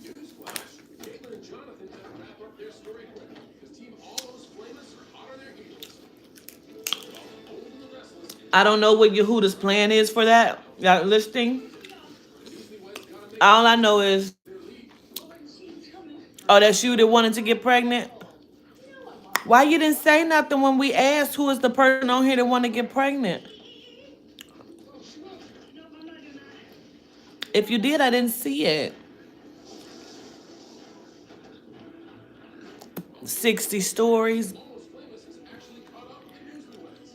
Newsflash, Caitlin and Jonathan have to wrap up their story quick because Team All Those Flamers are hot on their heels. While the old and the restless and I don't know what Yehuda's plan is for that listing. the newlyweds gotta make All I know is, their lead. oh, that's you that wanted to get pregnant? Why you didn't say nothing when we asked who is the person on here that want to get pregnant? If you did, I didn't see it. 60 stories. Almost Famous has actually caught up with the newlyweds.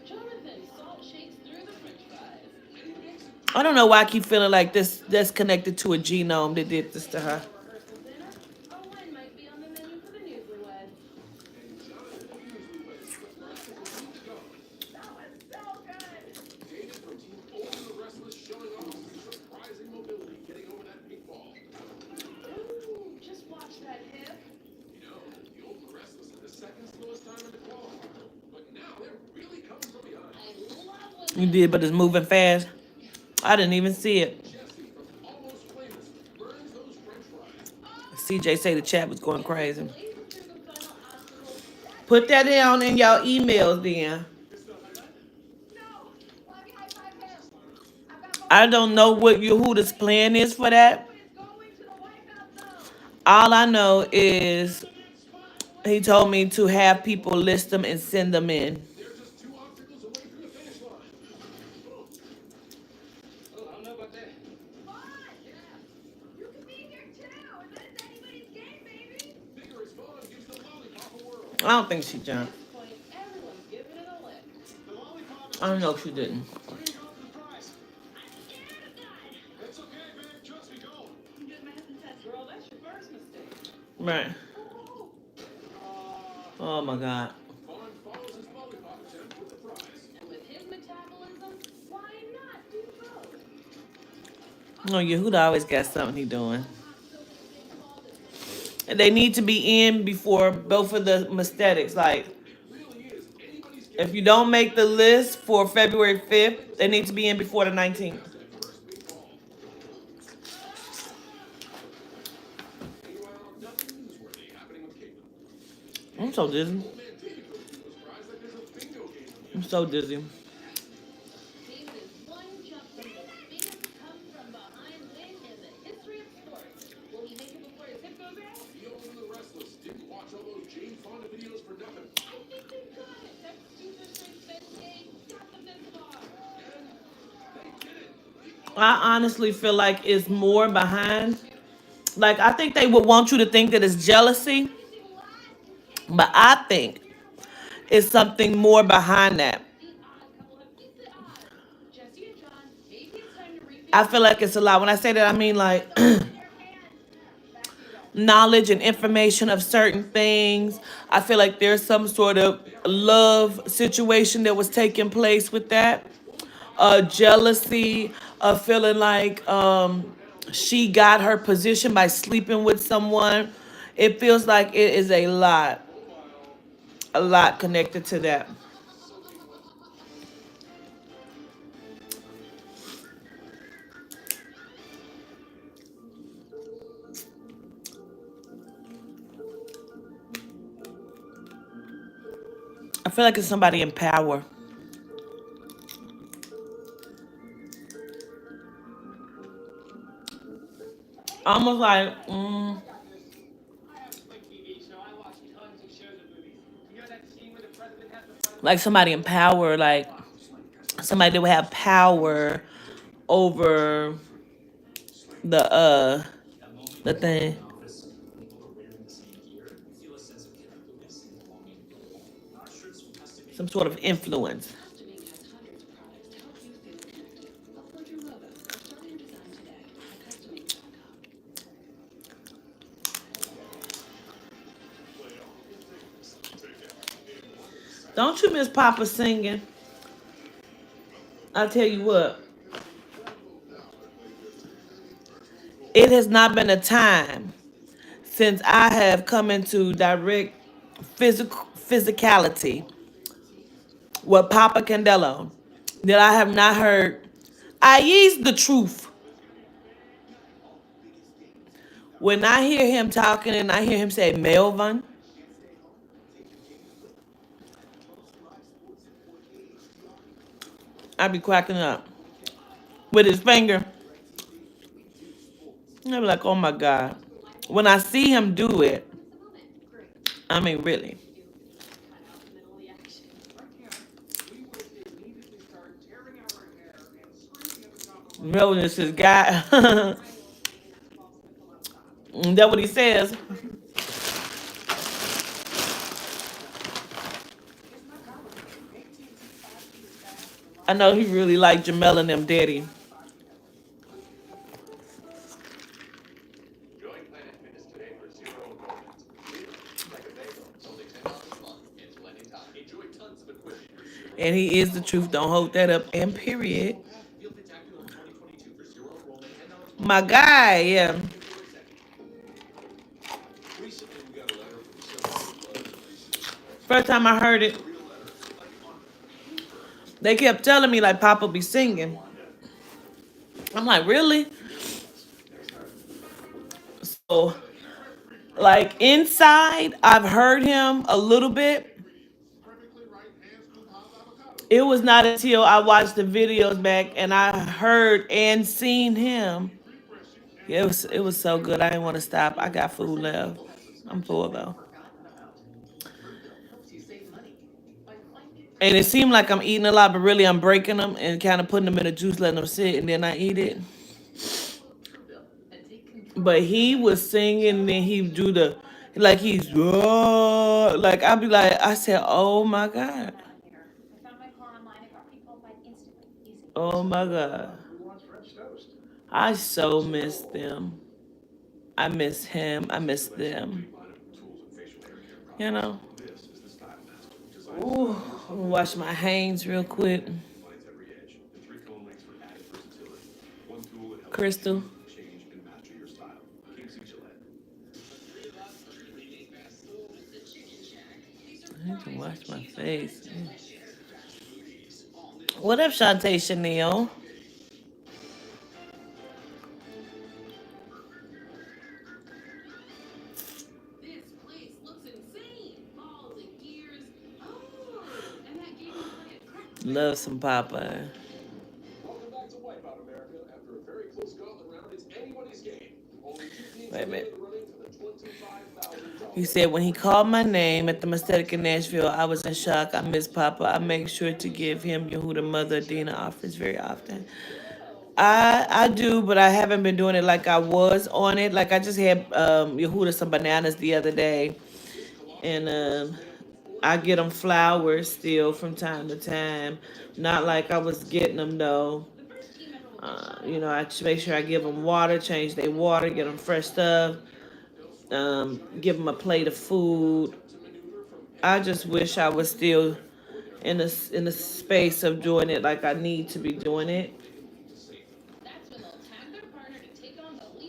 Jonathan, salt shakes through the french fries. And he makes it I don't know why I keep feeling like this that's connected to a genome that did this to her. Rehearsal dinner. A wine might be on the menu for the newlyweds. and Jonathan and the newlyweds. The first to complete the gauntlet. That was so good. David from Team Old and the Restless showing off some surprising mobility getting over that pink ball. Ooh, just watch that hip. You know, the Old and the Restless had the second slowest time in the qualifying. But now they're really coming from behind. You did, but it's moving fast. I didn't even see it. Jesse from Almost Famous burns those french fries. CJ say the chat was going crazy. Blaze through the final obstacle. That Put that down in y'all emails then. No! Let me high five him! I've got both I hands don't know up! what you who this plan is for that. Who is going to the wipeout zone? All I know is he told me to have people list them and send them in. They're just two obstacles away from the finish line. Oh, I don't know about that. Fun! You can be here too, and then it's anybody's game, baby! Bigger is fun, gives the lollipop a whirl. I don't think she jumped. At this point, everyone's giving it a lick. The lollipop is I don't know if she didn't. where you go for the prize. I'm scared of God! It's okay, babe. Trust me, go. I'm doing my husband's test. Girl, that's your first mistake. Right. Oh, Oh my God. Fun follows his lollipop attempt with the prize. And with his metabolism, why not do both? Oh, Yehuda always got something he doing. And they need to be in before both of the aesthetics. Like, Really is anybody's if you don't make the list for February 5th, they need to be in before the 19th. first big ball. Meanwhile, nothing newsworthy happening with Caitlin. I'm so dizzy. Old man David goes through his prize like there's a bingo game on the I'm so dizzy. David is one jump from the biggest come from behind win in the history of sports. Will he make it before his hip goes out? The old and the restless didn't watch all those Jane Fonda videos for nothing. I think they got it. That super strength Ben got them this far. And they did it. I honestly feel like it's more behind. Like, I think they would want you to think that it's jealousy, but I think it's something more behind that. The odd couple have beat the odds. Jesse and John, maybe it's time to refill. I feel like it's a lot. When I say that, I mean like knowledge and information of certain things. I feel like there's some sort of love situation that was taking place with that. Jealousy of feeling like she got her position by sleeping with someone. It feels like it is a lot connected to that. I feel like it's somebody in power. Almost like, I have a quick TV show. I watch tons of shows and movies. You know that scene where the president has to fight? like somebody in power, like somebody that would have power over the the thing. Some sort of influence. Costuming has hundreds of products to help you feel connected. Upload your logo or start your design today at costuming.com. Don't you miss Papa singing? I tell you what, it has not been a time since I have come into direct physicality with Papa Candelo that I have not heard. I use the truth. When I hear him talking and I hear him say Melvin, I be cracking up with his finger. I be like, oh my God. When I see him do it, I mean, really. We would immediately start tearing out our hair and screaming at the top of our Melvin is his guy. That's what he says. I know he really liked Jamel and them daddy. Join Planet Fitness today for zero enrollment. Like a bagel. It's only $10 a month. It's plenty of time. Enjoy tons of equipment for zero. And he is the truth. Don't hold that up. And period. Feel spectacular in 2022 for zero enrollment. $10 My guy, yeah. Recently, we got a letter from someone who loves First time I heard it, they kept telling me like Papa be singing. I'm like, really? So, like inside, I've heard him a little bit, It was not until I watched the videos back and I heard and seen him. Yeah, it was so good. I didn't want to stop. I got food left. I'm full though. And it seemed like I'm eating a lot, but really I'm breaking them and kind of putting them in a juice, letting them sit, and then I eat it. But he was singing and he do the like he's like I'd be like I said, oh my God. I found my car online. I got pre-qualified instantly. Easy. Oh my God. I so miss them. I miss him. I miss them. You know. Ooh, I'm gonna wash my hands real quick. Crystal. I need to wash my face. What up, Shantae Chanel? This place looks insane. Balls and gears. Oh, and that game you play at crack. Love some Papa. Welcome back to Wipeout America. After a very close gauntlet round, it's anybody's game. Only two teams Wait a remain in minute. the running for the $25,000. He said when he called my name at the Mosaic in Nashville, I was in shock. I miss Papa. I make sure to give him Yehuda Mother Dina offers very often. I do, but I haven't been doing it like I was on it. Like I just had Yehuda some bananas the other day, and I get them flowers still from time to time. Not like I was getting them though. I just make sure I give them water, change their water, get them fresh stuff, give them a plate of food. I just wish I was still in the space of doing it like I need to be doing it.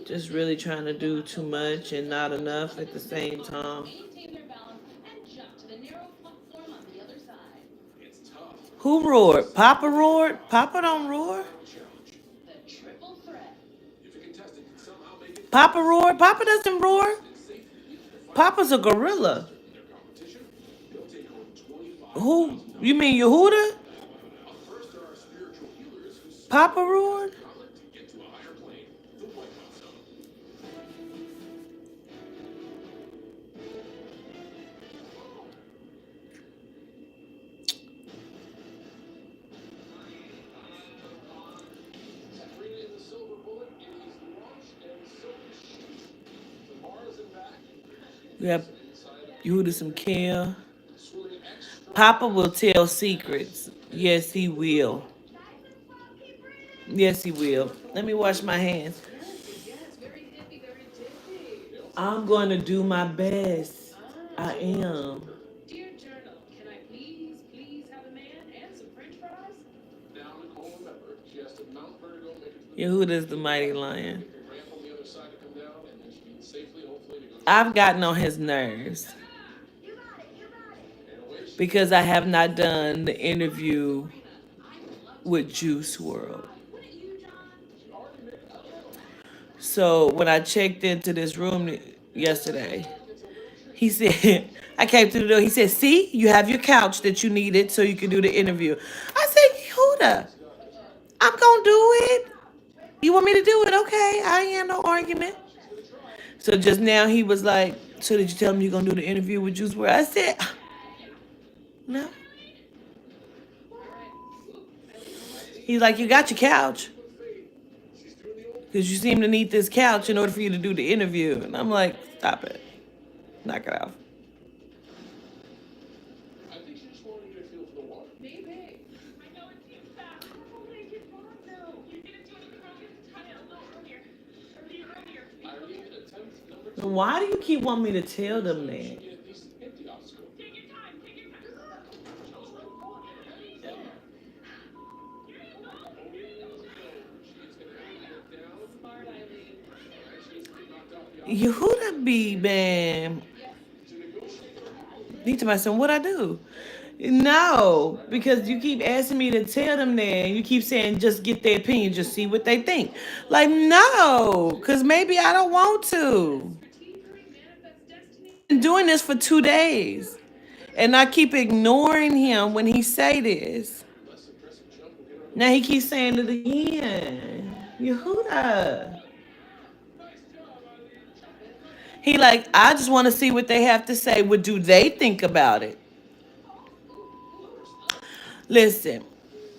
Just really trying to do too much and not enough at the same time. Who roared? Papa roared? Papa don't roar? Papa roared? Papa doesn't roar? Papa's a gorilla. Who? You mean Yehuda? Papa roared? We have Yehuda some kale. Papa will tell secrets. Yes, he will. Yes, he will. Let me wash my hands. I'm going to do my best. I am. Dear Journal, can I please have a man and some French fries? Now, Nicole, remember, she has to mount vertigo, make it to the Yehuda's the mighty lion. ramp on the other side to come down, and then she can safely, hopefully, to go. I've gotten on his nerves because I have not done the interview with Juice World. So when I checked into this room yesterday, he said, I came to the door. He said, see, you have your couch that you needed so you could do the interview. I said, Yehuda, I'm going to do it. You want me to do it? Okay. I ain't had no argument. So just now he was like, so did you tell him you're going to do the interview with Juice WRLD? I said, no. He's like, you got your couch. Because you seem to need this couch in order for you to do the interview. And I'm like, stop it. Knock it off. I think she just wanted you to feel for the water. Maybe. I know it seems bad. Oh, make it fun though. You didn't do anything wrong. Just try it a little earlier. Irene, attempt number 2. Why do you keep wanting me to tell them that? Get these empty obstacle. Take your time. Take your time. Yehuda be, man. Need to myself, what I do? No, because you keep asking me to tell them that, and you keep saying just get their opinion, just see what they think. Like, no, because maybe I don't want to. I've been doing this for 2 days, and I keep ignoring him when he say this. Now he keeps saying it again. Yehuda. He like, I just want to see what they have to say. What do they think about it? Listen,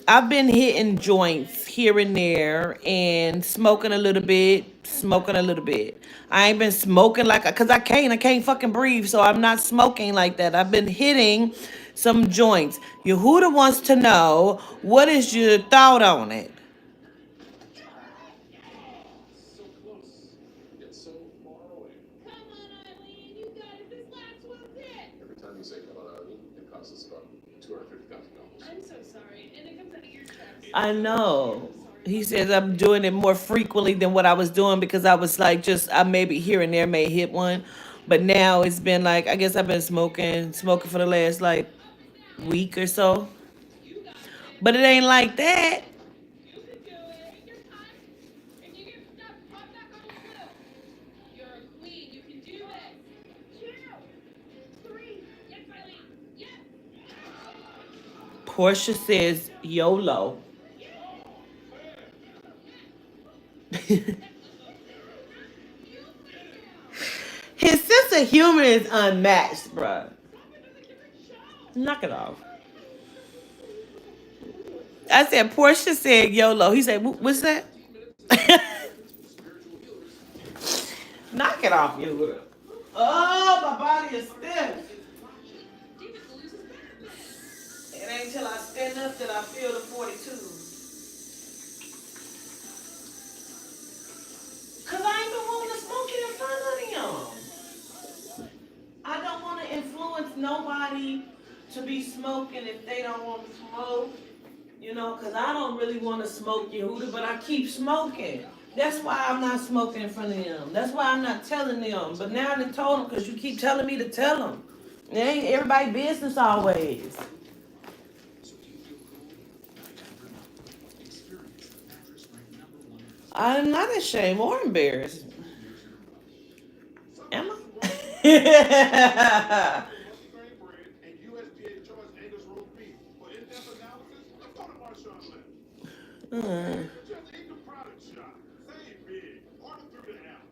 I've been hitting joints here and there and smoking a little bit, smoking a little bit. I ain't been smoking like, cause I can't fucking breathe, so I'm not smoking like that. I've been hitting some joints. Yehuda wants to know, what is your thought on it? So close, yet so far away. Come on, Eileen, you guys, this last one's it. Every time you say come on, Army, it costs us about $250,000. I'm so sorry, and it comes out of your checks. I know. He says I'm doing it more frequently than what I was doing because I was like, just I maybe here and there may hit one, but now it's been like, I guess I've been smoking for the last like week or so. You got this. But it ain't like that. You can do it. Take your time. If you get stuck, pop back on your wheel. You're a queen. You can do it. 2, 3. Yes, Eileen. Yes. Portia says YOLO. His sense of humor is unmatched, bruh. Knock it off. I said, Portia said YOLO. He said, what's that? Knock it off, you. Oh, my body is stiff. It ain't till I stand up that I feel the 42. Cause I ain't been wanting to smoke it in front of them. I don't want to influence nobody to be smoking if they don't want to smoke. You know, cause I don't really want to smoke Yehuda, but I keep smoking. That's why I'm not smoking in front of them. That's why I'm not telling them. But now I done told them, cause you keep telling me to tell them. It ain't everybody business always. I'm not ashamed or embarrassed. Am I? And USDA charged Angus roast beef. For in-depth analysis, go to Marshawn Lynch. Just eat the product shot. Save big. Order through the app.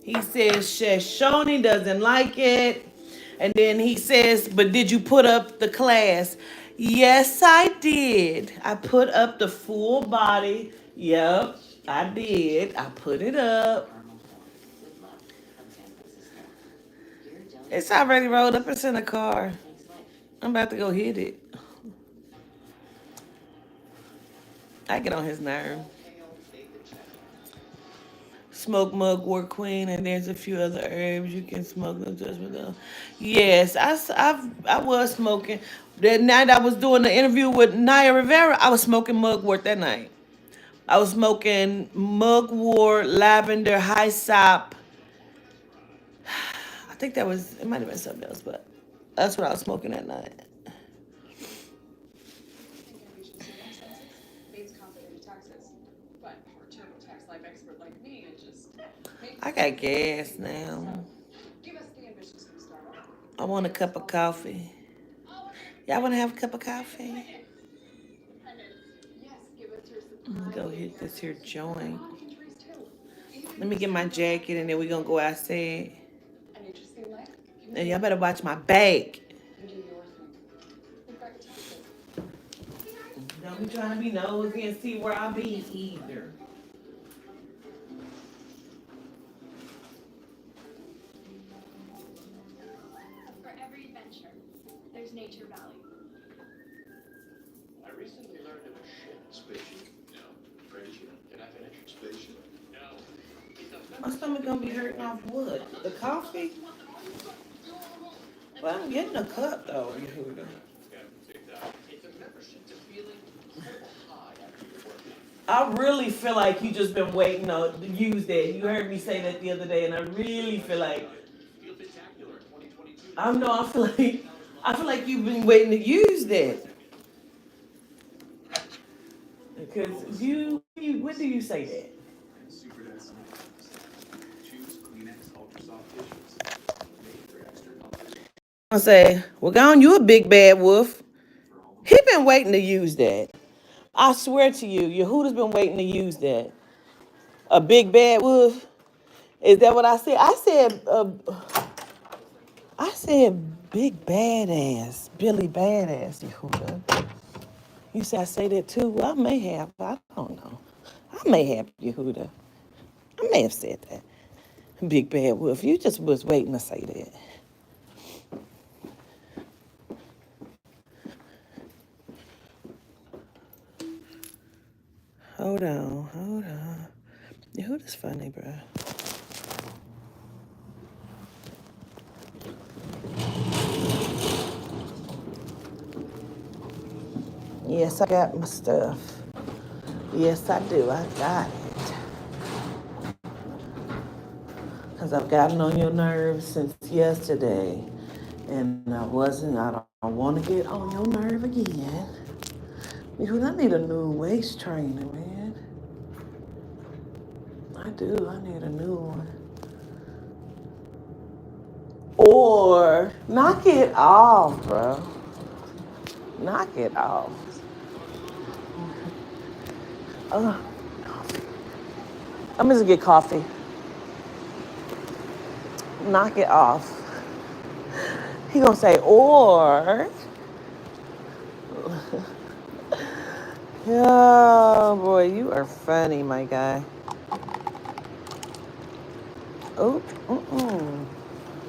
He says Shashoni doesn't like it. And then he says, but did you put up the class? Yes, I did. I put up the full body. Yep, I did. I put it up. It's already rolled up. It's in the car. I'm about to go hit it. I get on his nerve. Smoke mugwort queen, and there's a few other herbs you can smoke. No judgment though. Yes, I was smoking. That night I was doing the interview with Naya Rivera, I was smoking mugwort that night. I was smoking mugwort, lavender, hyssop. I think that was, it might have been something else, but that's what I was smoking that night. Means complicated taxes. But for a TurboTax Live expert like me, it just I got gas now. give us the ambitions to start off. I want a cup of coffee. Y'all want to have a cup of coffee? Yes, give us your I'm supply. gonna go hit this here joint. Let me get my jacket and then we're gonna go outside. An interesting life. And y'all better watch my back. You do your thing. Think back to taxes. Don't be trying to be nosy and see where I be either. For every adventure, there's Nature Valley. I recently learned of a ship. Spaceship? No. Freighter ship? Can I finish? Spaceship? No. It's a My stomach gonna be hurting off what? The coffee? Well, I'm getting a cup though. It's a membership to feeling incredible high after your workout. I really feel like you just been waiting to use that. You heard me say that the other day, and I really feel like Feel spectacular in 2022. I know. I feel like you've been waiting to use that because when do you say that? Super Choose Kleenex Ultra gonna say, well, go on, you a big bad wolf. He been waiting to use that. I swear to you, Yehuda's been waiting to use that. A big bad wolf. Is that what I said? I said big badass, Billy Badass, Yehuda. You said I say that too? Well, I may have. I don't know. I may have, Yehuda. I may have said that. Big bad wolf. You just was waiting to say that. Hold on, hold on. Yehuda's funny, bro. Yes, I got my stuff. Yes, I do. I got it. Because I've gotten on your nerves since yesterday. And I don't want to get on your nerve again. Because I need a new waist trainer, man. I do. I need a new one. Or knock it off, bro. Knock it off. Coffee. I'm just get coffee. Knock it off. He gonna say, or. Oh boy, you are funny, my guy. Oh,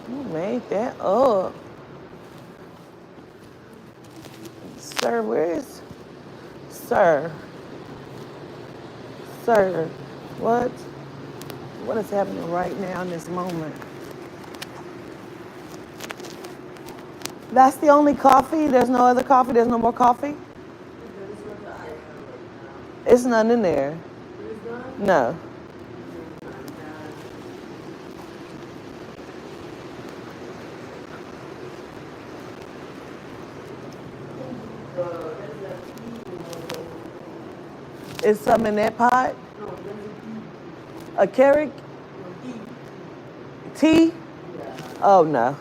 you made that up. Sir, where is Sir? Sir, what? What is happening right now in this moment? That's the only coffee? There's no other coffee? There's no more coffee? It's none in there. No. Is some in that pot? A Keurig? Tea? Oh no.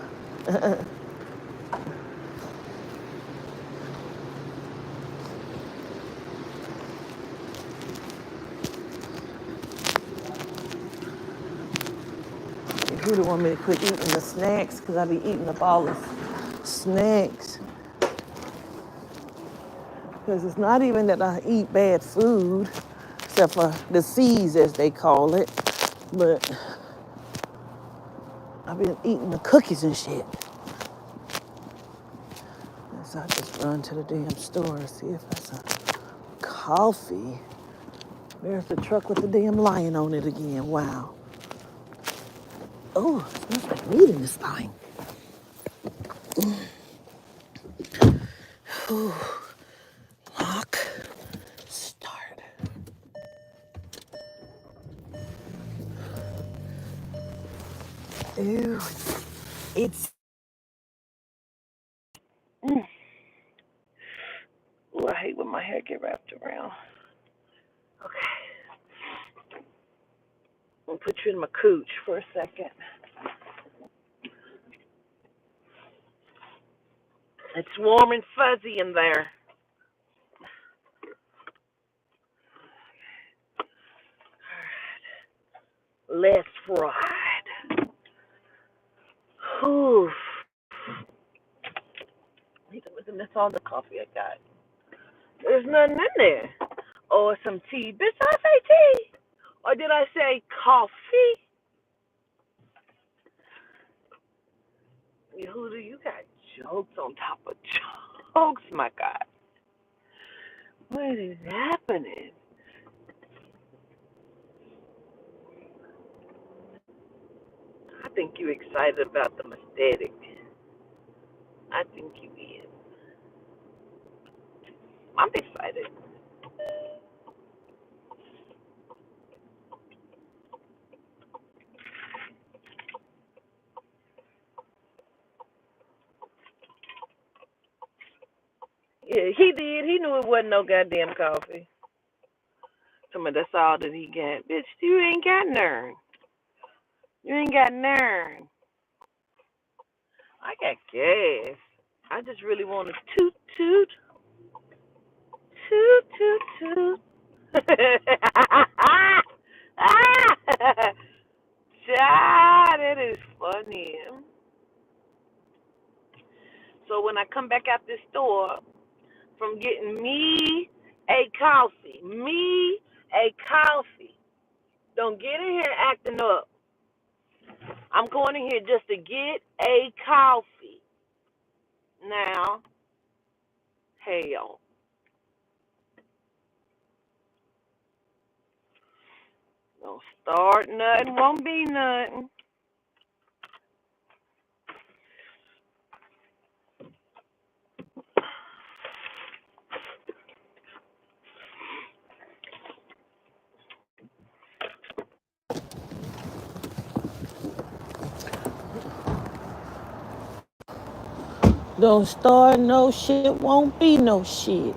You don't want me to quit eating the snacks because I be eating up all the snacks. Because it's not even that I eat bad food, except for the C's as they call it. But I've been eating the cookies and shit. So I just run to the damn store and see if there's a coffee. There's the truck with the damn lion on it again. Wow. Oh, it smells like meat in this thing. Ooh. Lock. Start. Ew. It's. Ooh, I hate when my hair get wrapped around. Okay. I'll put you in my cooch for a second. It's warm and fuzzy in there. Let's ride. Oof. That's all the coffee I got. There's nothing in there. Or some tea. Bitch, did I say tea? Or did I say coffee? Yehuda, you got jokes on top of jokes, my God. What is happening? I think you excited about the aesthetic. I think you is. I'm excited. Yeah, he did. He knew it wasn't no goddamn coffee. Somebody, that's all that he got. Bitch, you ain't got none. You ain't got none. I got gas. I just really want to toot toot toot toot toot. Child, it is funny. So when I come back out this store from getting me a coffee. Don't get in here acting up. I'm going in here just to get a coffee. Now, hell, don't start nothing, won't be nothing. Don't start no shit, won't be no shit.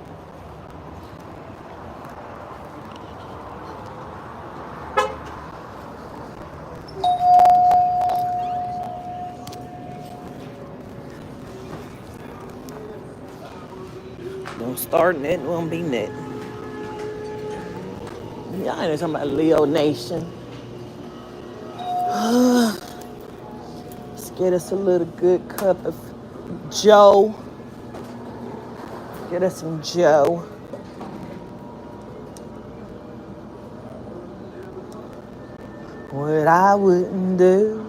Don't start nothing, won't be nothing. Y'all ain't talking about Leo Nation. Let's get us a little good cup of Joe. Get us some Joe. What I wouldn't do.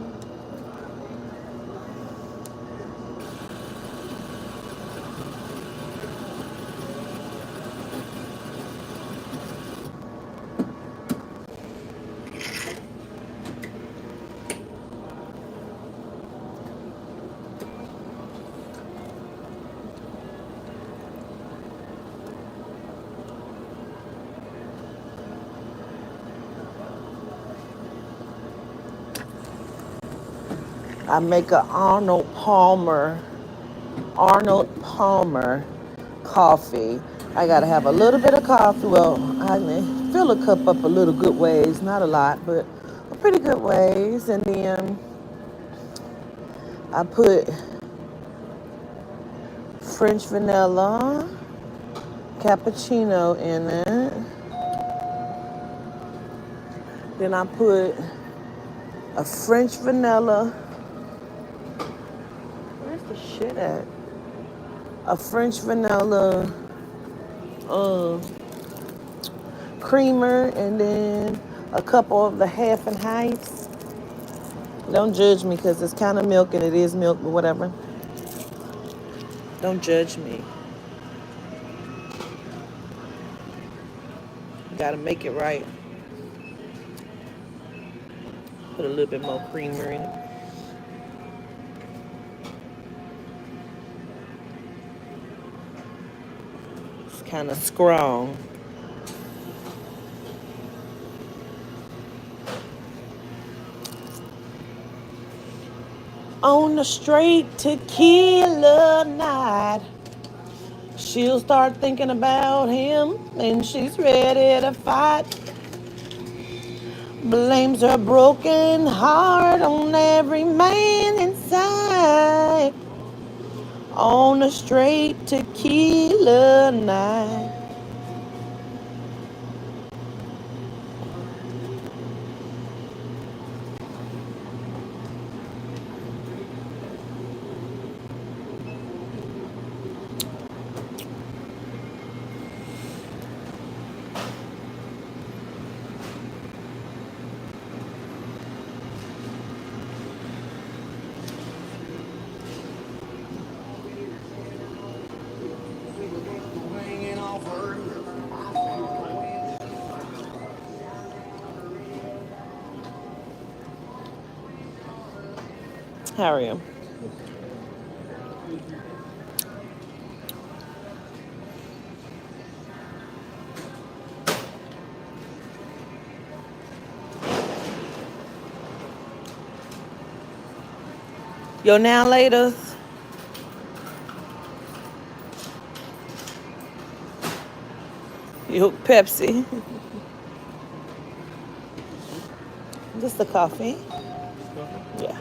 I make a Arnold Palmer coffee. I gotta have a little bit of coffee. Well, I may fill a cup up a little good ways, not a lot, but a pretty good ways. And then I put French vanilla cappuccino in it. Then I put a French vanilla. Where's the shit at? A French vanilla creamer, and then a couple of the half and halves. Don't judge me because it's kind of milk and it is milk, but whatever. Don't judge me. You gotta make it right. Put a little bit more creamer in it. It's kind of strong. On the straight tequila night, she'll start thinking about him and she's ready to fight. Blames her broken heart on every man inside. On a straight tequila night. How are you? Yo, now later. You Pepsi. Just the coffee. Yeah.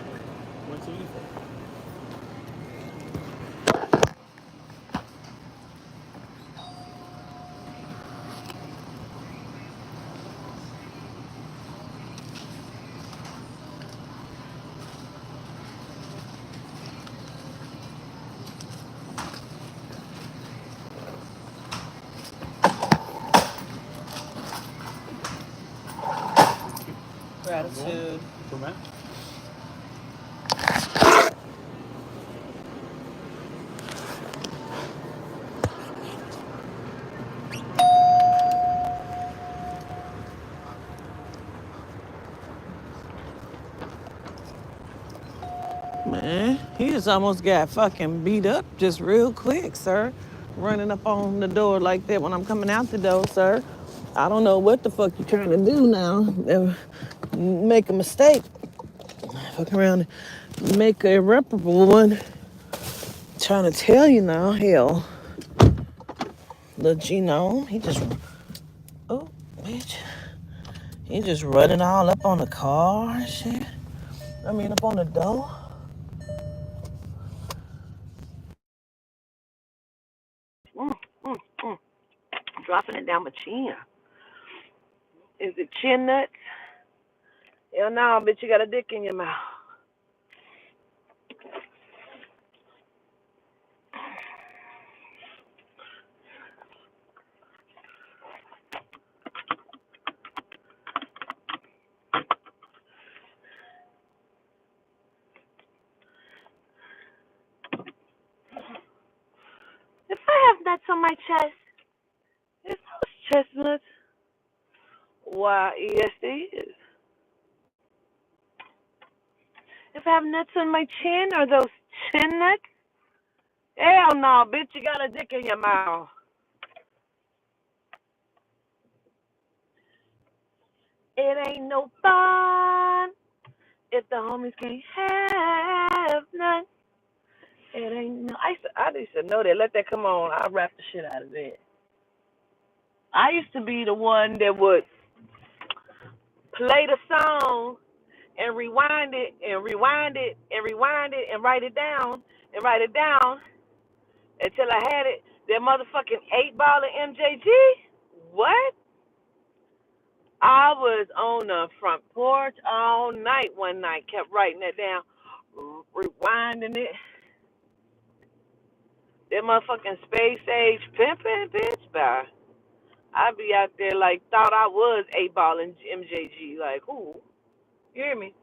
attitude. For Matt? Man, he just almost got fucking beat up just real quick, sir. Running up on the door like that when I'm coming out the door, sir. I don't know what the fuck you trying to do now. Make a mistake. Fuck around and make a irreparable one. Trying to tell you now, hell. The genome, he just, oh, bitch. He just running all up on the car and shit. I mean, up on the door. Mm, mm, mm. Dropping it down my chin. Is it chin nuts? Hell no, bitch, you got a dick in your mouth. If I have nuts on my chest, it's those chestnuts. Why, yes, it is. If I have nuts on my chin, are those chin nuts? Hell no, bitch, you got a dick in your mouth. It ain't no fun if the homies can't have none. It ain't no. I used to know that. Let that come on. I rap the shit out of it. I used to be the one that would play the song and rewind it and rewind it and rewind it and write it down until I had it. That motherfucking 8 ball of MJG. What? I was on the front porch all night one night, kept writing that down, rewinding it. That motherfucking space age pimping, bitch, bye. I be out there like thought I was 8 ball in MJG. Like, who? You hear me?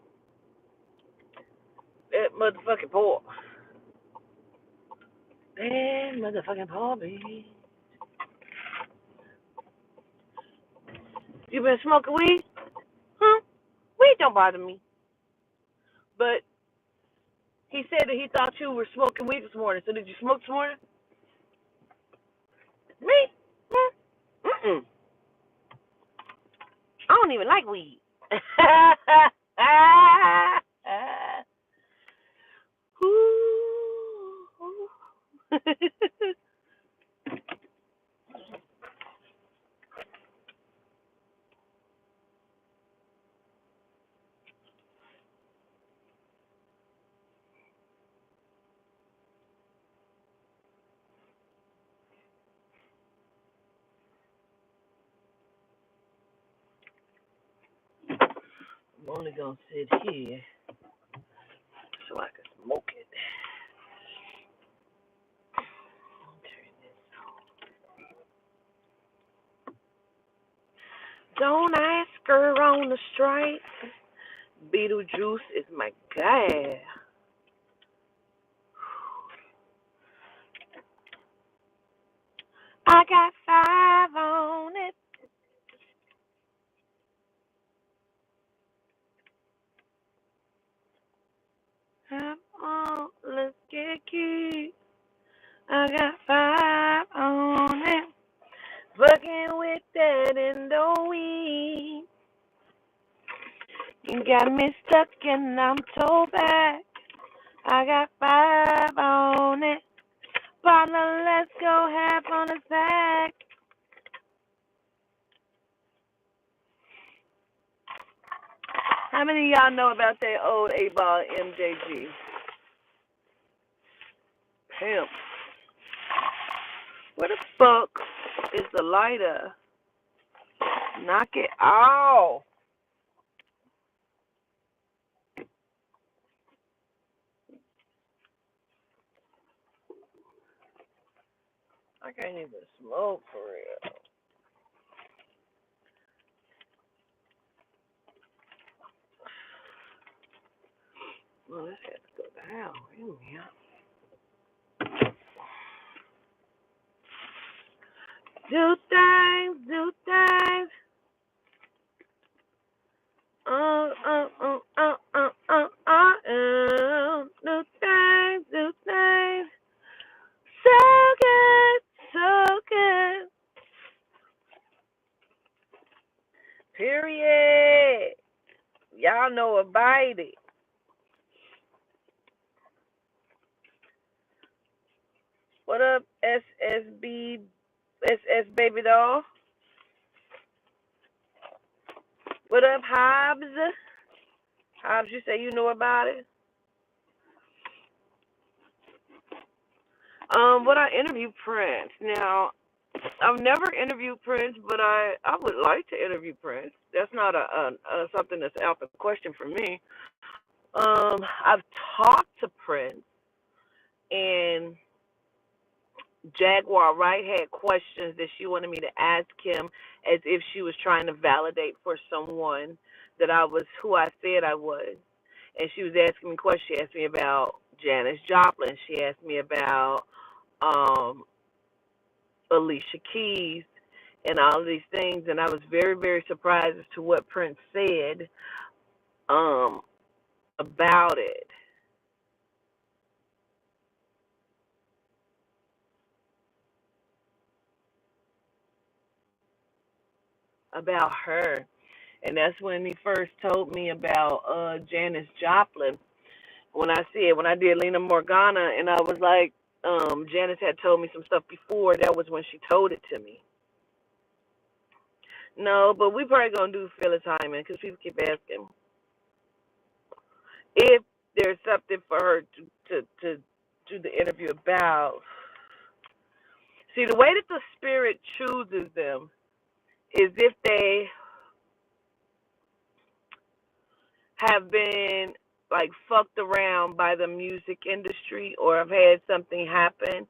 That motherfucking pork. That motherfucking pork, baby. You been smoking weed? Huh? Weed don't bother me. But he said that he thought you were smoking weed this morning. So did you smoke this morning? Me? Mm-mm. I don't even like weed. I'm only gonna sit here so I can smoke it. Turn this on. Don't ask her on the strike. Beetlejuice is my guy. I got 5 on it. Come on, let's get key. I got 5 on it. Fucking with that in the weed. You got me stuck and I'm so back. I got 5 on it. Partner, let's go half on a sack. How many of y'all know about that old 8 ball MJG? Pimp. Where the fuck is the lighter? Knock it off. I can't even smoke for real. Do things, do things. Do things, do things. So good, so good. Period. Y'all know about it. What up, SSB, SS Baby Doll? What up, Hobbs? Hobbs, you say you know about it? Would I interview Prince? Now, I've never interviewed Prince, but I would like to interview Prince. That's not a something that's out the question for me. I've talked to Prince, and Jaguar Wright had questions that she wanted me to ask him, as if she was trying to validate for someone that I was who I said I was. And she was asking me questions. She asked me about Janis Joplin. She asked me about um, Alicia Keys and all of these things. And I was very, very surprised as to what Prince said um, about it, about her. And that's when he first told me about Janis Joplin. When I did Lena Morgana, and I was like, Janice had told me some stuff before. That was when she told it to me. No, but we probably gonna do Phyllis Hyman because people keep asking if there's something for her to do the interview about. See, the way that the spirit chooses them is if they have been like fucked around by the music industry or have had something happen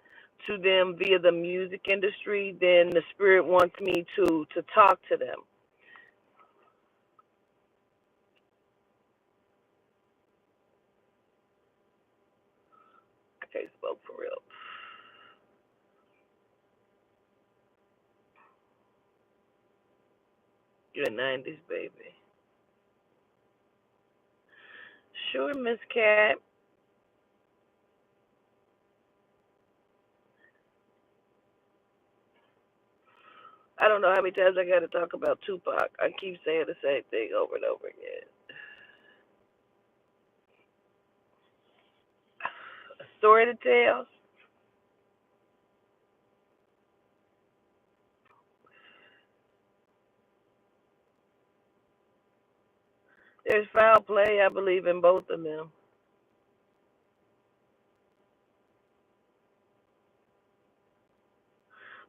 to them via the music industry, then the spirit wants me to talk to them. Okay, spoke for real. You're a 90s baby. Sure, Miss Cat. I don't know how many times I got to talk about Tupac. I keep saying the same thing over and over again. A story to tell. There's foul play. I believe in both of them.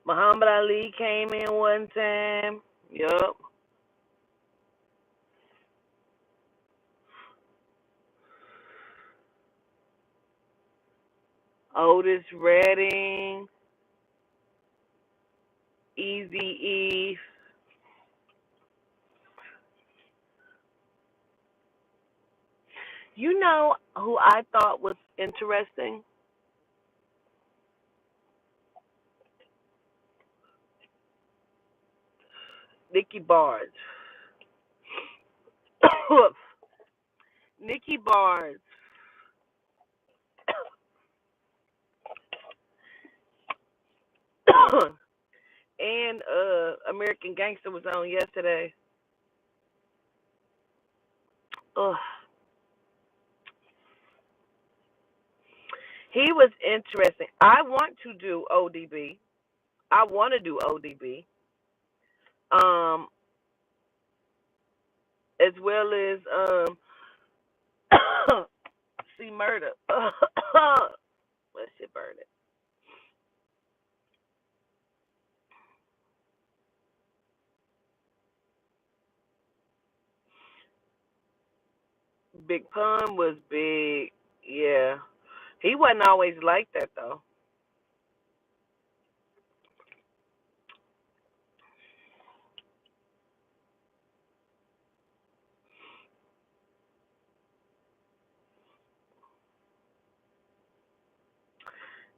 Muhammad Ali came in one time. Yup. Otis Redding, Easy E. You know who I thought was interesting? Nikki Barnes. Nikki Barnes and American Gangster was on yesterday. Ugh. He was interesting. I want to do ODB. I want to do ODB. Um, as well as see murder. Let's shit burn it. Big Pun was big. Yeah. He wasn't always like that though.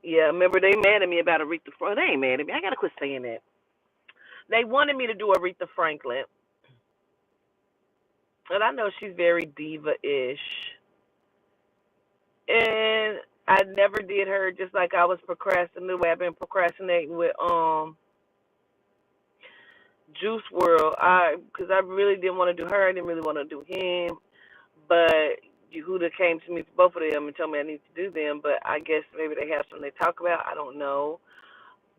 Yeah, remember they mad at me about Aretha Franklin. They ain't mad at me. I gotta quit saying that. They wanted me to do Aretha Franklin, and I know she's very diva-ish, and I never did her. Just like I was procrastinating the way I've been procrastinating with Juice World. Because I really didn't want to do her. I didn't really want to do him, but Yehuda came to me for both of them and told me I need to do them. But I guess maybe they have something they talk about. I don't know.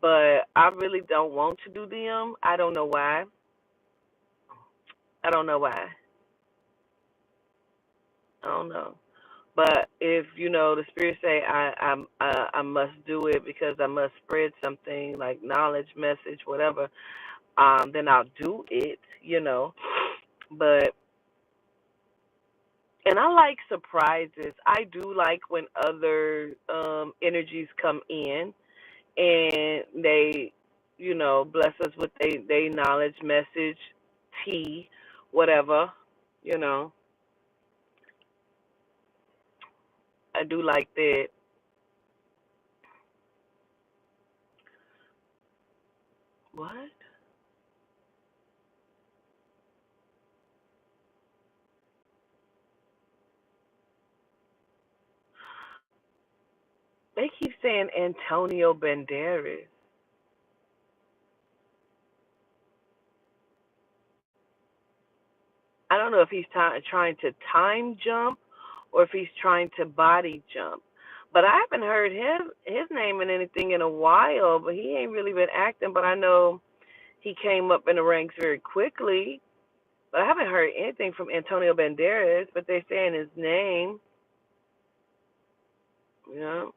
But I really don't want to do them. I don't know why. I don't know why. I don't know. But if the spirit say I must do it because I must spread something like knowledge, message, whatever, then I'll do it. But and I like surprises. I do like when other energies come in and they, bless us with they knowledge, message, tea, whatever. You know, I do like that. What? They keep saying Antonio Banderas. I don't know if he's trying to time jump or if he's trying to body jump. But I haven't heard his name in anything in a while. But he ain't really been acting. But I know he came up in the ranks very quickly. But I haven't heard anything from Antonio Banderas. But they're saying his name. You know.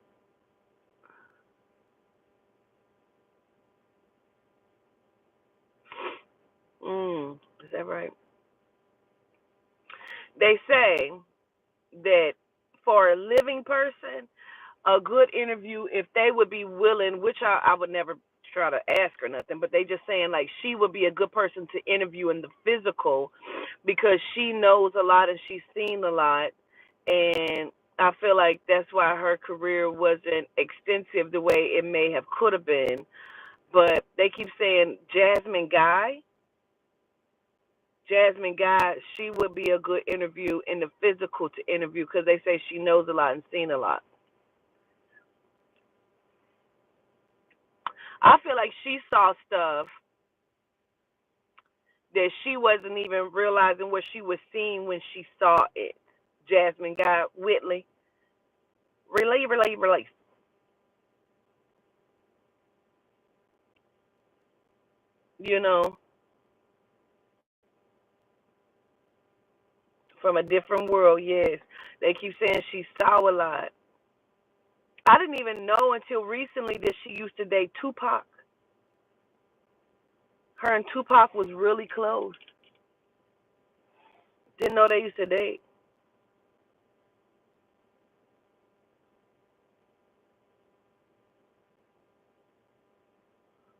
Is that right? They say that for a living person, a good interview, if they would be willing, which I would never try to ask her nothing, but they just saying like she would be a good person to interview in the physical because she knows a lot and she's seen a lot, and I feel like that's why her career wasn't extensive the way it may have could have been. But they keep saying Jasmine Guy, she would be a good interview in the physical to interview because they say she knows a lot and seen a lot. I feel like she saw stuff that she wasn't even realizing what she was seeing when she saw it. Jasmine Guy Whitley. Relay. You know, from a different world, yes. They keep saying she saw a lot. I didn't even know until recently that she used to date Tupac. Her and Tupac was really close. Didn't know they used to date.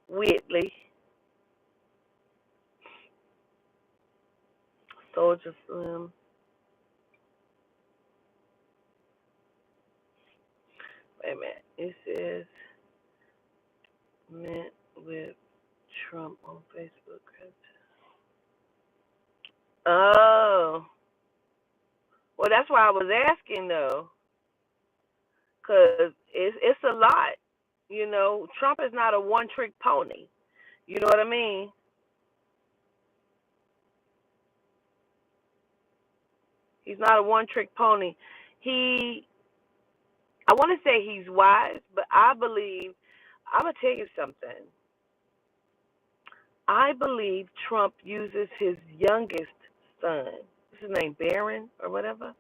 Whitley. Soldier Slim. Wait a minute. It says met with Trump on Facebook. Oh. Well, that's why I was asking though, because it's a lot. Trump is not a one trick pony. You know what I mean? He's not a one trick pony. I want to say he's wise, but I believe, I'm going to tell you something. I believe Trump uses his youngest son, what's his name, Barron or whatever?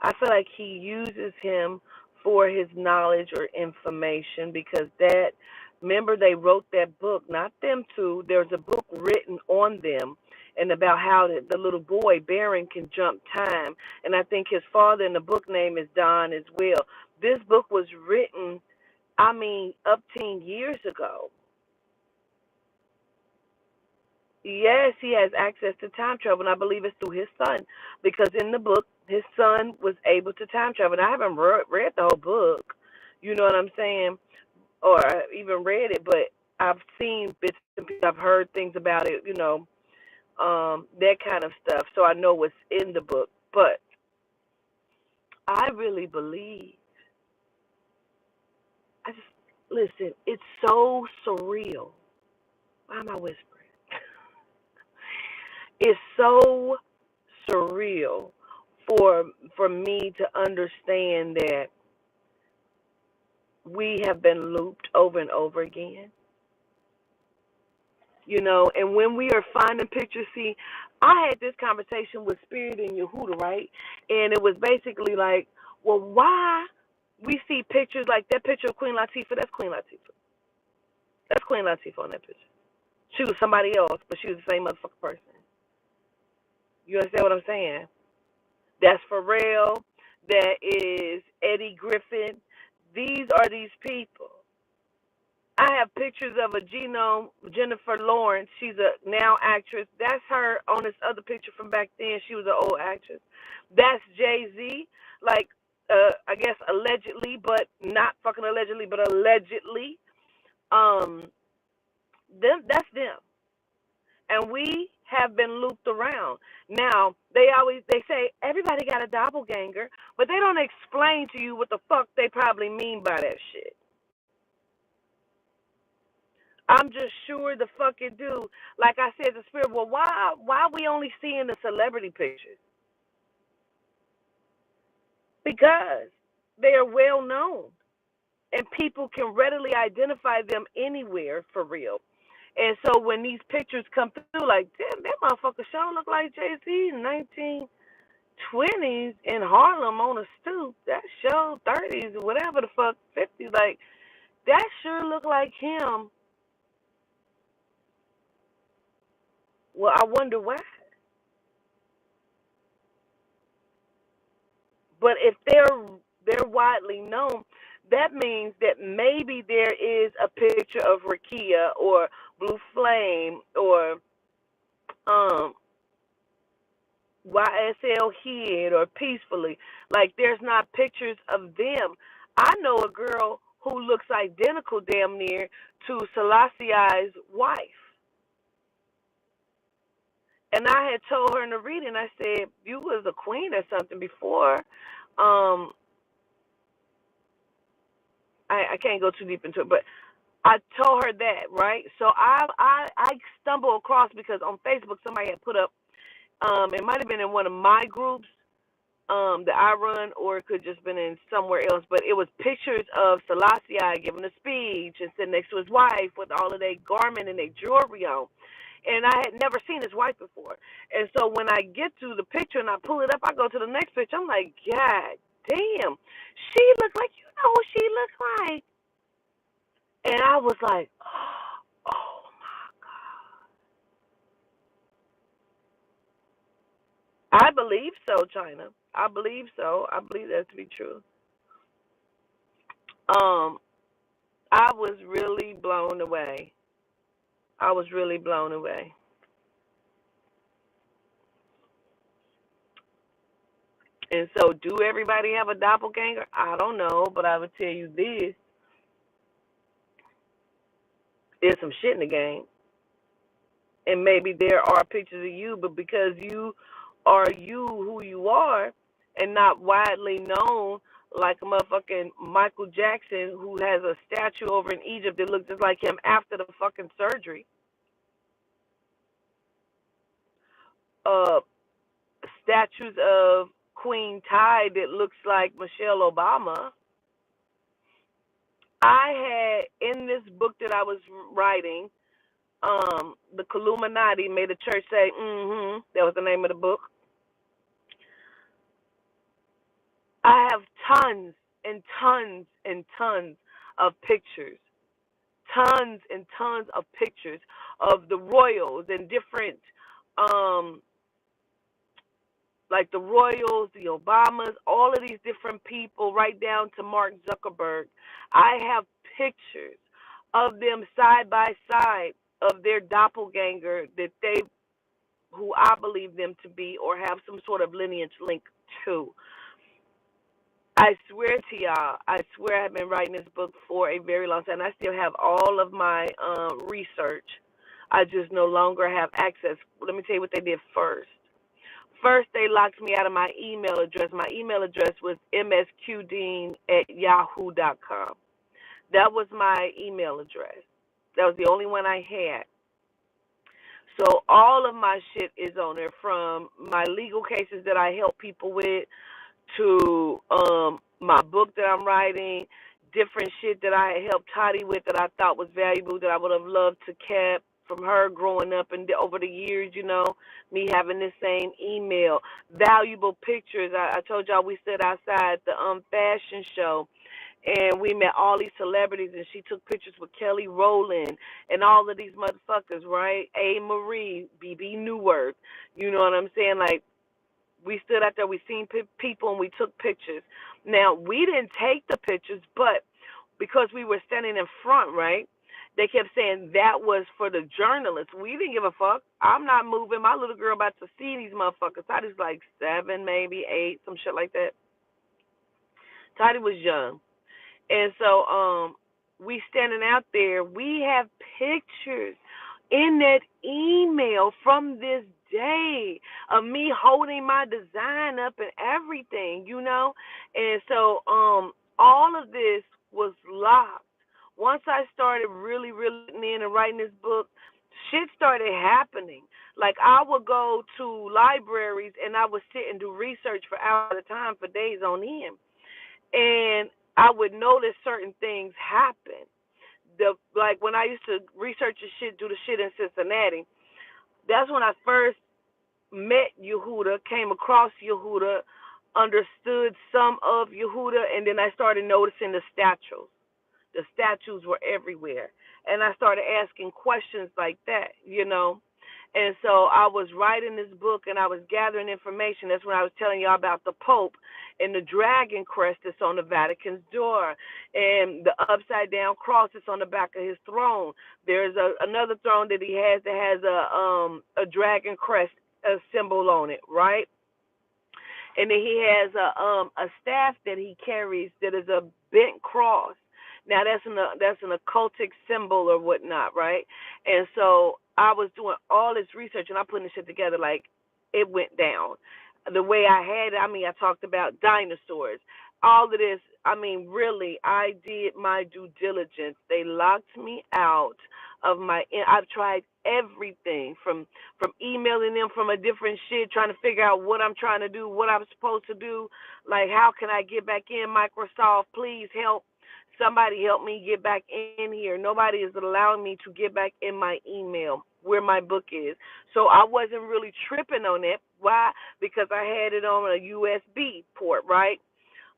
I feel like he uses him for his knowledge or information because remember they wrote that book, not them two, there's a book written on them and about how the little boy, Barron, can jump time. And I think his father in the book name is Don as well. This book was written, up 10 years ago. Yes, he has access to time travel, and I believe it's through his son because in the book, his son was able to time travel. And I haven't read the whole book, you know what I'm saying, or even read it, but I've seen bits and pieces. I've heard things about it, that kind of stuff. So I know what's in the book. But I really believe, I just, listen, it's so surreal. Why am I whispering? It's so surreal for me to understand that we have been looped over and over again. And when we are finding pictures, see, I had this conversation with Spirit and Yehuda, right? And it was basically like, well, why we see pictures like that picture of Queen Latifah, that's Queen Latifah. That's Queen Latifah on that picture. She was somebody else, but she was the same motherfucking person. You understand what I'm saying? That's Pharrell. That is Eddie Griffin. These are these people. I have pictures of a genome, Jennifer Lawrence. She's a now actress. That's her on this other picture from back then. She was an old actress. That's Jay-Z. Like, I guess allegedly, but not fucking allegedly, but allegedly. Um, that's them. And we have been looped around. Now, they say everybody got a doppelganger, but they don't explain to you what the fuck they probably mean by that shit. I'm just sure the fucking do. Like I said, the Spirit, well, why are we only seeing the celebrity pictures? Because they are well known and people can readily identify them anywhere for real. And so when these pictures come through, like, damn, that motherfucker sure look like Jay-Z in 1920s in Harlem on a stoop. That sure 30s or whatever the fuck, 50s. Like, that sure look like him. Well, I wonder why. But if they're widely known, that means that maybe there is a picture of Rakia or Blue Flame or um YSL Hid or Peacefully. Like, there's not pictures of them. I know a girl who looks identical damn near to Selassie's wife. And I had told her in the reading, I said, you was a queen or something before. I can't go too deep into it, but I told her that, right? So I stumbled across because on Facebook somebody had put up, it might have been in one of my groups that I run, or it could just been in somewhere else, but it was pictures of Selassie giving a speech and sitting next to his wife with all of their garment and their jewelry on. And I had never seen his wife before. And so when I get to the picture and I pull it up, I go to the next picture. I'm like, God damn, she looks like, who she looks like. And I was like, oh my God. I believe so, China. I believe so. I believe that to be true. Um, I was really blown away. I was really blown away. And so, do everybody have a doppelganger? I don't know, but I would tell you this: there's some shit in the game, and maybe there are pictures of you, but because you are you who you are, and not widely known like a motherfucking Michael Jackson who has a statue over in Egypt that looks just like him after the fucking surgery. Uh, Statues of Queen Tide that looks like Michelle Obama. I had in this book that I was writing, the Illuminati made the church say, mm-hmm. That was the name of the book. I have tons and tons and tons of pictures. Tons and tons of pictures of the royals and different like the Royals, the Obamas, all of these different people, right down to Mark Zuckerberg. I have pictures of them side by side of their doppelganger that they, who I believe them to be or have some sort of lineage link to. I swear to y'all, I swear I've been writing this book for a very long time. I still have all of my research. I just no longer have access. Let me tell you what they did first. First, they locked me out of my email address. My email address was msqdean@yahoo.com. That was my email address. That was the only one I had. So all of my shit is on there, from my legal cases that I help people with to my book that I'm writing, different shit that I helped Toddy with that I thought was valuable that I would have loved to kept from her growing up and over the years, me having this same email, valuable pictures. I told y'all we stood outside the fashion show and we met all these celebrities, and she took pictures with Kelly Rowland and all of these motherfuckers, right? A. Marie, BB Newworth, you know what I'm saying? Like, we stood out there, we seen people, and we took pictures. Now, we didn't take the pictures, but because we were standing in front, right, they kept saying that was for the journalists. We didn't give a fuck. I'm not moving. My little girl about to see these motherfuckers. Toddy's like 7, maybe 8, some shit like that. Toddy was young. And so we standing out there. We have pictures in that email from this day of me holding my design up and everything, And so all of this was locked. Once I started really, really getting in and writing this book, shit started happening. Like, I would go to libraries and I would sit and do research for hours at a time for days on end. And I would notice certain things happen. Like when I used to research the shit, do the shit in Cincinnati, that's when I first met Yehuda, came across Yehuda, understood some of Yehuda, and then I started noticing the statues. The statues were everywhere. And I started asking questions like that. And so I was writing this book and I was gathering information. That's when I was telling y'all about the Pope and the dragon crest that's on the Vatican's door and the upside down cross that's on the back of his throne. There's another throne that he has that has a dragon crest, a symbol on it, right? And then he has a staff that he carries that is a bent cross. Now that's an occultic symbol or whatnot, right? And so I was doing all this research and I'm putting this shit together like it went down. The way I had it, I talked about dinosaurs. All of this, really, I did my due diligence. They locked me out of I've tried everything from emailing them from a different shit, trying to figure out what I'm trying to do, what I'm supposed to do. Like, how can I get back in Microsoft? Please help. Somebody help me get back in here. Nobody is allowing me to get back in my email where my book is. So I wasn't really tripping on that. Why? Because I had it on a USB port, right?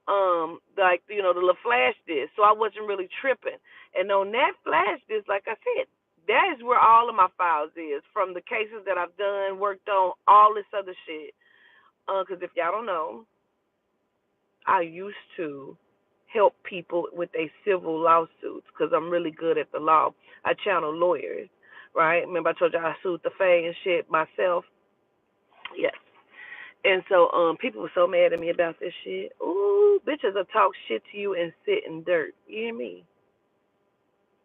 Like, the little flash disk. So I wasn't really tripping. And on that flash disk, like I said, that is where all of my files is, from the cases that I've done, worked on, all this other shit. Because if y'all don't know, I used to help people with their civil lawsuits because I'm really good at the law. I channel lawyers, right? Remember I told you I sued the Fae and shit myself? Yes. And so people were so mad at me about this shit. Ooh, bitches will talk shit to you and sit in dirt. You hear me?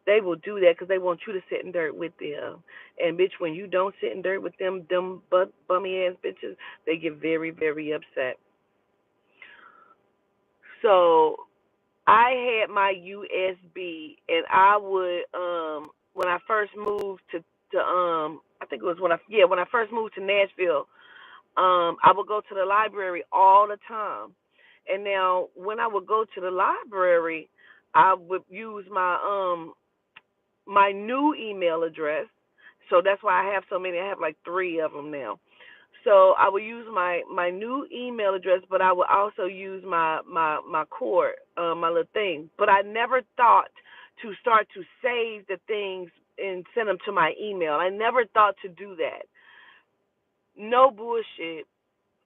They will do that because they want you to sit in dirt with them. And, bitch, when you don't sit in dirt with them bummy-ass bitches, they get very, very upset. So I had my USB, and I would when I first moved to I think it was when I first moved to Nashville, I would go to the library all the time. And now when I would go to the library, I would use my new email address. So that's why I have so many. I have like 3 of them now. So I would use my new email address, but I would also use my core, my little thing. But I never thought to start to save the things and send them to my email. I never thought to do that. No bullshit.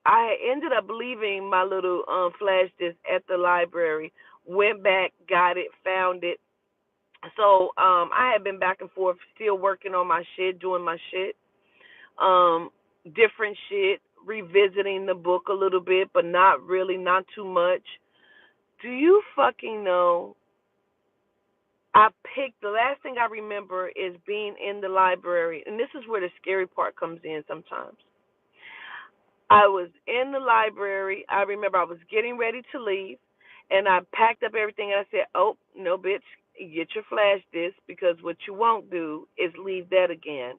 I ended up leaving my little flash disk at the library. Went back, got it, found it. So I had been back and forth, still working on my shit, doing my shit. Different shit, revisiting the book a little bit, but not really, not too much. Do you fucking know? I picked, the last thing I remember is being in the library, and this is where the scary part comes in sometimes. I was in the library. I remember I was getting ready to leave, and I packed up everything, and I said, oh, no, bitch, get your flash disc, because what you won't do is leave that again.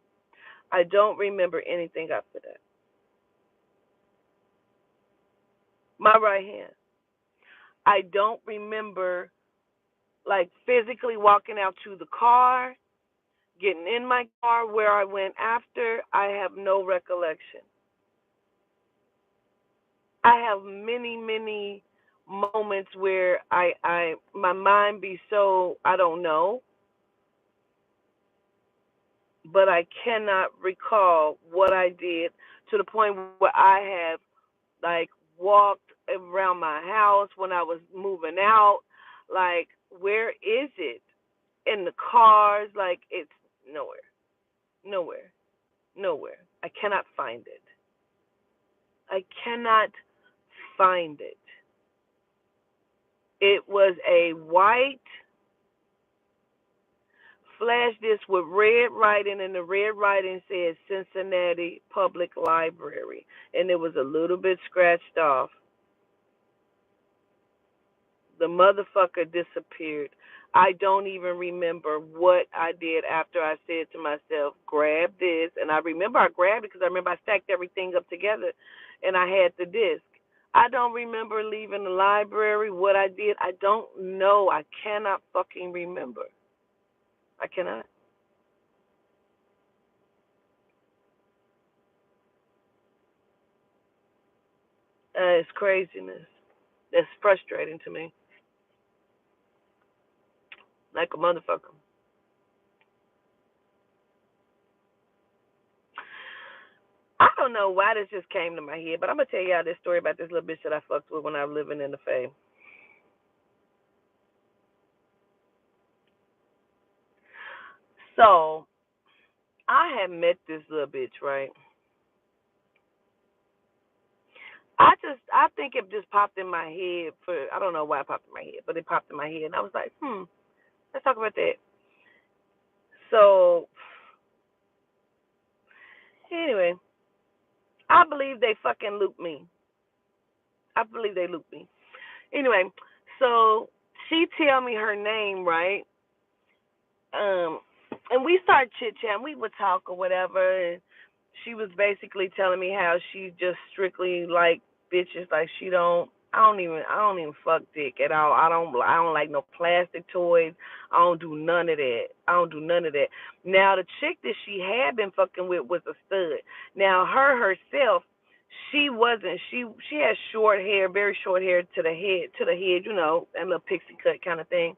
I don't remember anything after that. My right hand. I don't remember, like, physically walking out to the car, getting in my car, where I went after. I have no recollection. I have many, many moments where my mind be so, I don't know, but I cannot recall what I did, to the point where I have, like, walked around my house when I was moving out. Like, where is it? In the cars, like, it's nowhere, nowhere, nowhere. I cannot find it. I cannot find it. It was a white flash disc with red writing, and the red writing said Cincinnati Public Library, and it was a little bit scratched off. The motherfucker disappeared. I don't even remember what I did after I said to myself, grab this. And I remember I grabbed it because I remember I stacked everything up together and I had the disc. I don't remember leaving the library, what I did. I don't know. I cannot fucking remember. I cannot. It's craziness. That's frustrating to me. Like a motherfucker. I don't know why this just came to my head, but I'm gonna tell y'all this story about this little bitch that I fucked with when I was living in the Faye. So I had met this little bitch, right? I think it just popped in my head for, I don't know why it popped in my head, but it popped in my head, and I was like, let's talk about that. So anyway, I believe they fucking looped me. I believe they looped me. Anyway, so she tell me her name, right? Um, and we started chit chatting. We would talk or whatever, and she was basically telling me how she just strictly like bitches. Like, she don't. I don't even fuck dick at all. I don't like no plastic toys. I don't do none of that. I don't do none of that. Now the chick that she had been fucking with was a stud. Now her herself, she wasn't. She had short hair, very short hair to the head, that little pixie cut kind of thing.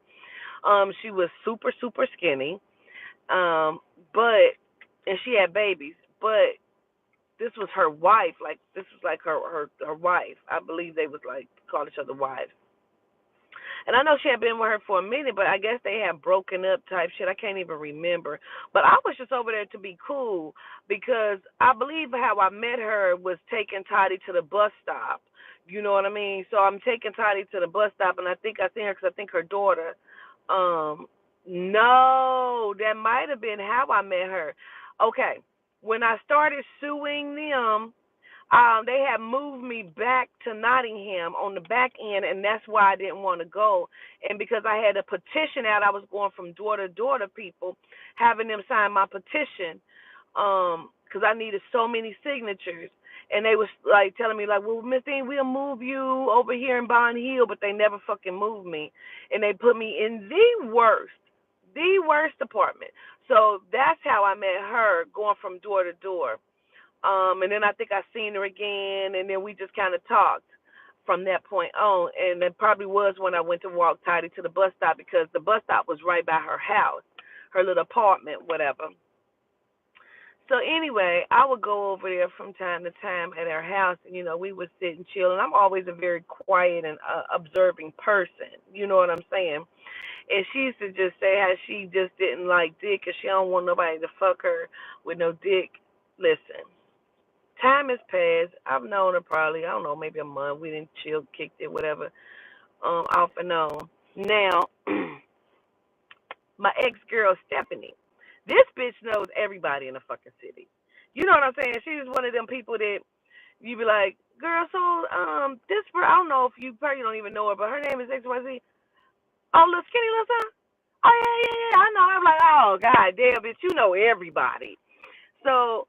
She was super, super skinny. But and she had babies. But this was her wife. Like, this was like her wife. I believe they was like called each other wives. And I know she had been with her for a minute, but I guess they had broken up type shit. I can't even remember. But I was just over there to be cool, because I believe how I met her was taking Toddy to the bus stop. You know what I mean? So I'm taking Toddy to the bus stop, and I think I seen her because I think her daughter. Um, no, that might have been how I met her. Okay, when I started suing them, they had moved me back to Nottingham on the back end, and that's why I didn't want to go. And because I had a petition out, I was going from door to door to people, having them sign my petition, because I needed so many signatures. And they was like telling me, like, well, Miss Dean, we'll move you over here in Bond Hill, but they never fucking moved me, and they put me in the worst apartment. So that's how I met her, going from door to door. And then I think I seen her again, and then we just kind of talked from that point on. And it probably was when I went to walk Tidy to the bus stop, because the bus stop was right by her house, her little apartment, whatever. So anyway, I would go over there from time to time at her house, and we would sit and chill. And I'm always a very quiet and observing person. You know what I'm saying? And she used to just say how she just didn't like dick, and she don't want nobody to fuck her with no dick. Listen, time has passed. I've known her probably, I don't know, maybe a month. We didn't chill, kicked it, whatever. off and on. Now, my ex girl Stephanie, this bitch knows everybody in the fucking city. You know what I'm saying? She's one of them people that you be like, girl, so this for I don't know if you probably don't even know her, but her name is XYZ. Oh, little skinny little son. Oh yeah, I know. I'm like, oh god damn, bitch, you know everybody. So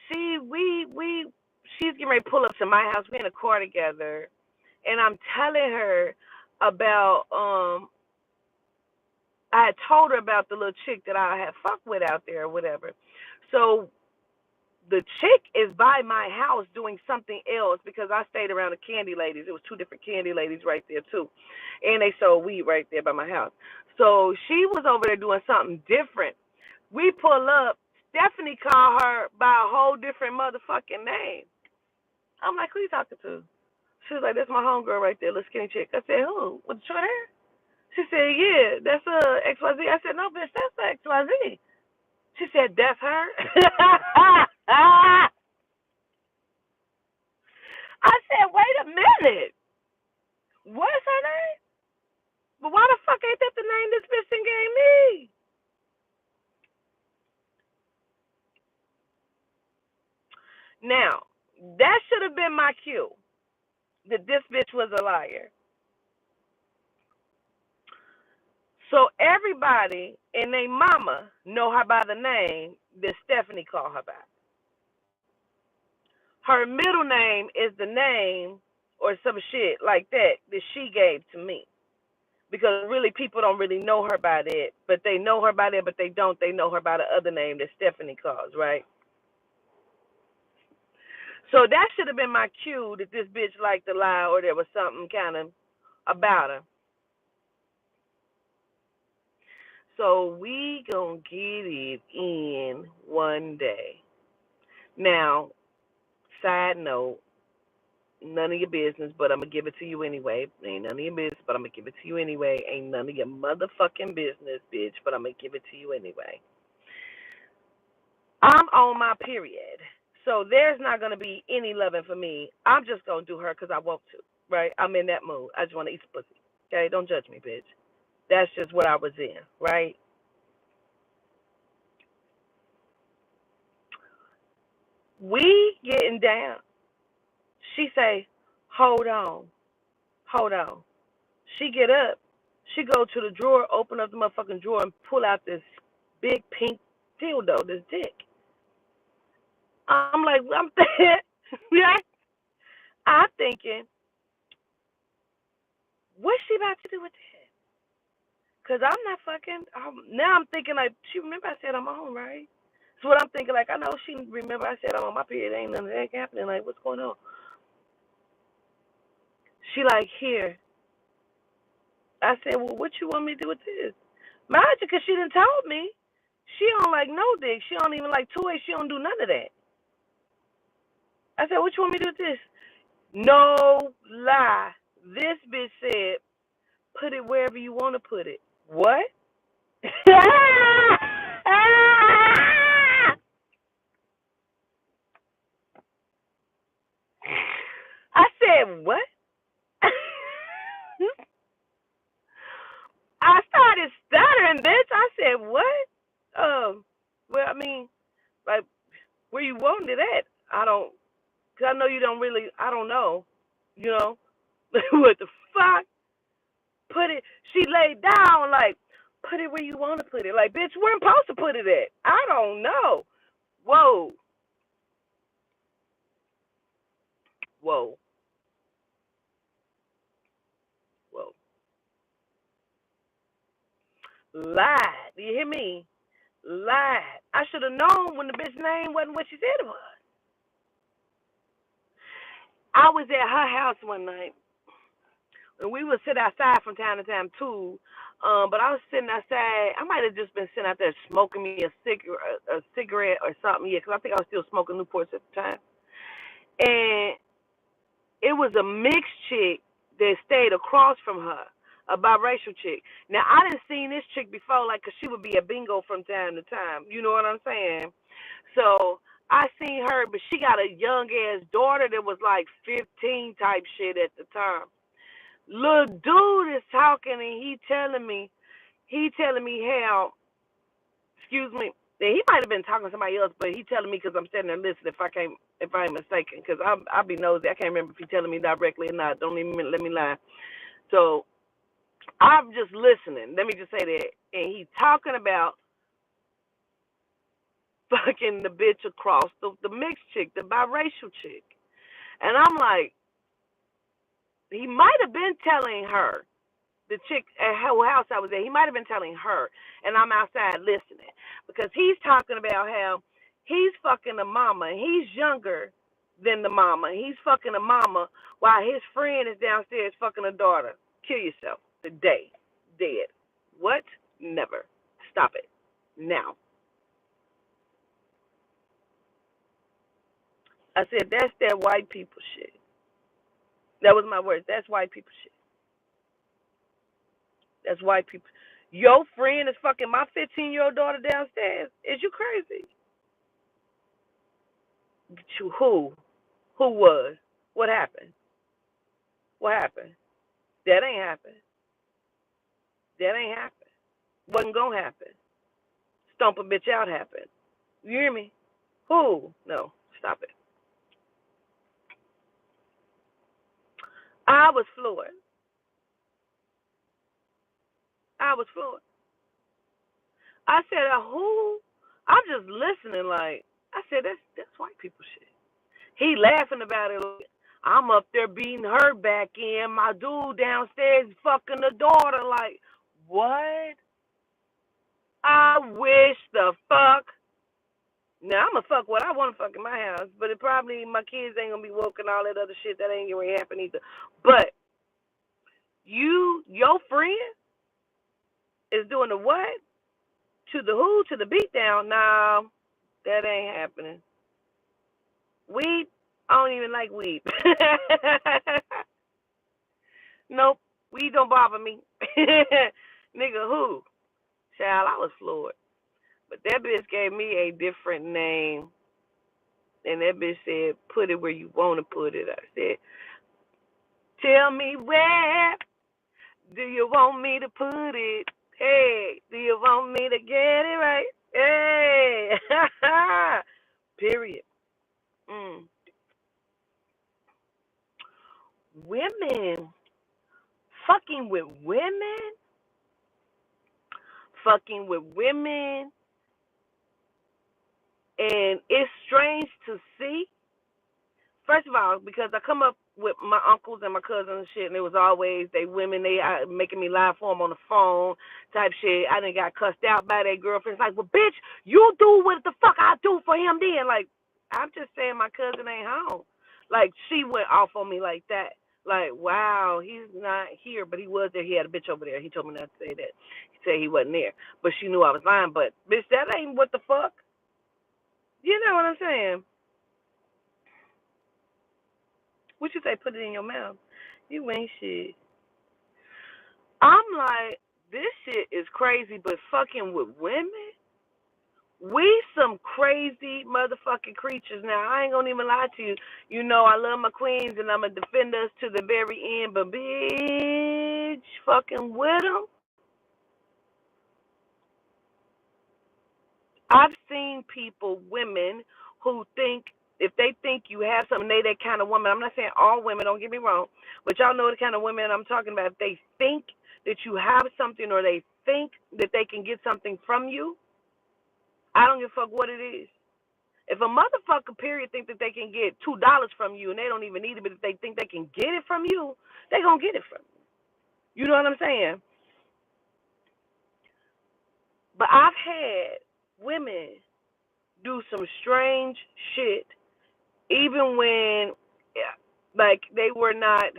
she's getting ready to pull up to my house. We in a car together, and I'm telling her about I had told her about the little chick that I had fucked with out there or whatever. So the chick is by my house doing something else because I stayed around the candy ladies. It was two different candy ladies right there too, and they sold weed right there by my house. So she was over there doing something different. We pull up. Stephanie called her by a whole different motherfucking name. I'm like, who you talking to? She was like, that's my homegirl right there, little skinny chick. I said, who? With the short hair? She said, yeah, that's XYZ. I said, no, bitch, that's XYZ. She said, that's her? I said, wait a minute. What's her name? But why the fuck ain't that the name this bitch done gave me? Now, that should have been my cue that this bitch was a liar. So everybody and their mama know her by the name that Stephanie called her by. Her middle name is the name or some shit like that she gave to me. Because really people don't really know her by that. But they know her by that, but they know her by the other name that Stephanie calls, right? So that should have been my cue that this bitch liked to lie or there was something kind of about her. So we gonna get it in one day. Now, side note, none of your business, but I'm gonna give it to you anyway. Ain't none of your business, but I'm gonna give it to you anyway. Ain't none of your motherfucking business, bitch, but I'm gonna give it to you anyway. I'm on my period. So there's not gonna be any loving for me. I'm just gonna do her because I want to, right? I'm in that mood. I just wanna eat some pussy. Okay? Don't judge me, bitch. That's just what I was in, right? We getting down. She say, hold on, hold on. She get up. She go to the drawer, open up the motherfucking drawer, and pull out this big pink dildo, this dick. I'm like, I'm yeah. I'm thinking, what's she about to do with that? Cause I'm not fucking. Now I'm thinking like, she remember I said I'm on, right? So what I'm thinking like, I know she remember I said I'm on my period. Ain't nothing that happening. Like, what's going on? She like, here. I said, well, what you want me to do with this? Mind you, because she done told me she don't like no dick. She don't even like two-way. She don't do none of that. I said, what you want me to do with this? No lie. This bitch said, put it wherever you want to put it. What? I said, what? I started stuttering, bitch. I said, what? Well, I mean, like, where you wanting it at? I don't, cause I know you don't really, I don't know, you know, what the fuck? Put it, she laid down, like, put it where you want to put it. Like, bitch, where I'm supposed to put it at? I don't know. Whoa, whoa, whoa. Lied. Do you hear me? Lied. I should have known when the bitch name wasn't what she said it was. I was at her house one night, and we would sit outside from time to time too. But I was sitting outside. I might have just been sitting out there smoking me a cigarette or something. Yeah, because I think I was still smoking Newports at the time. And it was a mixed chick that stayed across from her, a biracial chick. Now I didn't seen this chick before, like, 'cause she would be a bingo from time to time. You know what I'm saying? So I seen her, but she got a young ass daughter that was like 15 type shit at the time. Little dude is talking and he telling me how, excuse me, that he might have been talking to somebody else, but he telling me because I'm sitting there listening. If I ain't mistaken, because I'll be nosy. I can't remember if he telling me directly or not. Don't even let me lie. So I'm just listening. Let me just say that, and he talking about fucking the bitch across the mixed chick, the biracial chick, and I'm like, he might have been telling her. The chick at her house I was at, he might have been telling her, and I'm outside listening because he's talking about how he's fucking a mama, and he's younger than the mama. He's fucking a mama while his friend is downstairs fucking a daughter. Kill yourself today, dead. What? Never. Stop it now. I said that's that white people shit. That was my words. That's white people shit. That's white people. Your friend is fucking my 15-year-old daughter downstairs. Is you crazy? Who? Who was? What happened? What happened? That ain't happened. That ain't happened. Wasn't gonna happen. Stomp a bitch out happened. You hear me? Who? No. Stop it. I was floored. I was floored. I said, who? I'm just listening like, I said, that's white people shit. He laughing about it. Like, I'm up there beating her back in. My dude downstairs fucking the daughter. Like, what? I wish the fuck. Now I'm gonna fuck what I want to fuck in my house, but it probably my kids ain't gonna be woke and all that other shit that ain't gonna happen either. But your friend is doing the what? To the who? To the beat down? Nah, that ain't happening. Weed? I don't even like weed. Nope, weed don't bother me. Nigga, who? Child, I was floored. But that bitch gave me a different name. And that bitch said, put it where you want to put it. I said, tell me where do you want me to put it? Hey, do you want me to get it right? Hey, period. Mm. Women, fucking with women, fucking with women, and it's strange to see. First of all, because I come up with my uncles and my cousins and shit, and it was always they women, they making me lie for them on the phone type shit. I done got cussed out by their girlfriends. Like, well, bitch, you do what the fuck I do for him then. Like, I'm just saying my cousin ain't home. Like, she went off on me like that. Like, wow, he's not here, but he was there. He had a bitch over there. He told me not to say that. He said he wasn't there. But she knew I was lying. But, bitch, that ain't what the fuck. You know what I'm saying? What you say, put it in your mouth? You ain't shit. I'm like, this shit is crazy, but fucking with women? We some crazy motherfucking creatures now. I ain't gonna even lie to you. You know I love my queens and I'm gonna defend us to the very end, but bitch, fucking with them. I've seen people, women, who think if they think you have something, they that kind of woman. I'm not saying all women, don't get me wrong, but y'all know the kind of women I'm talking about. If they think that you have something or they think that they can get something from you, I don't give a fuck what it is. If a motherfucker period think that they can get $2 from you and they don't even need it, but if they think they can get it from you, they gonna get it from you. You know what I'm saying? But I've had women do some strange shit even when like they were not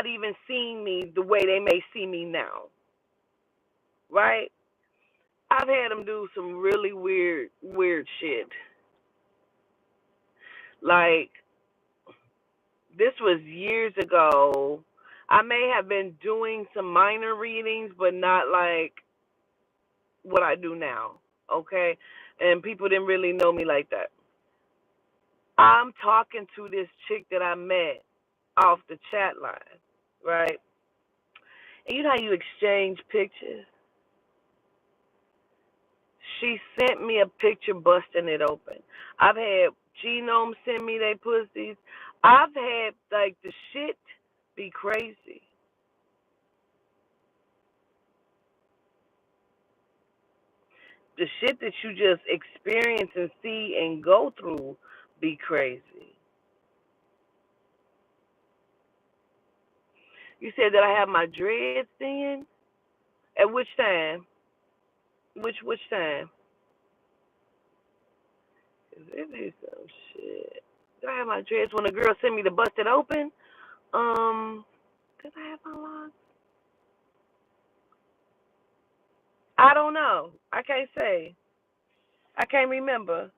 even seeing me the way they may see me now, right? I've had them do some really weird shit. Like this was years ago. I may have been doing some minor readings, but not like what I do now. Okay, and people didn't really know me like that. I'm talking to this chick that I met off the chat line, right? And you know how you exchange pictures? She sent me a picture busting it open. I've had Genome send me their pussies. I've had, like, the shit be crazy. The shit that you just experience and see and go through be crazy. You said that I have my dreads then? At which time? Which time? 'Cause it is some shit. Did I have my dreads when the girl sent me to bust it open? Did I have my locks? I don't know. I can't say. I can't remember.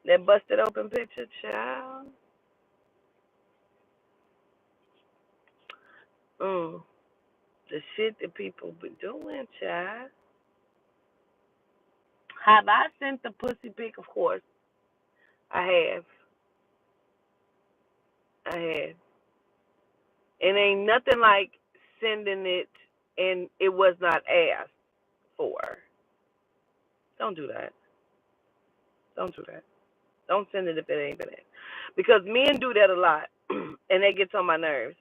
That busted open picture, child. Mm. The shit that people be doing, child. Have I sent the pussy pic? Of course. I have. I have. And ain't nothing like sending it and it was not asked for. Don't do that. Don't do that. Don't send it if it ain't been asked. Because men do that a lot and that gets on my nerves.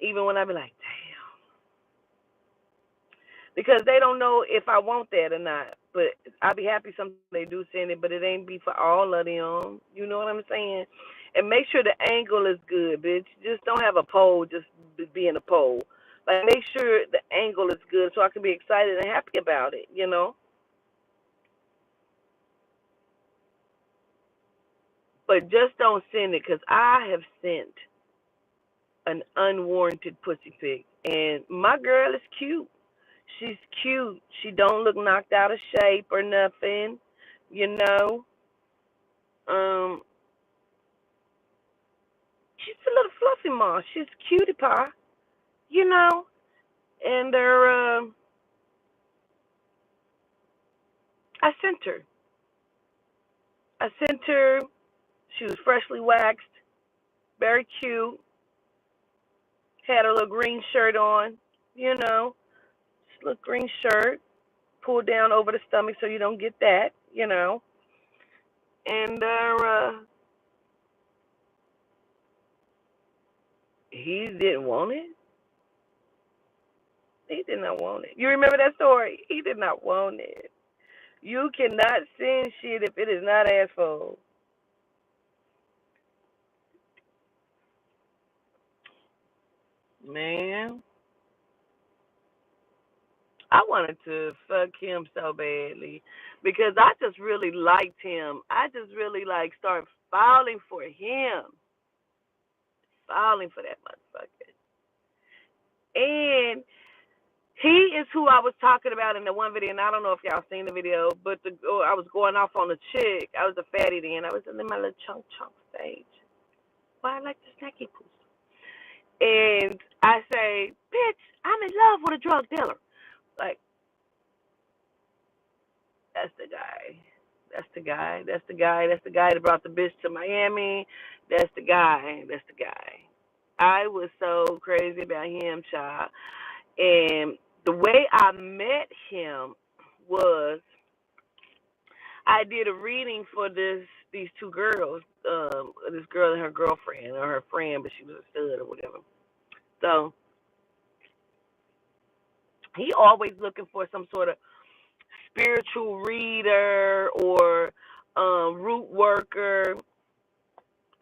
Even when I be like, damn. Because they don't know if I want that or not. But I'll be happy sometimes they do send it, but it ain't be for all of them. You know what I'm saying? And make sure the angle is good, bitch. Just don't have a pole just being a pole. Like, make sure the angle is good so I can be excited and happy about it, you know? But just don't send it because I have sent an unwarranted pussy pic. And my girl is cute. She's cute. She don't look knocked out of shape or nothing, you know. Um, she's a little fluffy mom. She's cutie pie, you know. And I sent her. I sent her. She was freshly waxed, very cute. Had her little green shirt on, you know. Just a little green shirt, pulled down over the stomach so you don't get that, you know. And he didn't want it. He did not want it. You remember that story? He did not want it. You cannot send shit if it is not asked for. Man, I wanted to fuck him so badly because I just really liked him. I just really like started falling for him, falling for that motherfucker. And he is who I was talking about in the one video, and I don't know if y'all seen the video, but I was going off on a chick. I was a fatty then. I was in my little chunk stage. Why I like the snacky poos. And I say, bitch, I'm in love with a drug dealer. Like, that's the guy. That's the guy. That's the guy. That's the guy that brought the bitch to Miami. That's the guy. That's the guy. I was so crazy about him, child. And the way I met him was I did a reading for these two girls. This girl and her girlfriend or her friend, but she was a stud or whatever. So he always looking for some sort of spiritual reader or root worker,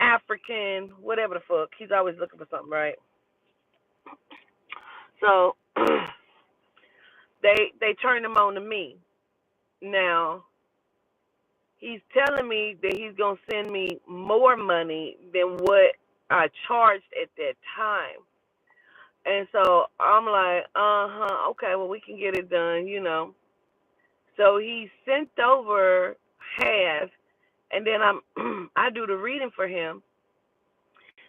African, whatever the fuck. He's always looking for something, right? So they turned him on to me. Now he's telling me that he's gonna send me more money than what I charged at that time. And so I'm like, okay, well we can get it done, you know. So he sent over half, and then I do the reading for him,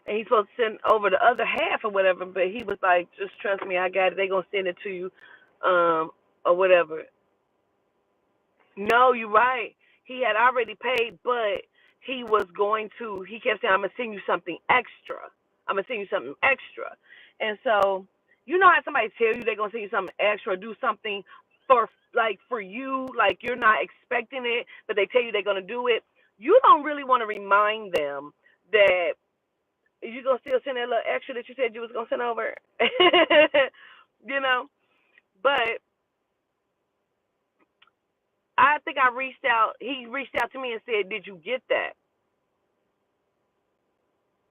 and he's supposed to send over the other half or whatever. But he was like, just trust me, I got it. They gonna send it to you, or whatever. No, you're right. he had already paid, but he was going to. He kept saying, "I'm gonna send you something extra. I'm gonna send you something extra." And so, you know how somebody tell you they're gonna send you something extra, or do something for you, like you're not expecting it, but they tell you they're gonna do it. You don't really want to remind them that you're gonna still send that little extra that you said you was gonna send over. you know. But I think I reached out. He reached out to me and said, "Did you get that?"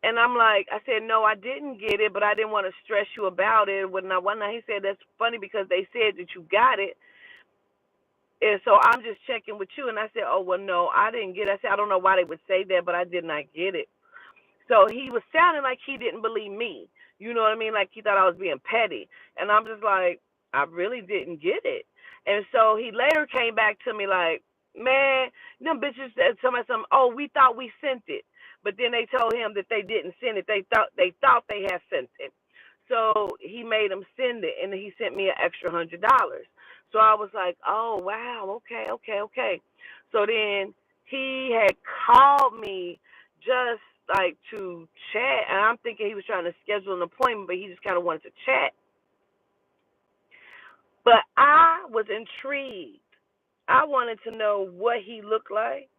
And I'm like, I said, "No, I didn't get it, but I didn't want to stress you about it." When I whatnot, he said, "That's funny because they said that you got it, and so I'm just checking with you." And I said, "Oh well, no, I didn't get it." I said, "I don't know why they would say that, but I did not get it." So he was sounding like he didn't believe me. You know what I mean? Like he thought I was being petty. And I'm just like, I really didn't get it. And so he later came back to me like, man, them bitches said something, oh, we thought we sent it. But then they told him that they didn't send it. They thought they had sent it. So he made them send it, and he sent me an extra $100. So I was like, oh wow, okay. So then he had called me just like to chat, and I'm thinking he was trying to schedule an appointment, but he just kind of wanted to chat. But I was intrigued. I wanted to know what he looked like.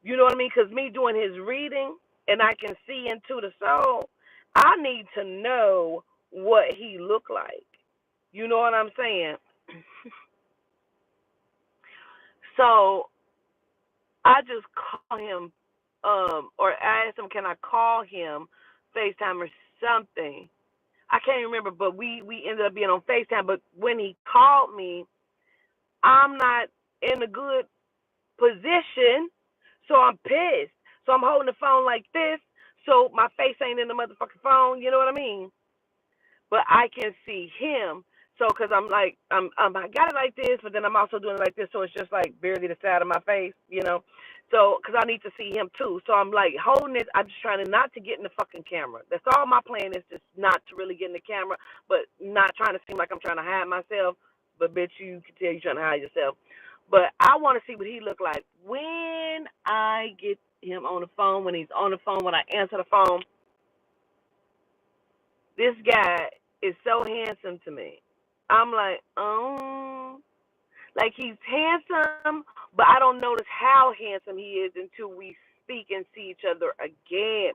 You know what I mean? Because me doing his reading, and I can see into the soul, I need to know what he looked like. You know what I'm saying? So I just call him, or I asked him, can I call him FaceTime or something? I can't remember, but we ended up being on FaceTime. But when he called me, I'm not in a good position, so I'm pissed. So I'm holding the phone like this, so my face ain't in the motherfucking phone. You know what I mean? But I can see him. So, cause I'm like, I got it like this, but then I'm also doing it like this, so it's just like barely the side of my face, you know. So, cause I need to see him too. So I'm like holding it. I'm just trying to not to get in the fucking camera. That's all my plan is, just not to really get in the camera, but not trying to seem like I'm trying to hide myself. But bitch, you can tell you're trying to hide yourself. But I want to see what he look like when I get him on the phone. When he's on the phone, when I answer the phone, this guy is so handsome to me. I'm like, like he's handsome, but I don't notice how handsome he is until we speak and see each other again.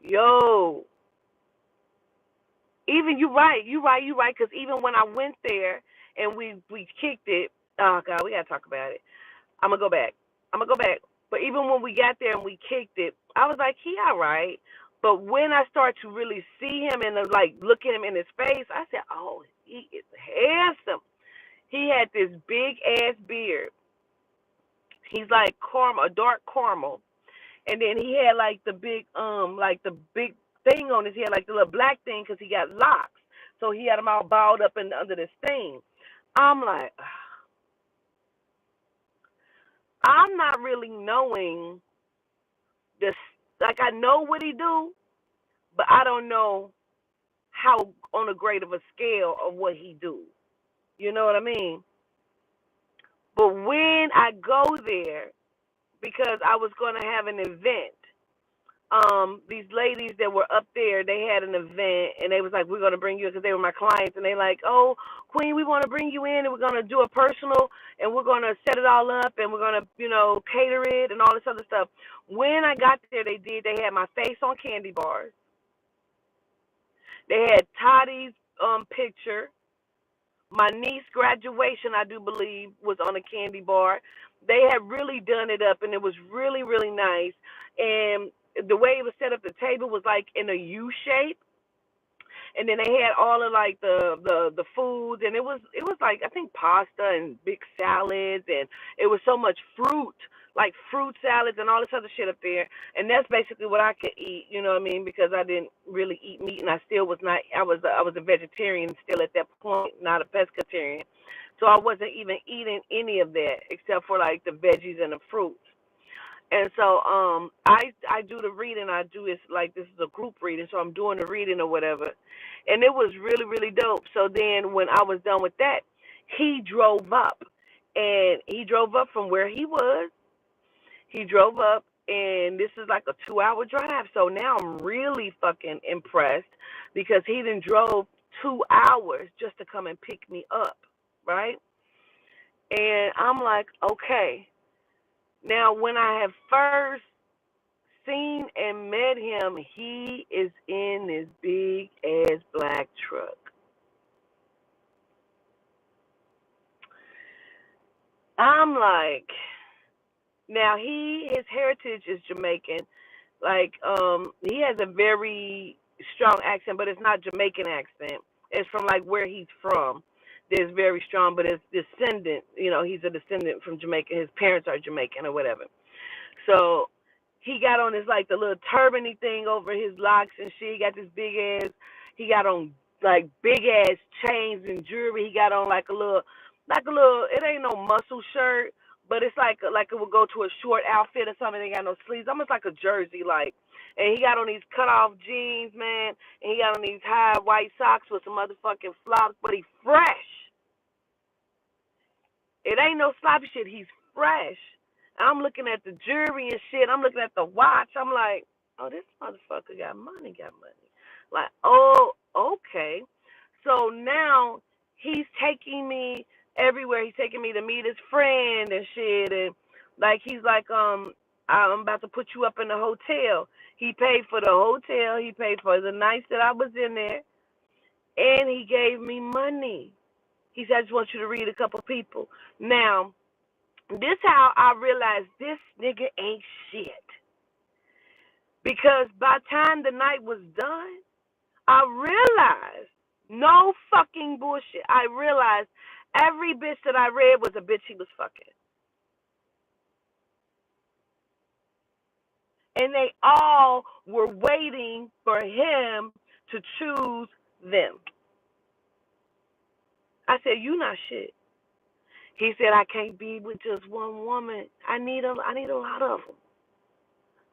Yo, even you right. Because even when I went there and we kicked it, oh God, we gotta talk about it. I'm gonna go back. But even when we got there and we kicked it, I was like, he all right. But when I start to really see him and like look at him in his face, I said, oh, he is handsome. He had this big ass beard. He's like caramel, a dark caramel, and then he had like the big thing on his head, like the little black thing, because he got locks. So he had them all balled up and under this thing. I'm like, I'm not really knowing this. Like I know what he do, but I don't know how on a grade of a scale of what he do. You know what I mean? But when I go there, because I was going to have an event, these ladies that were up there, they had an event, and they was like, we're going to bring you, because they were my clients, and they like, oh, Queen, we want to bring you in, and we're going to do a personal, and we're going to set it all up, and we're going to, cater it, and all this other stuff. When I got there, they had my face on candy bars. They had Tottie's picture. My niece graduation, I do believe, was on a candy bar. They had really done it up, and it was really, really nice. And the way it was set up, the table was like in a U shape, and then they had all of like the foods, and it was like I think pasta and big salads, and it was so much fruit, like fruit salads and all this other shit up there. And that's basically what I could eat, you know what I mean? Because I didn't really eat meat, and I still was not. I was a vegetarian still at that point, not a pescatarian. So I wasn't even eating any of that except for like the veggies and the fruits. And so I do the reading. I do this like this is a group reading, so I'm doing the reading or whatever. And it was really, really dope. So then when I was done with that, he drove up And he drove up from where he was. He drove up, and this is like a 2-hour drive. So now I'm really fucking impressed because he then drove 2 hours just to come and pick me up, right? And I'm like, okay. Now, when I have first seen and met him, he is in this big ass black truck. I'm like, now his heritage is Jamaican. Like, he has a very strong accent, but it's not Jamaican accent. It's from like where he's from. There's very strong, but it's descendant. You know, he's a descendant from Jamaica. His parents are Jamaican or whatever. So he got on his like the little turbany thing over his locks and shit. He got this big ass. He got on like big ass chains and jewelry. He got on like a little. It ain't no muscle shirt, but it's like it would go to a short outfit or something. They got no sleeves, almost like a jersey, like. And he got on these cut off jeans, man. And he got on these high white socks with some motherfucking flops, but he fresh. It ain't no sloppy shit. He's fresh. I'm looking at the jewelry and shit. I'm looking at the watch. I'm like, oh, this motherfucker got money, got money. Like, oh, okay. So now he's taking me everywhere. He's taking me to meet his friend and shit. And like, he's like, I'm about to put you up in the hotel. He paid for the hotel. He paid for the nights that I was in there. And he gave me money. He said, I just want you to read a couple people. Now, this how I realized this nigga ain't shit. Because by the time the night was done, I realized, no fucking bullshit, I realized every bitch that I read was a bitch he was fucking. And they all were waiting for him to choose them. I said, you not shit. He said, I can't be with just one woman. I need a lot of them.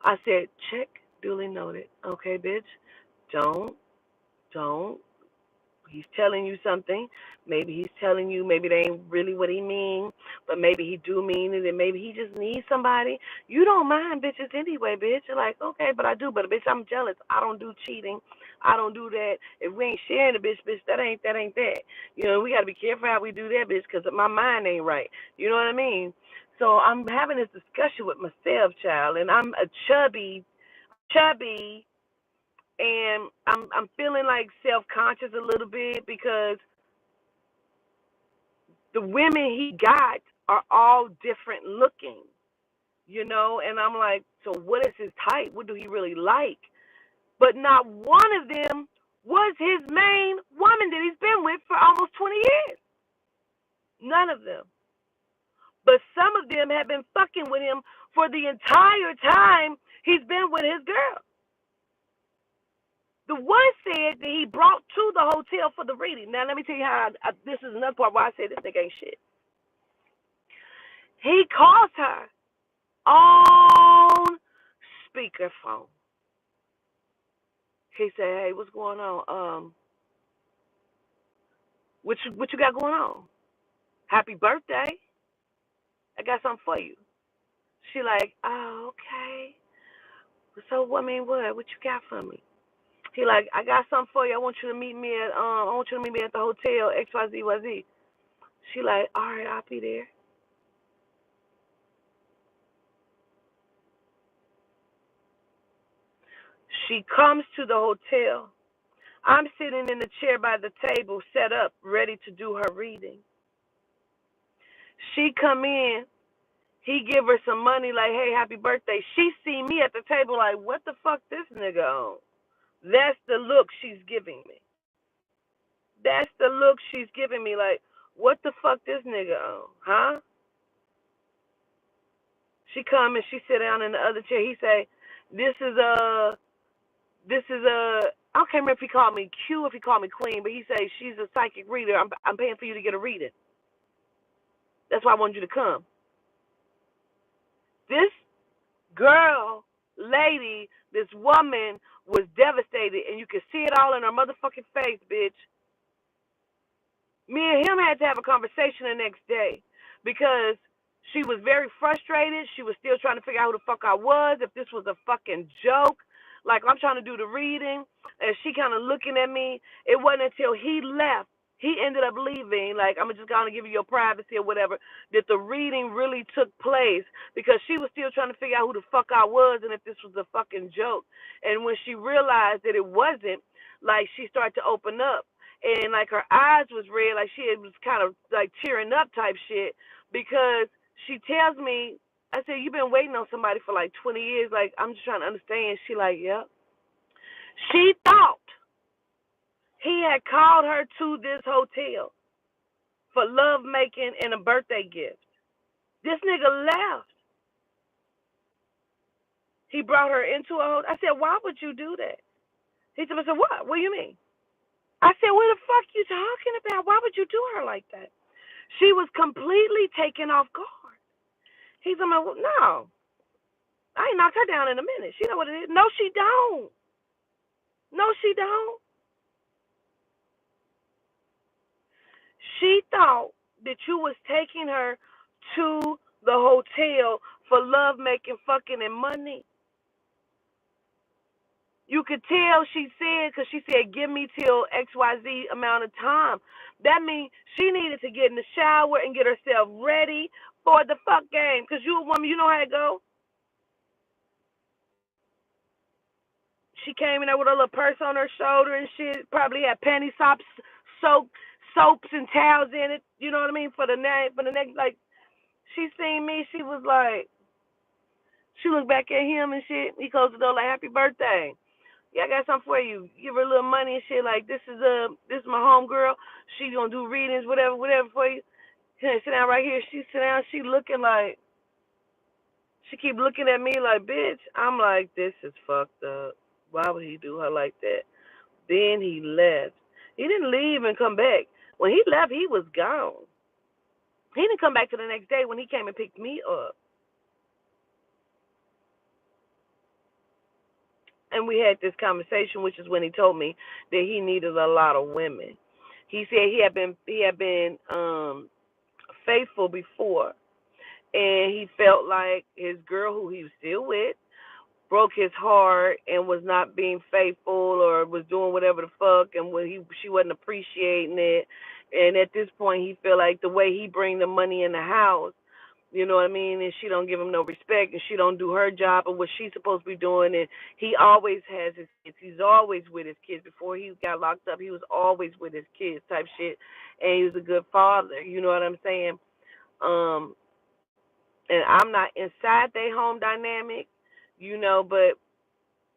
I said, check, duly noted. Okay, bitch, don't. He's telling you something. Maybe he's telling you, maybe they ain't really what he mean, but maybe he do mean it, and maybe he just needs somebody. You don't mind bitches anyway, bitch. You're like, okay, but I do, but bitch, I'm jealous. I don't do cheating. I don't do that. If we ain't sharing the bitch, that ain't that. You know, we got to be careful how we do that, bitch, because my mind ain't right. You know what I mean? So I'm having this discussion with myself, child, and I'm a chubby, and I'm feeling like self-conscious a little bit because the women he got are all different looking, you know, and I'm like, so what is his type? What do he really like? But not one of them was his main woman that he's been with for almost 20 years. None of them. But some of them have been fucking with him for the entire time he's been with his girl. The one said that he brought to the hotel for the reading. Now, let me tell you how this is another part why I say this nigga ain't shit. He calls her on speakerphone. He said, hey, what's going on? What you got going on? Happy birthday. I got something for you. She like, oh, okay. So, I mean, what you got for me? He like, I got something for you. I want you to meet me at the hotel XYZ. She like, all right, I'll be there. She comes to the hotel. I'm sitting in the chair by the table, set up, ready to do her reading. She come in. He give her some money, like, hey, happy birthday. She see me at the table, like, what the fuck this nigga on? That's the look she's giving me. That's the look she's giving me, like, what the fuck this nigga on, huh? She come and she sit down in the other chair. He say, this is a, I can't remember if he called me Q or if he called me Queen, but he say, she's a psychic reader. I'm paying for you to get a reading. That's why I want you to come. This girl, lady, this woman was devastated, and you can see it all in her motherfucking face, bitch. Me and him had to have a conversation the next day because she was very frustrated. She was still trying to figure out who the fuck I was, if this was a fucking joke. Like, I'm trying to do the reading, and she kind of looking at me. It wasn't until he left, he ended up leaving, like, I'm just going to give you your privacy or whatever, that the reading really took place, because she was still trying to figure out who the fuck I was and if this was a fucking joke. And when she realized that it wasn't, like, she started to open up. And, like, her eyes was red, like she was kind of, like, tearing up type shit, because she tells me, I said, you've been waiting on somebody for like 20 years. Like, I'm just trying to understand. She like, yep. She thought he had called her to this hotel for love making and a birthday gift. This nigga left. He brought her into a hotel. I said, why would you do that? He said, I said, what? What do you mean? I said, what the fuck you talking about? Why would you do her like that? She was completely taken off guard. He said, well, no. I ain't knocked her down in a minute. She know what it is. No, she don't. No, she don't. She thought that you was taking her to the hotel for love making, fucking, and money. You could tell she said, because she said, give me till XYZ amount of time. That means she needed to get in the shower and get herself ready for the fuck game. Because you a woman, you know how it go. She came in there with a little purse on her shoulder and shit. Probably had panty soaps and towels in it. You know what I mean? For the next, like, she seen me. She was like, she looked back at him and shit. He closed the door like, happy birthday. Yeah, I got something for you. Give her a little money and shit. Like, this is my home girl. She gonna do readings, whatever for you. Sit down right here. She sit down. She looking like, she keep looking at me like, bitch. I'm like, this is fucked up. Why would he do her like that? Then he left. He didn't leave and come back. When he left, he was gone. He didn't come back to the next day when he came and picked me up. And we had this conversation, which is when he told me that he needed a lot of women. He said he had been faithful before, and he felt like his girl, who he was still with, broke his heart and was not being faithful or was doing whatever the fuck, and when she wasn't appreciating it. And at this point, he felt like the way he bring the money in the house, you know what I mean, and she don't give him no respect, and she don't do her job of what she's supposed to be doing. And he always has his kids. He's always with his kids. Before he got locked up, he was always with his kids type shit, and he was a good father. You know what I'm saying? Um, and I'm not inside their home dynamic, you know, but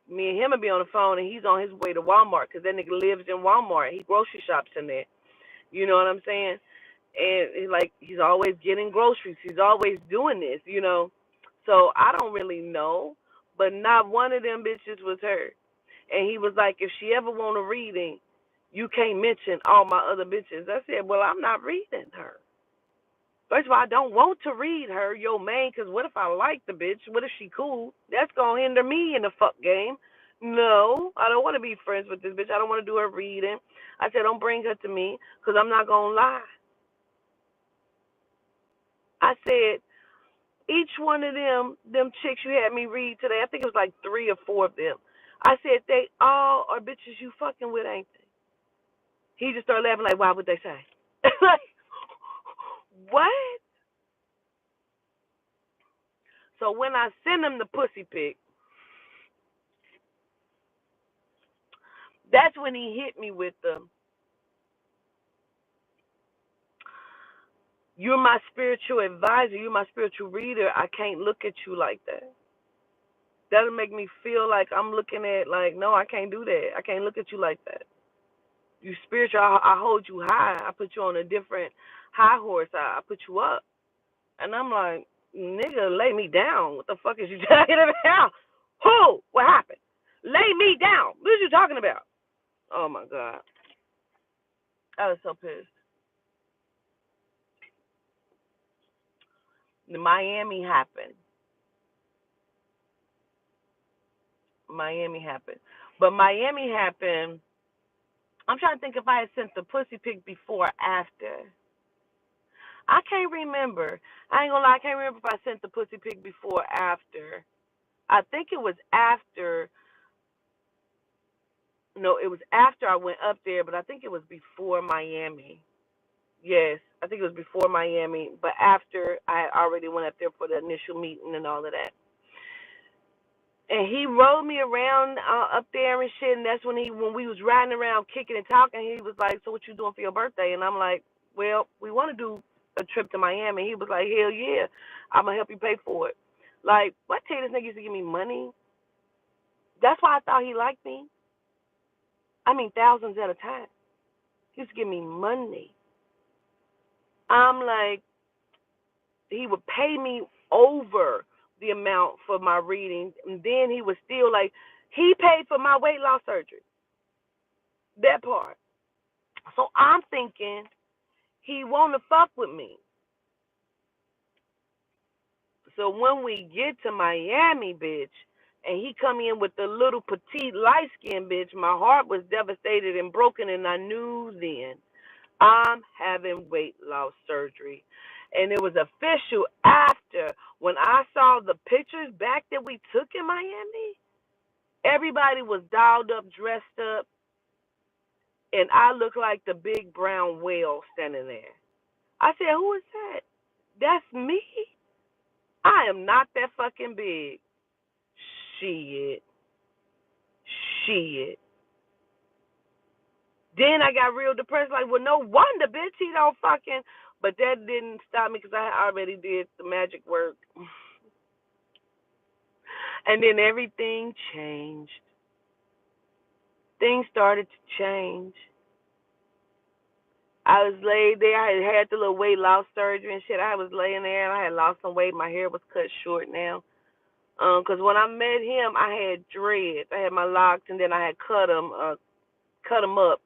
me and him would be on the phone, and he's on his way to Walmart because that nigga lives in Walmart. He grocery shops in there. You know what I'm saying? And he's always getting groceries. He's always doing this, you know. So I don't really know, but not one of them bitches was her. And he was like, if she ever want a reading, you can't mention all my other bitches. I said, well, I'm not reading her. First of all, I don't want to read her, your main, because what if I like the bitch? What if she cool? That's going to hinder me in the fuck game. No, I don't want to be friends with this bitch. I don't want to do her reading. I said, don't bring her to me, because I'm not going to lie. I said, each one of them chicks you had me read today, I think it was like 3 or 4 of them. I said, they all are bitches you fucking with, ain't they? He just started laughing like, why would they say? Like, what? So when I send him the pussy pic, that's when he hit me with the, you're my spiritual advisor, you're my spiritual reader. I can't look at you like that. That'll make me feel like I'm looking at, like, no, I can't do that. I can't look at you like that. You spiritual, I hold you high. I put you on a different high horse. I put you up. And I'm like, nigga, lay me down. What the fuck is you talking about? Who? What happened? Lay me down. What are you talking about? Oh, my God. I was so pissed. The Miami happened. Miami happened. But Miami happened. I'm trying to think if I had sent the pussy pic before or after. I can't remember. I ain't gonna lie, I can't remember if I sent the pussy pic before or after. I think it was after. No, it was after I went up there, but I think it was before Miami. Yes, I think it was before Miami, but after I had already went up there for the initial meeting and all of that. And he rode me around up there and shit. And that's when we was riding around kicking and talking. He was like, "So what you doing for your birthday?" And I'm like, "Well, we want to do a trip to Miami." He was like, "Hell yeah, I'm gonna help you pay for it." Like, what? Tell you this nigga used to give me money. That's why I thought he liked me. I mean, thousands at a time. He used to give me money. I'm like, he would pay me over the amount for my reading, and then he was still like, he paid for my weight loss surgery. That part. So I'm thinking he wanna fuck with me. So when we get to Miami, bitch, and he come in with the little petite light skinned bitch, my heart was devastated and broken, and I knew then I'm having weight loss surgery. And it was official after when I saw the pictures back that we took in Miami. Everybody was dolled up, dressed up, and I looked like the big brown whale standing there. I said, "Who is that?" "That's me. I am not that fucking big." Shit. Shit. Then I got real depressed, like, well, no wonder, bitch, he don't fucking. But that didn't stop me because I already did the magic work. And then everything changed. Things started to change. I was laid there. I had the little weight loss surgery and shit. I was laying there and I had lost some weight. My hair was cut short now. Cause when I met him, I had dreads. I had my locks and then I had cut them up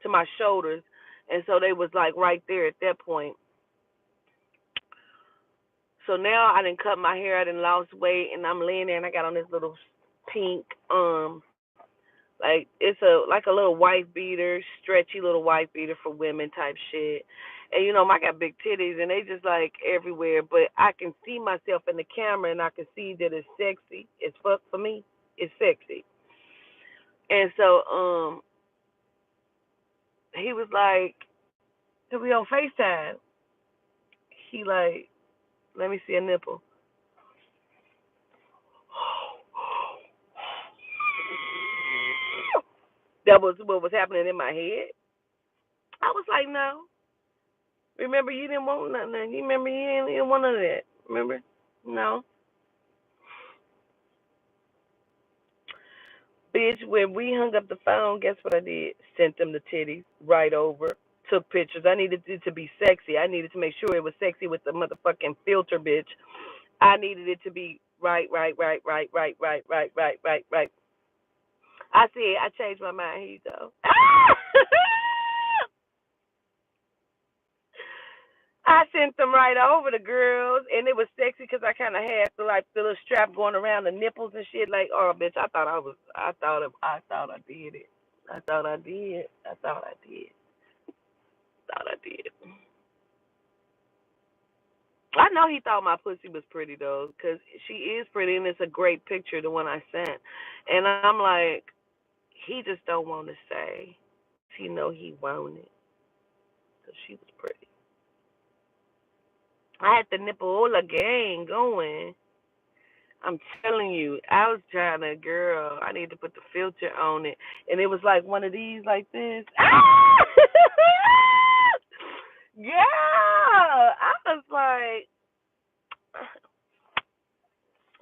to my shoulders, and so they was like right there at that point. So now I didn't cut my hair. I didn't lost weight, and I'm laying there and I got on this little pink like it's a like a little wife beater, stretchy little wife beater for women type shit. And you know, I got big titties and they just like everywhere, but I can see myself in the camera and I can see that it's sexy. It's fuck for me. It's sexy. And so he was like, "Can we on FaceTime?" He like, "Let me see a nipple." That was what was happening in my head. I was like, "No. Remember, you didn't want nothing. You remember you didn't want none of that. Remember? No. Bitch, when we hung up the phone, guess what I did? Sent them the titties right over. Took pictures. I needed it to be sexy. I needed to make sure it was sexy with the motherfucking filter, bitch. I needed it to be right, right, right, right, right, right, right, right, right, right. I said, I changed my mind. Here you go. I sent them right over the girls, and it was sexy because I kind of had the little strap going around the nipples and shit. Like, oh, bitch, I thought I did it. I thought I did. I thought I did. Thought I did. I know he thought my pussy was pretty though, cause she is pretty, and it's a great picture, the one I sent. And I'm like, he just don't want to say. He know he want it, cause she was pretty. I had the Nipola gang going. I'm telling you, I was trying to, girl, I need to put the filter on it. And it was like one of these like this. Ah! Yeah.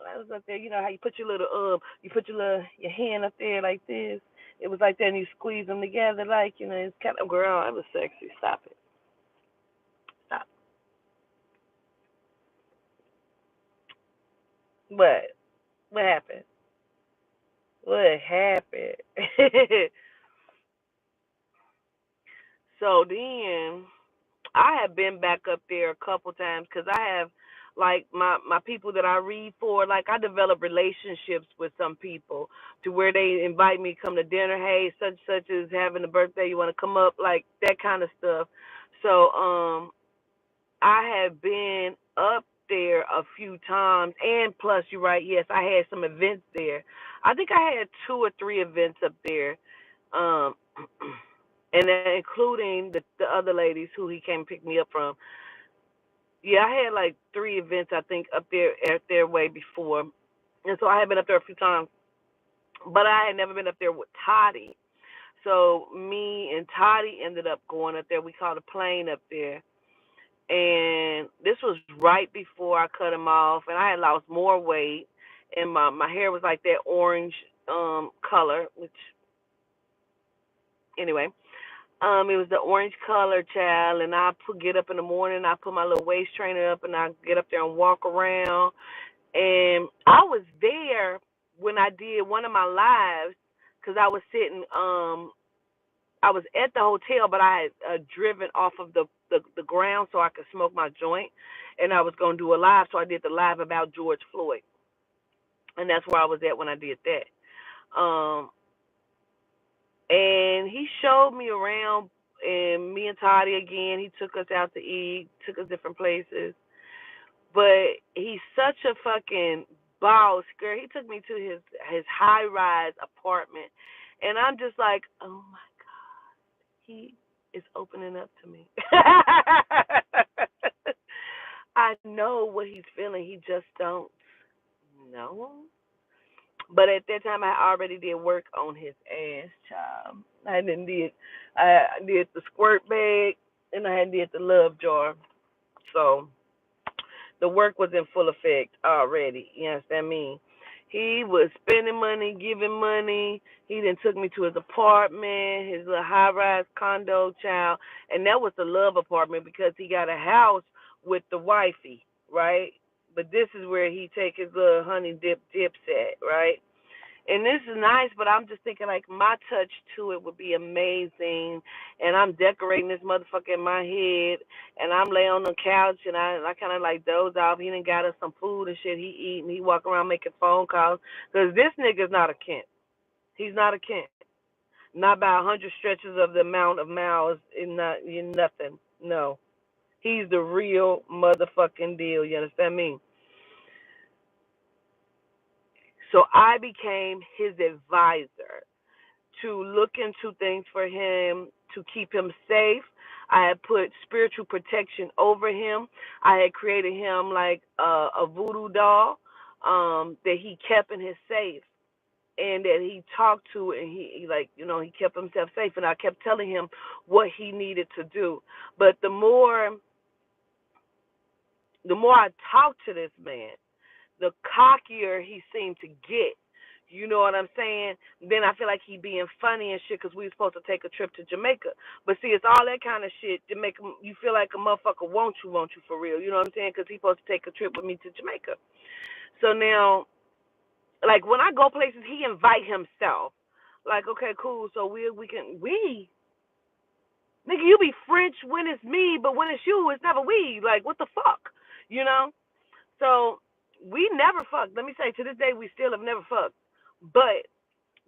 I was up there, you know how you put your hand up there like this. It was like that and you squeeze them together like, you know, it's kind of, girl, it was sexy. Stop it. Stop. What? What happened? What happened? So then I have been back up there a couple times because I have like my people that I read for. Like I develop relationships with some people to where they invite me to come to dinner. Hey, such is having a birthday. You want to come up? Like that kind of stuff. So I have been up there a few times, and plus, you're right. Yes, I had some events there. I think I had 2 or 3 events up there, um, and then including the other ladies who he came and picked me up from. Yeah, I had like 3 events I think up there at their way before, and so I had been up there a few times, but I had never been up there with Toddy. So me and Toddy ended up going up there. We caught a plane up there, and this was right before I cut him off, and I had lost more weight, and my hair was like that orange color, which anyway, it was the orange color, child, and get up in the morning, I put my little waist trainer up, and I get up there and walk around, and I was there when I did one of my lives, because I was sitting, I was at the hotel, but I had driven off of the ground so I could smoke my joint, and I was going to do a live, so I did the live about George Floyd, and that's where I was at when I did that. And he showed me around, and me and Toddy again, he took us out to eat, took us different places, but he's such a fucking boss, girl. He took me to his high rise apartment, and I'm just like, oh my, he is opening up to me. I know what he's feeling. He just don't know. But at that time, I already did work on his ass, child. I did the squirt bag, and I did the love jar. So the work was in full effect already. You understand me? He was spending money, giving money. He then took me to his apartment, his little high rise condo, child, and that was the love apartment because he got a house with the wifey, right? But this is where he take his little honey dips at, right? And this is nice, but I'm just thinking like my touch to it would be amazing. And I'm decorating this motherfucker in my head, and I'm laying on the couch, and I kind of like doze off. He done got us some food and shit. He eat, and he walk around making phone calls. Cause this nigga's not a Kent. He's not a Kent. Not by 100 stretches of the amount of miles in nothing. No, he's the real motherfucking deal. You understand me? So I became his advisor to look into things for him to keep him safe. I had put spiritual protection over him. I had created him like a voodoo doll that he kept in his safe and that he talked to, and he like, he kept himself safe, and I kept telling him what he needed to do. But the more I talked to this man, the cockier he seemed to get. You know what I'm saying? Then I feel like he being funny and shit because we were supposed to take a trip to Jamaica. But see, it's all that kind of shit to make you feel like a motherfucker want you for real. You know what I'm saying? Because he's supposed to take a trip with me to Jamaica. So now, like when I go places, he invite himself. Like, okay, cool. So we nigga, you be French when it's me, but when it's you, it's never we. Like, what the fuck? You know? So we never fucked. Let me say, to this day, we still have never fucked. But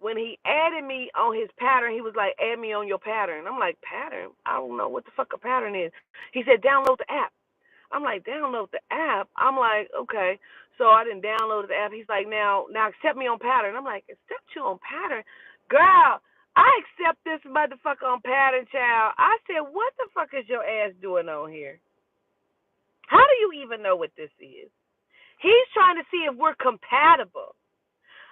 when he added me on his pattern, he was like, add me on your pattern. I'm like, pattern? I don't know what the fuck a pattern is. He said, download the app. I'm like, download the app? I'm like, okay. So I didn't download the app. He's like, now accept me on pattern. I'm like, accept you on pattern? Girl, I accept this motherfucker on pattern, child. I said, what the fuck is your ass doing on here? How do you even know what this is? He's trying to see if we're compatible.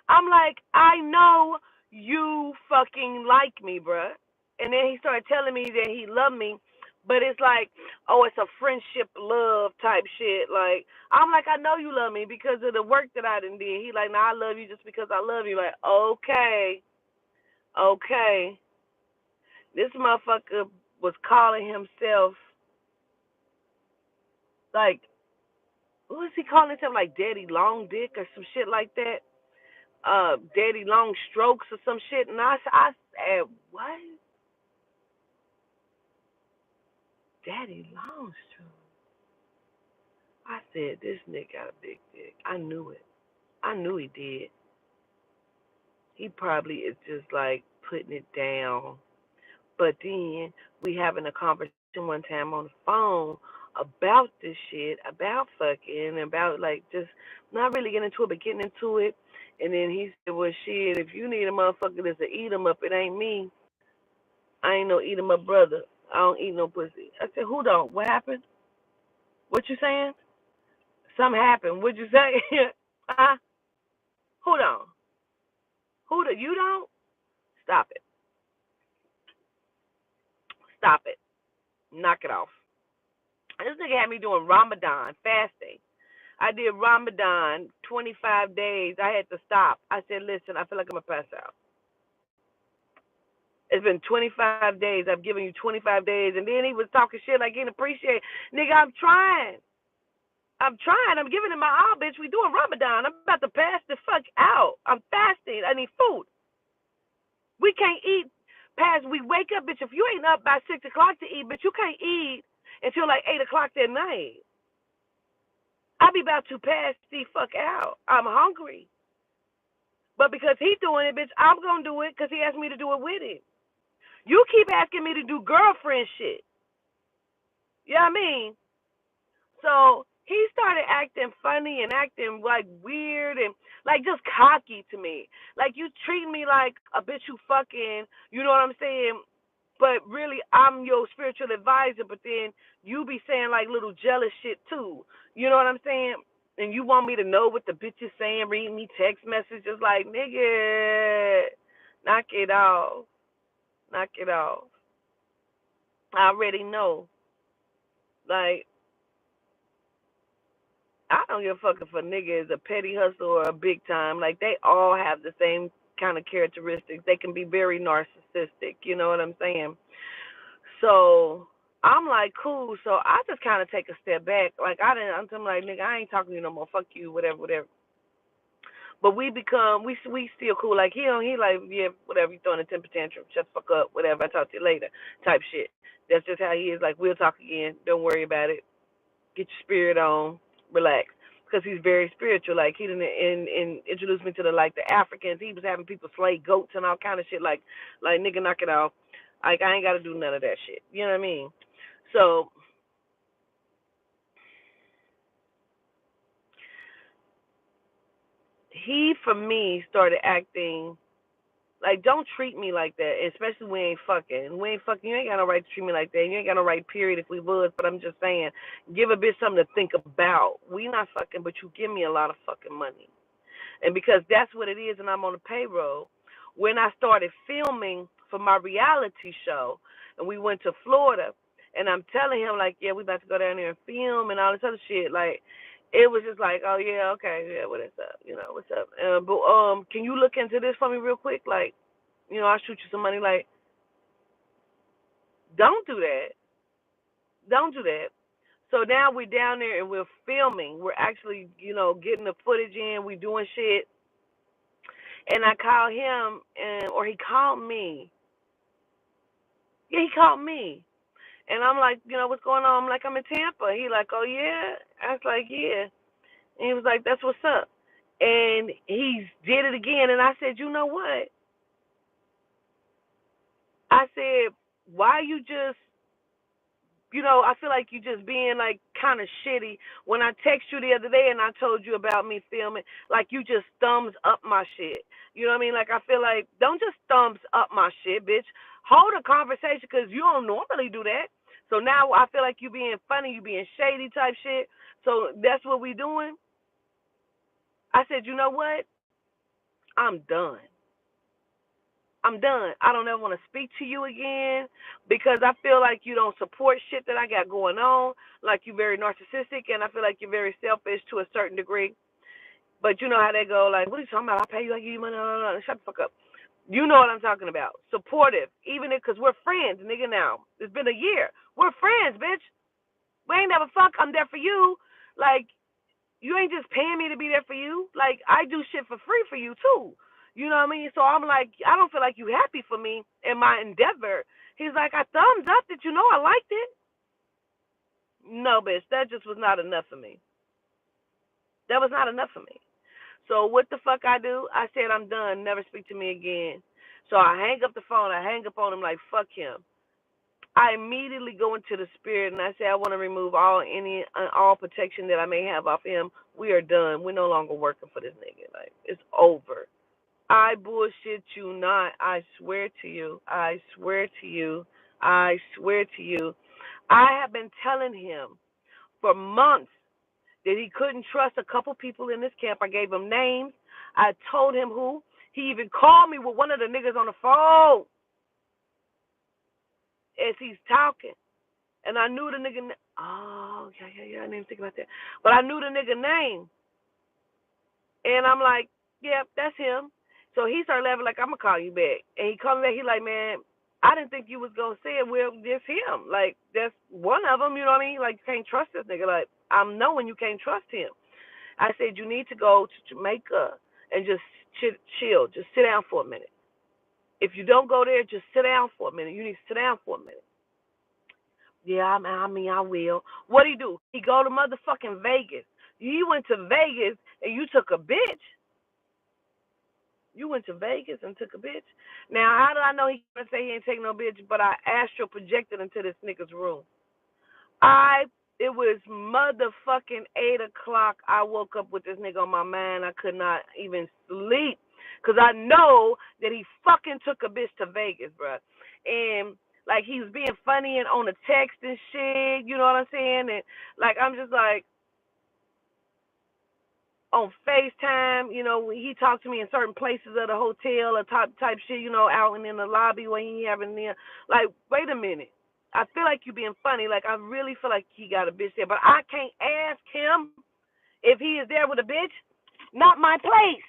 I'm like, I know you fucking like me, bruh. And then he started telling me that he loved me, but it's like, oh, it's a friendship love type shit. Like, I'm like, I know you love me because of the work that I done did. He like, nah, I love you just because I love you. Like, okay, okay. This motherfucker was calling himself, like, what was he calling himself? Like Daddy Long Dick or some shit like that? Daddy Long Strokes or some shit. And I said, what? Daddy Long Strokes. I said, this nigga got a big dick. I knew it. I knew he did. He probably is just like putting it down. But then we having a conversation one time on the phone about this shit, about fucking, about like just not really getting into it, but getting into it. And then he said, well, shit, if you need a motherfucker that's to eat 'em up, it ain't me. I ain't no eat 'em up brother. I don't eat no pussy. I said, who don't? What happened? What you saying? Something happened. What'd you say? Huh? Who don't? Who do you don't? Stop it. Stop it. Knock it off. This nigga had me doing Ramadan fasting. I did Ramadan 25 days. I had to stop. I said, listen, I feel like I'm going to pass out. It's been 25 days. I've given you 25 days. And then he was talking shit like he didn't appreciate. Nigga, I'm trying. I'm trying. I'm giving it my all, bitch. We doing Ramadan. I'm about to pass the fuck out. I'm fasting. I need food. We can't eat past we wake up, bitch. If you ain't up by 6 o'clock to eat, bitch, you can't eat until like 8 o'clock that night. I be about to pass the fuck out. I'm hungry. But because he doing it, bitch, I'm going to do it because he asked me to do it with him. You keep asking me to do girlfriend shit. You know what I mean? So he started acting funny and acting like weird and like just cocky to me. Like you treat me like a bitch you fucking, you know what I'm saying? But really I'm your spiritual advisor, but then you be saying like little jealous shit too. You know what I'm saying? And you want me to know what the bitch is saying, read me text messages like, nigga, knock it off. Knock it off. I already know. Like, I don't give a fuck if a nigga is a petty hustler or a big time. Like, they all have the same kind of characteristics. They can be very narcissistic. You know what I'm saying? So I'm like, cool. So I just kind of take a step back. Like, I'm like, nigga, I ain't talking to you no more. Fuck you, whatever, whatever. But we still cool. Like, he like, yeah, whatever, you throwing a temper tantrum. Shut the fuck up, whatever. I talk to you later type shit. That's just how he is. Like, we'll talk again. Don't worry about it. Get your spirit on, relax, because he's very spiritual. Like he didn't introduce me to the Africans. He was having people slay goats and all kind of shit. Like nigga, knock it off. Like I ain't got to do none of that shit. You know what I mean? So he, for me, started acting like, don't treat me like that, especially we ain't fucking. We ain't fucking. You ain't got no right to treat me like that. You ain't got no right, period, if we was. But I'm just saying, give a bitch something to think about. We not fucking, but you give me a lot of fucking money. And because that's what it is, and I'm on the payroll, when I started filming for my reality show, and we went to Florida, and I'm telling him, like, yeah, we about to go down there and film and all this other shit, like, it was just like, oh, yeah, okay, yeah, what is up? You know, what's up? But can you look into this for me real quick? Like, you know, I'll shoot you some money. Like, don't do that. Don't do that. So now we're down there and we're filming. We're actually, you know, getting the footage in. We doing shit. And I call him, or he called me. Yeah, he called me. And I'm like, you know, what's going on? I'm like, I'm in Tampa. He like, oh, yeah? I was like, yeah. And he was like, that's what's up. And he did it again. And I said, you know what? I said, why you just, you know, I feel like you just being like kind of shitty. When I text you the other day and I told you about me filming, like you just thumbs up my shit. You know what I mean? Like I feel like, don't just thumbs up my shit, bitch. Hold a conversation because you don't normally do that. So now I feel like you being funny, you being shady type shit. So that's what we doing. I said, you know what? I'm done. I'm done. I don't ever want to speak to you again because I feel like you don't support shit that I got going on. Like you're very narcissistic, and I feel like you're very selfish to a certain degree. But you know how they go, like, what are you talking about? I pay you, I give you money. No, no, no. Shut the fuck up. You know what I'm talking about. Supportive, even if, because we're friends, nigga, now. It's been a year. We're friends, bitch. We ain't never fuck. I'm there for you. Like, you ain't just paying me to be there for you. Like, I do shit for free for you, too. You know what I mean? So I'm like, I don't feel like you happy for me in my endeavor. He's like, I thumbs up that you know I liked it. No, bitch, that just was not enough for me. That was not enough for me. So what the fuck I do? I said, I'm done. Never speak to me again. So I hang up the phone. I hang up on him like, fuck him. I immediately go into the spirit and I say, I want to remove all protection that I may have off him. We are done. We're no longer working for this nigga. Like, it's over. I bullshit you not. I swear to you. I swear to you. I swear to you. I have been telling him for months that he couldn't trust a couple people in this camp. I gave him names. I told him who. He even called me with one of the niggas on the phone as he's talking. And I knew the nigga. Oh, yeah. I didn't even think about that. But I knew the nigga name. And I'm like, yeah, that's him. So he started laughing like, I'm going to call you back. And he called me back. He like, man, I didn't think you was going to say it. Well, that's him. Like, that's one of them, you know what I mean? Like, you can't trust this nigga. Like, I'm knowing you can't trust him. I said, you need to go to Jamaica and just chill. Just sit down for a minute. If you don't go there, just sit down for a minute. You need to sit down for a minute. Yeah, I mean, I will. What'd he do? He go to motherfucking Vegas. You went to Vegas and you took a bitch. You went to Vegas and took a bitch. Now, how do I know he gonna say he ain't taking no bitch? But I astral projected into this nigga's room. It was motherfucking 8 o'clock. I woke up with this nigga on my mind. I could not even sleep because I know that he fucking took a bitch to Vegas, bruh. And like he was being funny and on the text and shit. You know what I'm saying? And like I'm just like on FaceTime, you know, when he talked to me in certain places of the hotel or type shit, you know, out and in the lobby when he having there. Like, wait a minute. I feel like you being funny. Like, I really feel like he got a bitch there. But I can't ask him if he is there with a bitch. Not my place.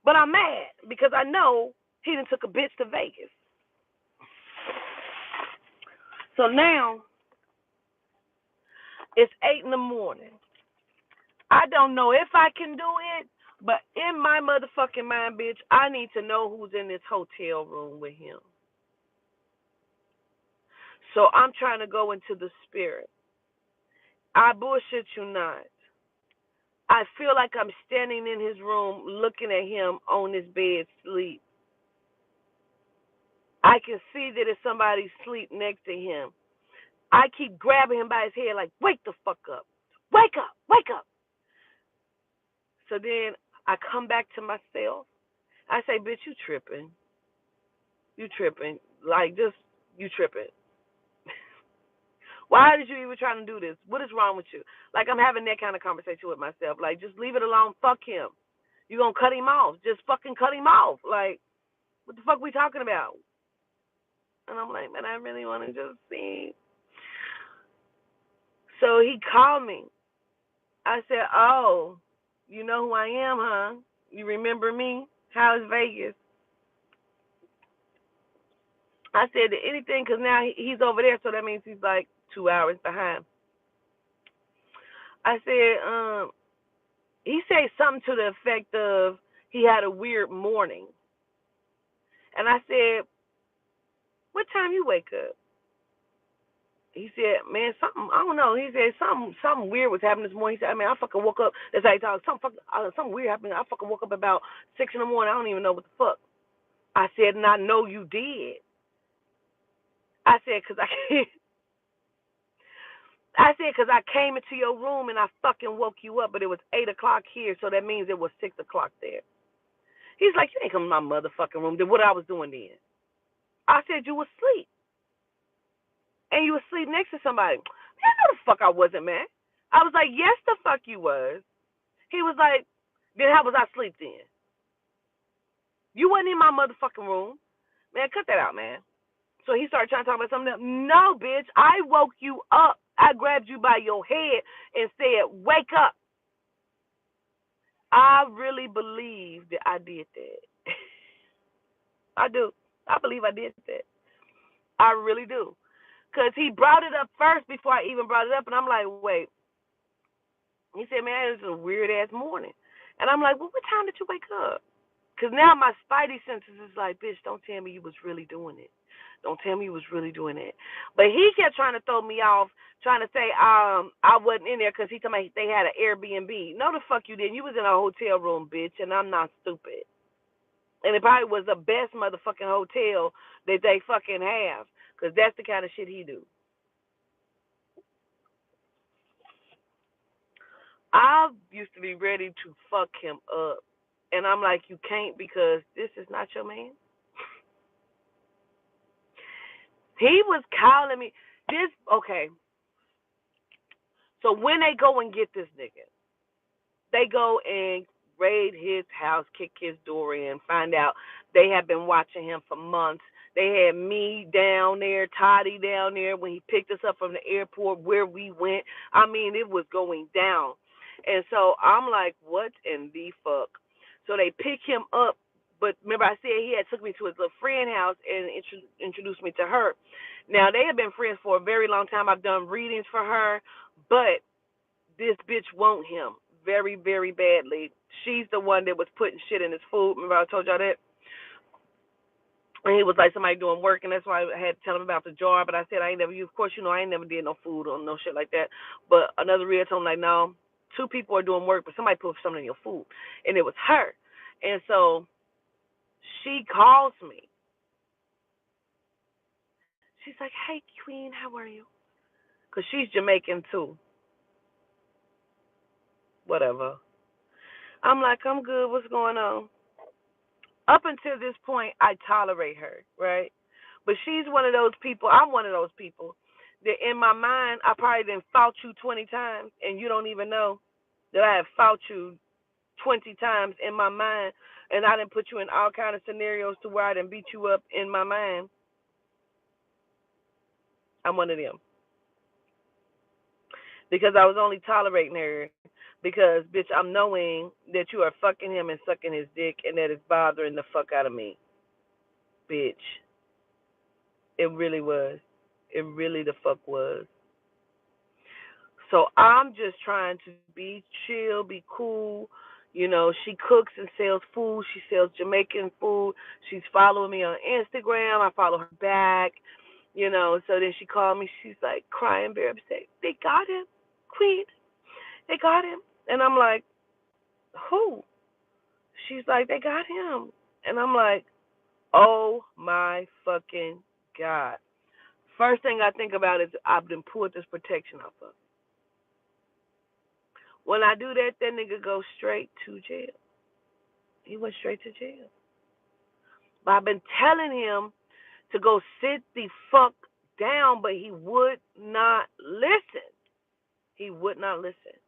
But I'm mad because I know he done took a bitch to Vegas. So now, it's 8 in the morning. I don't know if I can do it, but in my motherfucking mind, bitch, I need to know who's in this hotel room with him. So I'm trying to go into the spirit. I bullshit you not. I feel like I'm standing in his room looking at him on his bed sleep. I can see that it's somebody sleep next to him. I keep grabbing him by his head like, wake the fuck up. Wake up, wake up. So then I come back to myself. I say, bitch, you tripping. You tripping. Like, just, you tripping. Why did you even try to do this? What is wrong with you? Like, I'm having that kind of conversation with myself. Like, just leave it alone. Fuck him. You gonna cut him off. Just fucking cut him off. Like, what the fuck we talking about? And I'm like, man, I really want to just see. So he called me. I said, oh, you know who I am, huh? You remember me? How's Vegas? I said anything because now he's over there, so that means he's like 2 hours behind. I said, he said something to the effect of he had a weird morning. And I said, what time you wake up? He said, man, something, I don't know. He said something weird was happening this morning. He said, I mean, I fucking woke up. That's how he talked. Something weird happened. I fucking woke up about 6 in the morning. I don't even know what the fuck. I said, and I know you did. I said, because I can't. I said, because I came into your room and I fucking woke you up, but it was 8 o'clock here, so that means it was 6 o'clock there. He's like, you ain't come to my motherfucking room. Then what I was doing then? I said, you was asleep. And you was asleep next to somebody. Man, no the fuck I wasn't, man. I was like, yes, the fuck you was. He was like, then how was I asleep then? You wasn't in my motherfucking room. Man, cut that out, man. So he started trying to talk about something else. No, bitch, I woke you up. I grabbed you by your head and said, wake up. I really believe that I did that. I do. I believe I did that. I really do. Because he brought it up first before I even brought it up. And I'm like, wait. He said, man, it's a weird-ass morning. And I'm like, well, what time did you wake up? Because now my spidey senses is like, bitch, don't tell me you was really doing it. Don't tell me you was really doing it. But he kept trying to throw me off, trying to say I wasn't in there because he told me they had an Airbnb. No, the fuck you didn't. You was in a hotel room, bitch, and I'm not stupid. And it probably was the best motherfucking hotel that they fucking have. Because that's the kind of shit he do. I used to be ready to fuck him up. And I'm like, you can't because this is not your man. He was calling me. Okay. So when they go and get this nigga, they go and raid his house, kick his door in, find out they have been watching him for months. They had me down there, Toddy down there when he picked us up from the airport where we went. I mean, it was going down. And so I'm like, what in the fuck? So they pick him up, but remember I said he had took me to his little friend house and introduced me to her. Now, they have been friends for a very long time. I've done readings for her, but this bitch want him very, very badly. She's the one that was putting shit in his food. Remember I told y'all that? And he was like somebody doing work, and that's why I had to tell him about the jar. But I said I ain't never, of course, I ain't never did no food or no shit like that. But another real told him like, no, two people are doing work, but somebody put something in your food, and it was her. And so she calls me. She's like, hey, Queen, how are you? Because she's Jamaican too. Whatever. I'm like, I'm good. What's going on? Up until this point, I tolerate her, right? But she's one of those people. I'm one of those people that in my mind, I probably done fought you 20 times, and you don't even know that I have fought you 20 times in my mind, and I done put you in all kind of scenarios to where I done beat you up in my mind. I'm one of them. Because I was only tolerating her because, bitch, I'm knowing that you are fucking him and sucking his dick, and that is bothering the fuck out of me, bitch. It really was. It really the fuck was. So I'm just trying to be chill, be cool. You know, she cooks and sells food. She sells Jamaican food. She's following me on Instagram. I follow her back. You know, so then she called me. She's like crying, very upset. They got him, Queen. They got him. And I'm like, who? She's like, they got him. And I'm like, oh my fucking God. First thing I think about is I've been pulled this protection off of. When I do that, that nigga goes straight to jail. He went straight to jail. But I've been telling him to go sit the fuck down, but he would not listen. He would not listen.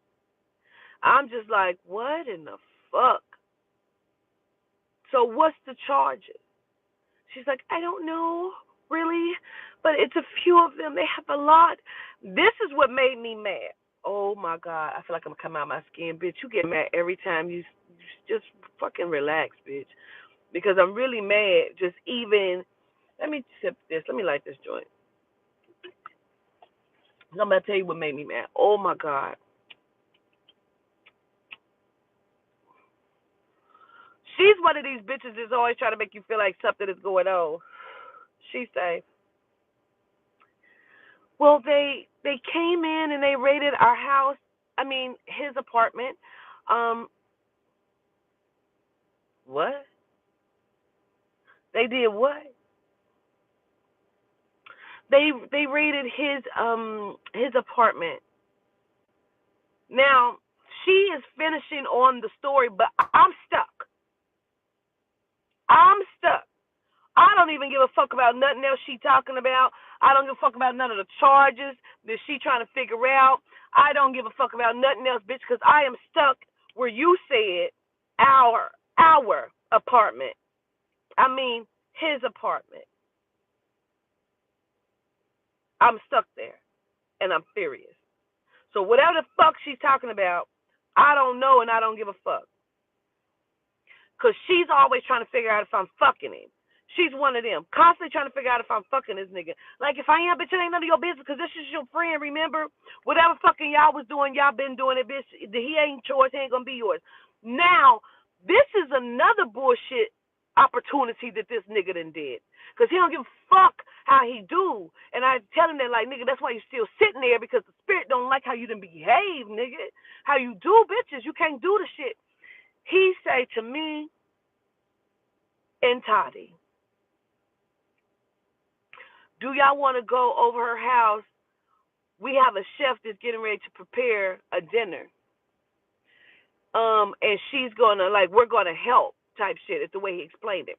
I'm just like, what in the fuck? So what's the charges? She's like, I don't know, really, but it's a few of them. They have a lot. This is what made me mad. Oh my God, I feel like I'm coming out of my skin, bitch. You get mad every time you just fucking relax, bitch. Because I'm really mad. Just even, let me sip this. Let me light this joint. I'm about to tell you what made me mad. Oh my God. She's one of these bitches that's always trying to make you feel like something is going on. She say, well, they came in and they raided our house. I mean, his apartment. What? They did what? They raided his apartment. Now, she is finishing on the story, but I'm stuck. I'm stuck. I don't even give a fuck about nothing else she talking about. I don't give a fuck about none of the charges that she trying to figure out. I don't give a fuck about nothing else, bitch, because I am stuck where you said our apartment. I mean, his apartment. I'm stuck there, and I'm furious. So whatever the fuck she's talking about, I don't know, and I don't give a fuck. Because she's always trying to figure out if I'm fucking him. She's one of them. Constantly trying to figure out if I'm fucking this nigga. Like, if I am, bitch, it ain't none of your business because this is your friend, remember? Whatever fucking y'all was doing, y'all been doing it, bitch. He ain't yours. He ain't going to be yours. Now, this is another bullshit opportunity that this nigga done did. Because he don't give a fuck how he do. And I tell him that, like, nigga, that's why you still sitting there because the spirit don't like how you done behave, nigga. How you do, bitches. You can't do the shit. He say to me and Toddy, Do y'all want to go over her house? We have a chef that's getting ready to prepare a dinner. And she's gonna like we're gonna help type shit. It's the way he explained it.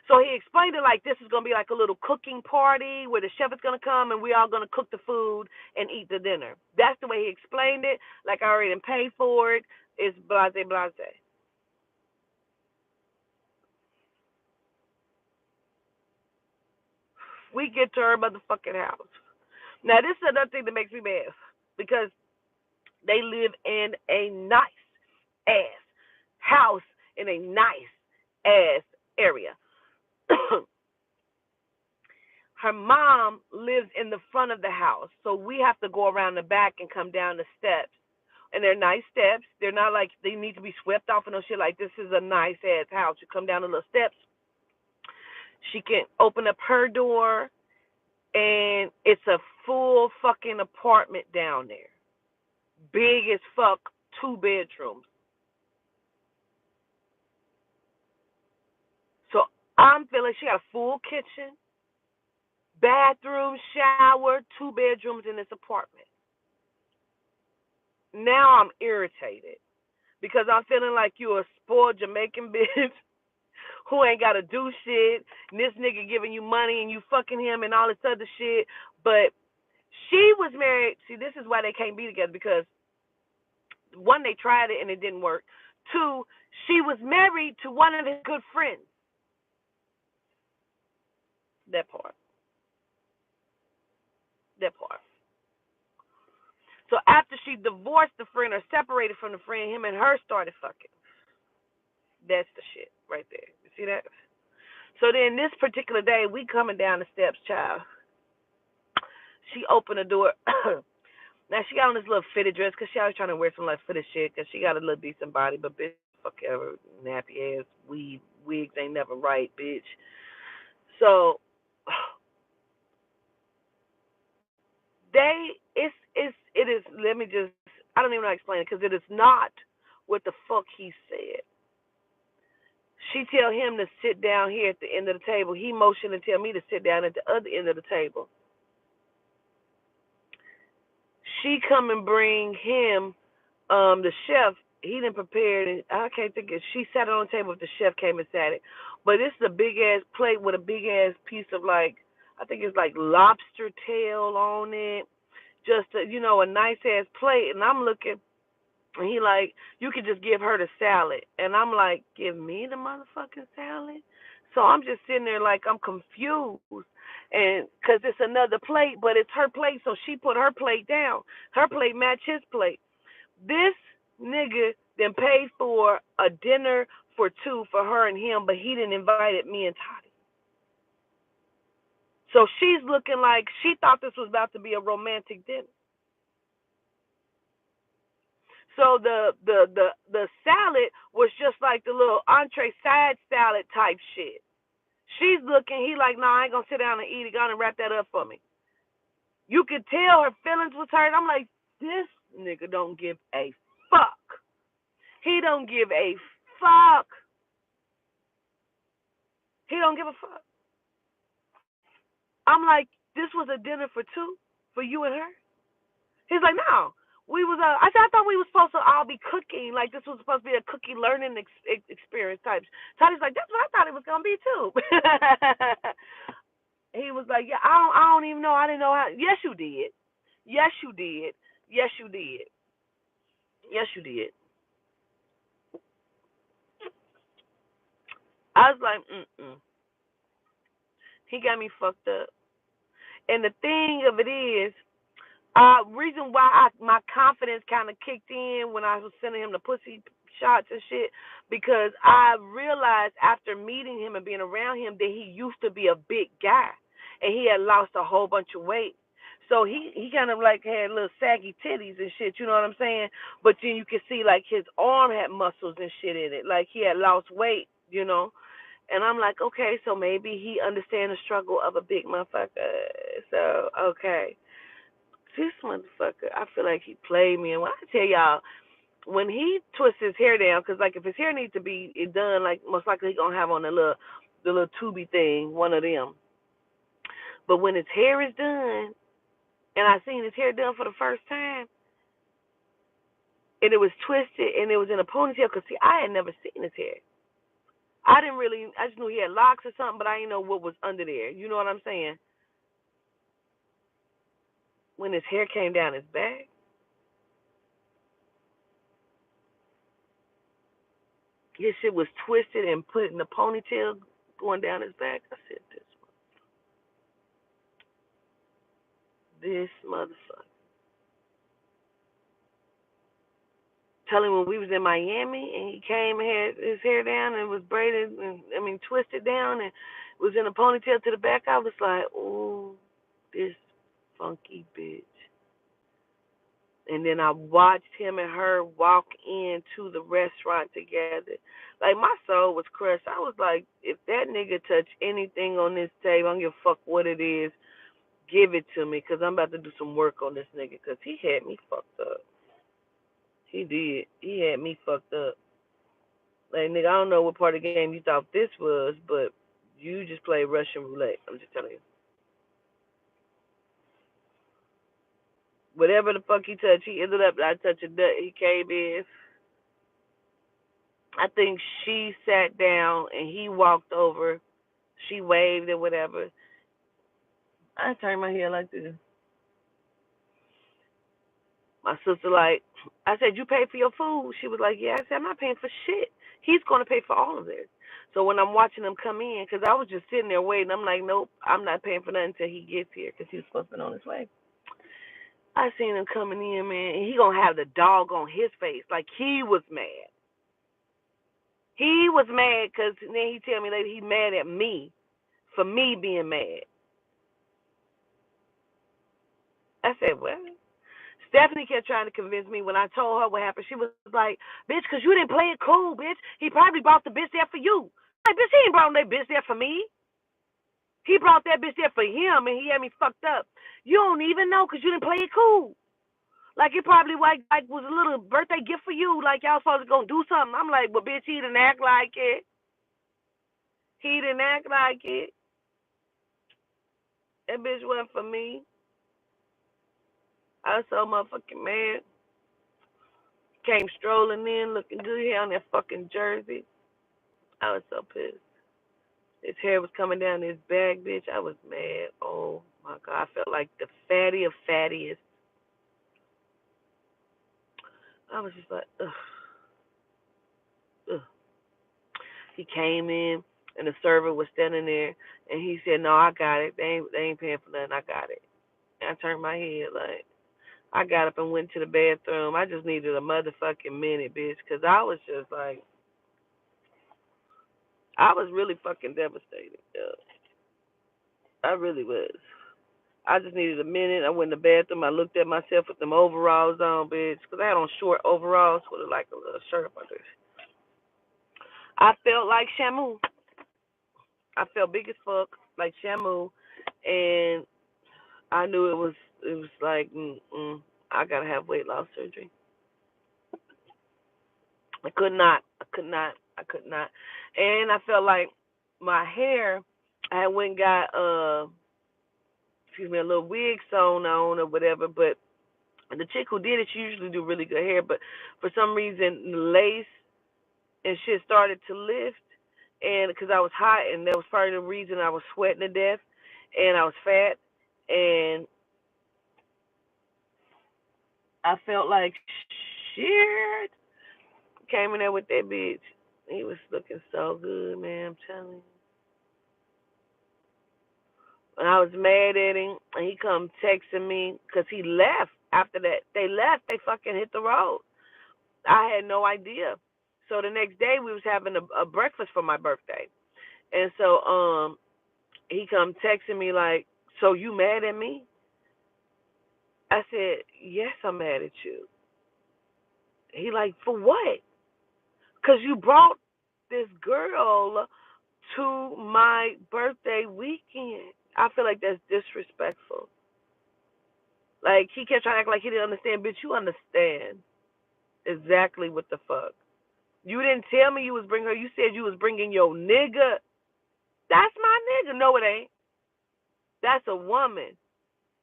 So he explained it like this is gonna be like a little cooking party where the chef is gonna come and we all gonna cook the food and eat the dinner. That's the way he explained it. Like I already paid for it. It's blase blase. We get to her motherfucking house. Now this is another thing that makes me mad because they live in a nice ass house in a nice ass area. Her mom lives in the front of the house, so we have to go around the back and come down the steps. And they're nice steps. They're not like they need to be swept off and no shit. Like this is a nice ass house. You come down the little steps. She can open up her door, and it's a full fucking apartment down there. Big as fuck, 2 bedrooms. So I'm feeling she got a full kitchen, bathroom, shower, 2 bedrooms in this apartment. Now I'm irritated because I'm feeling like you a spoiled Jamaican bitch who ain't got to do shit. And this nigga giving you money and you fucking him and all this other shit. But she was married. See, this is why they can't be together because one, they tried it and it didn't work. Two, she was married to one of his good friends. That part. That part. So after she divorced the friend or separated from the friend, him and her started fucking. That's the shit right there. You see that? So then this particular day, we coming down the steps, child. She opened the door. Now she got on this little fitted dress because she always trying to wear some like fitted shit because she got a little decent body, but bitch, fuck ever, nappy ass wigs ain't never right, bitch. So it is. Let me just. I don't even know how to explain it because it is not what the fuck he said. She tell him to sit down here at the end of the table. He motioned and tell me to sit down at the other end of the table. She come and bring him the chef. He didn't prepare it. I can't think of. She sat it on the table. If the chef came and sat it, but this is a big ass plate with a big ass piece of like I think it's like lobster tail on it. Just a nice ass plate. And I'm looking. And he like, you could just give her the salad. And I'm like, give me the motherfucking salad? So I'm just sitting there like I'm confused. And because it's another plate, but it's her plate, so she put her plate down. Her plate match his plate. This nigga then paid for a dinner for two for her and him, but he didn't invite me and Toddy. So she's looking like she thought this was about to be a romantic dinner. So the salad was just like the little entree side salad type shit. She's looking, he like, nah, I ain't gonna sit down and eat it. Gonna wrap that up for me. You could tell her feelings was hurt. I'm like, this nigga don't give a fuck. He don't give a fuck. He don't give a fuck. I'm like, this was a dinner for two, for you and her. He's like, no. We was I said I thought we was supposed to all be cooking. Like this was supposed to be a cookie learning experience type. Tony's like, that's what I thought it was gonna be too. He was like, yeah, I don't even know. I didn't know how. Yes, you did. Yes, you did. Yes, you did. Yes, you did. I was like, He got me fucked up. And the thing of it is, reason why my confidence kind of kicked in when I was sending him the pussy shots and shit, because I realized after meeting him and being around him that he used to be a big guy, and he had lost a whole bunch of weight. So he kind of like had little saggy titties and shit, you know what I'm saying? But then you could see like his arm had muscles and shit in it, like he had lost weight, you know. And I'm like, okay, so maybe he understands the struggle of a big motherfucker. So okay. This motherfucker, I feel like he played me. And when I tell y'all, when he twists his hair down, because like if his hair needs to be done, like most likely he gonna have on the little tubey thing, one of them. But when his hair is done, and I seen his hair done for the first time, and it was twisted and it was in a ponytail, because see, I had never seen his hair. I just knew he had locks or something, but I didn't know what was under there. You know what I'm saying? When his hair came down his back, his shit was twisted and put in a ponytail going down his back. I said, this motherfucker. Tell him when we was in Miami and he came and had his hair down and was braided and twisted down and was in a ponytail to the back, I was like, ooh, this funky bitch. And then I watched him and her walk into the restaurant together. Like, my soul was crushed. I was like, if that nigga touch anything on this table, I don't give a fuck what it is, give it to me, because I'm about to do some work on this nigga, because he had me fucked up. He did. He had me fucked up. Like, nigga, I don't know what part of the game you thought this was, but you just played Russian roulette. I'm just telling you. Whatever the fuck he touched, he ended up, I touched a nut. He came in. I think she sat down and he walked over. She waved or whatever. I turned my head like this. My sister, like, I said, you paid for your food? She was like, yeah. I said, I'm not paying for shit. He's going to pay for all of this. So when I'm watching him come in, because I was just sitting there waiting, I'm like, nope, I'm not paying for nothing until he gets here, because he was supposed to be on his way. I seen him coming in, man, and he going to have the dog on his face. Like, he was mad. He was mad because then he tell me later he mad at me for me being mad. I said, what? Stephanie kept trying to convince me when I told her what happened. She was like, bitch, because you didn't play it cool, bitch. He probably brought the bitch there for you. Like, bitch, he ain't brought that bitch there for me. He brought that bitch there for him, and he had me fucked up. You don't even know because you didn't play it cool. Like, it probably like was a little birthday gift for you. Like, y'all supposed to go do something. I'm like, well, bitch, he didn't act like it. He didn't act like it. That bitch wasn't for me. I was so motherfucking mad. Came strolling in looking good here on that fucking jersey. I was so pissed. His hair was coming down his back, bitch. I was mad. Oh my God. I felt like the fatty of fattiest. I was just like, ugh. Ugh. He came in and the server was standing there and he said, no, I got it. They ain't paying for nothing. I got it. And I turned my head like, I got up and went to the bathroom. I just needed a motherfucking minute, bitch, because I was just like, I was really fucking devastated. Yeah. I really was. I just needed a minute. I went in the bathroom. I looked at myself with them overalls on, bitch, because I had on short overalls with like a little shirt up under. I felt like Shamu. I felt big as fuck, like Shamu, and I knew it was like, I gotta have weight loss surgery. I could not. And I felt like my hair, I went and got a little wig sewn on or whatever, but the chick who did it, she usually do really good hair, but for some reason the lace and shit started to lift, and because I was hot, and that was part of the reason I was sweating to death, and I was fat, and I felt like shit. Came in there with that bitch. He was looking so good, man, I'm telling you. And I was mad at him, and he come texting me because he left after that. They left. They fucking hit the road. I had no idea. So the next day we was having a breakfast for my birthday, and so he come texting me like, "So you mad at me?" I said, "Yes, I'm mad at you." He like, "For what?" "Cause you brought this girl to my birthday weekend. I feel like that's disrespectful." Like, he kept trying to act like he didn't understand. Bitch, you understand exactly what the fuck. You didn't tell me you was bringing her. You said you was bringing your nigga. That's my nigga. No, it ain't. That's a woman.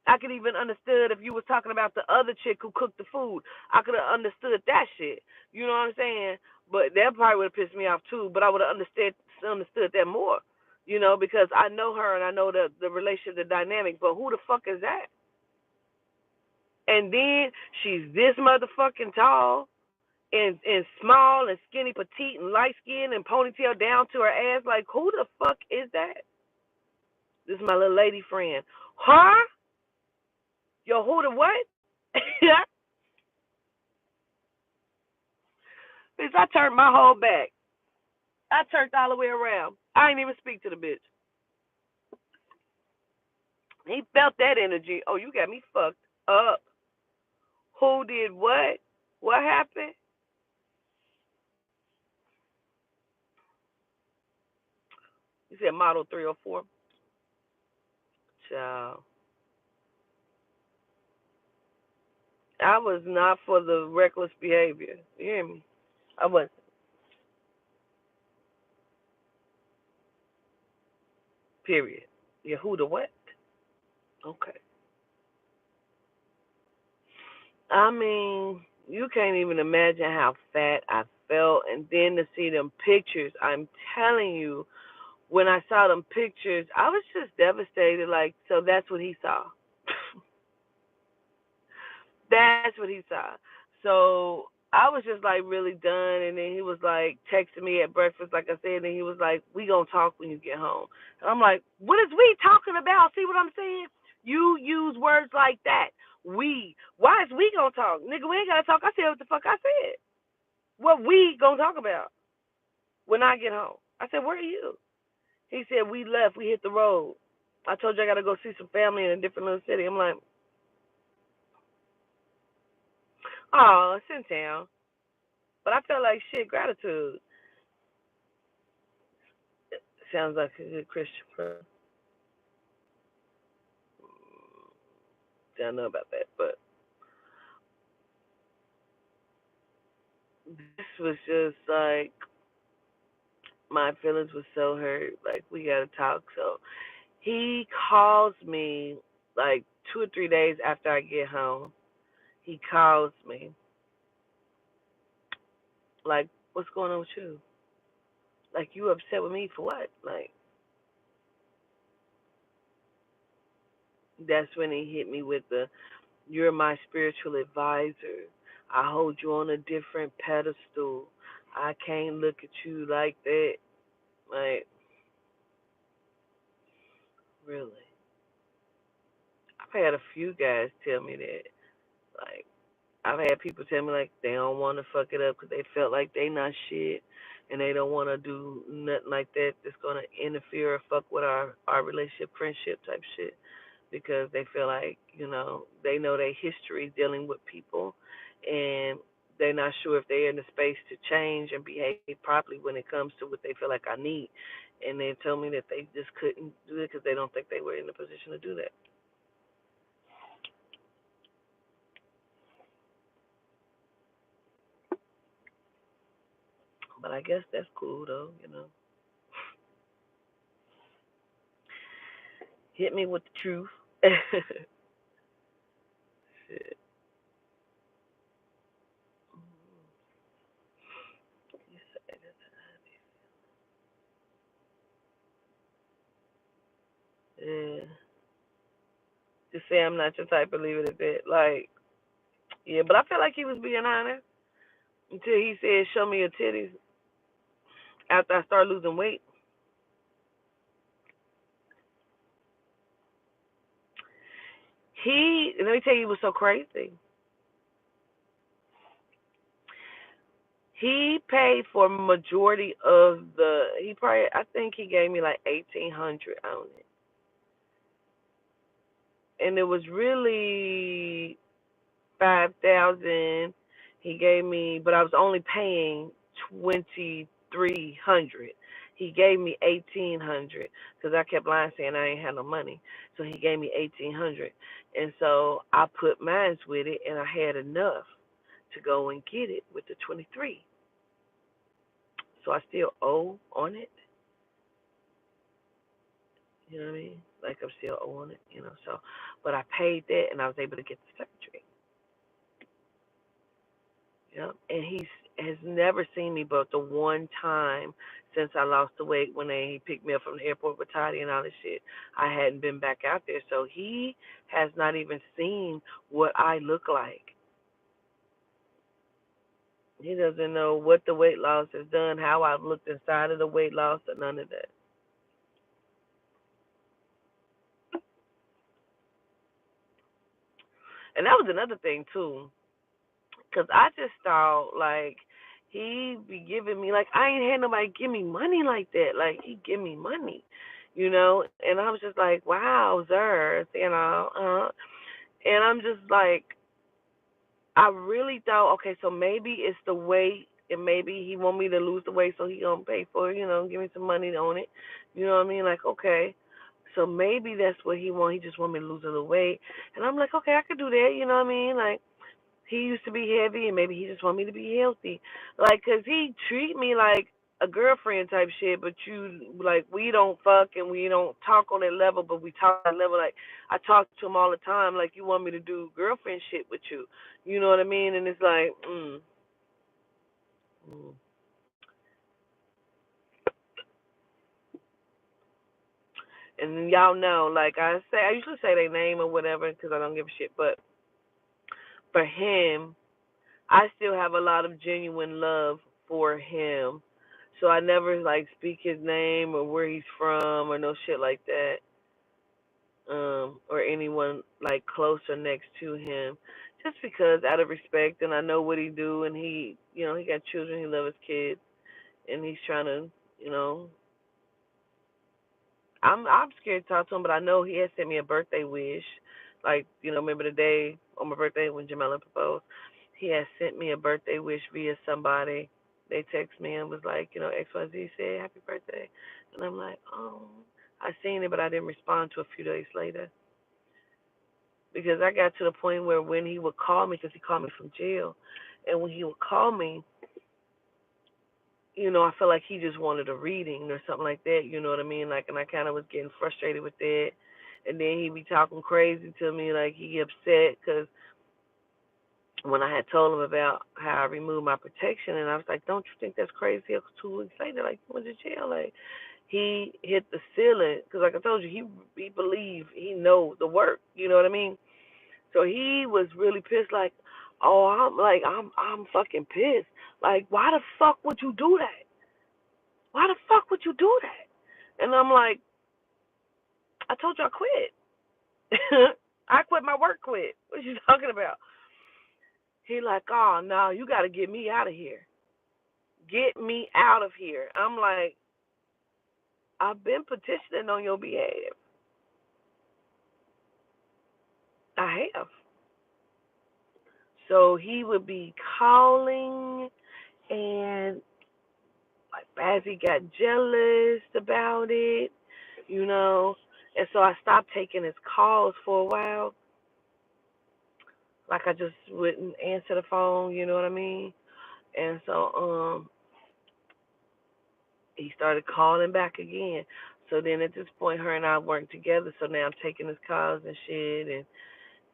I could even understood if you was talking about the other chick who cooked the food. I could have understood that shit. You know what I'm saying? But that probably would have pissed me off too. But I would have understood that more. You know, because I know her and I know the relationship, the dynamic. But who the fuck is that? And then she's this motherfucking tall and small and skinny, petite and light skinned and ponytail down to her ass. Like who the fuck is that? This is my little lady friend. Huh? Yo, who the what? Bitch, I turned my whole back. I turned all the way around. I ain't even speak to the bitch. He felt that energy. Oh, you got me fucked up. Who did what? What happened? You said model 304. Child. I was not for the reckless behavior. You hear me? I wasn't. Period. Yeah, who the what? Okay. I mean, you can't even imagine how fat I felt. And then to see them pictures, I'm telling you, when I saw them pictures, I was just devastated. Like, so that's what he saw. That's what he saw. So I was just like really done. And then he was like texting me at breakfast, like I said, and he was like, "We gonna talk when you get home." And I'm like, "What is we talking about?" See what I'm saying? You use words like that. We. Why is we gonna talk? Nigga, we ain't gotta talk. I said what the fuck I said. What we gonna talk about when I get home? I said, "Where are you?" He said, "We left. We hit the road. I told you I gotta go see some family in a different little city." I'm like, "Oh, it's in town." But I felt like shit, gratitude. Sounds like a good Christian prayer. Don't know about that, but this was just like my feelings were so hurt. Like we gotta talk. So he calls me like 2 or 3 days after I get home. He calls me like, "What's going on with you? Like you upset with me for what?" Like that's when he hit me with the, "You're my spiritual advisor. I hold you on a different pedestal. I can't look at you like that." Like, really? I've had a few guys tell me that. Like, I've had people tell me, like, they don't want to fuck it up because they felt like they not shit and they don't want to do nothing like that that's going to interfere or fuck with our relationship, friendship type shit. Because they feel like, they know their history dealing with people and they're not sure if they're in the space to change and behave properly when it comes to what they feel like I need. And they told me that they just couldn't do it because they don't think they were in a position to do that. But I guess that's cool though. Hit me with the truth. Shit. You say that. Yeah. Just say I'm not your type and leave it at that. Like, yeah, but I felt like he was being honest until he said, "Show me your titties." After I started losing weight, let me tell you, he was so crazy. He paid for majority of he probably, I think he gave me like 1,800 on it. And it was really 5,000 he gave me, but I was only paying 2,300. He gave me 1,800 because I kept lying saying I ain't had no money. So he gave me 1,800, and so I put mines with it, and I had enough to go and get it with the 23. So I still owe on it. You know what I mean? Like I'm still owing it, you know. So, but I paid that, and I was able to get the surgery. Yep. And he has never seen me but the one time since I lost the weight when he picked me up from the airport with Toddy and all this shit. I hadn't been back out there, so he has not even seen what I look like. He doesn't know what the weight loss has done, how I've looked inside of the weight loss, or none of that. And that was another thing too, cause I just thought like he be giving me like I ain't had nobody give me money like that. Like he give me money, you know. And I was just like, wow, sir, you know. And I'm just like, I really thought, okay, so maybe it's the weight, and maybe he want me to lose the weight, so he gonna pay for it, you know, give me some money on it. You know what I mean? Like, okay, so maybe that's what he want. He just want me to lose a little weight, and I'm like, okay, I could do that. You know what I mean? Like, he used to be heavy, and maybe he just want me to be healthy. Like, 'cause he treat me like a girlfriend type shit, but you like we don't fuck and we don't talk on that level, but we talk on that level. Like I talk to him all the time, like you want me to do girlfriend shit with you. You know what I mean? And it's like, mm. And y'all know, like I usually say their name or whatever because I don't give a shit. But for him, I still have a lot of genuine love for him. So I never like speak his name or where he's from or no shit like that. Or anyone like close or next to him. Just because out of respect and I know what he do and he he got children, he love his kids and he's trying to, you know I'm scared to talk to him, but I know he has sent me a birthday wish. Like, remember the day on my birthday when Jamela proposed? He has sent me a birthday wish via somebody. They text me and was like, XYZ said happy birthday. And I'm like, oh, I seen it, but I didn't respond to a few days later. Because I got to the point where when he would call me, because he called me from jail, and when he would call me, I felt like he just wanted a reading or something like that. You know what I mean? Like, and I kind of was getting frustrated with that. And then he be talking crazy to me, like he upset because when I had told him about how I removed my protection, and I was like, "Don't you think that's crazy?" 2 weeks later, like he went to jail, like he hit the ceiling because, like I told you, he believe he know the work. You know what I mean? So he was really pissed, like, "Oh, I'm fucking pissed. Like, why the fuck would you do that? Why the fuck would you do that?" And I'm like, I told you I quit. I quit my work quit. What you talking about? He like, oh no, you gotta get me out of here. Get me out of here. I'm like, I've been petitioning on your behalf. I have. So he would be calling and like Bazzy got jealous about it, you know. And so I stopped taking his calls for a while. Like I just wouldn't answer the phone, you know what I mean? And so he started calling back again. So then at this point her and I worked together, so now I'm taking his calls and shit and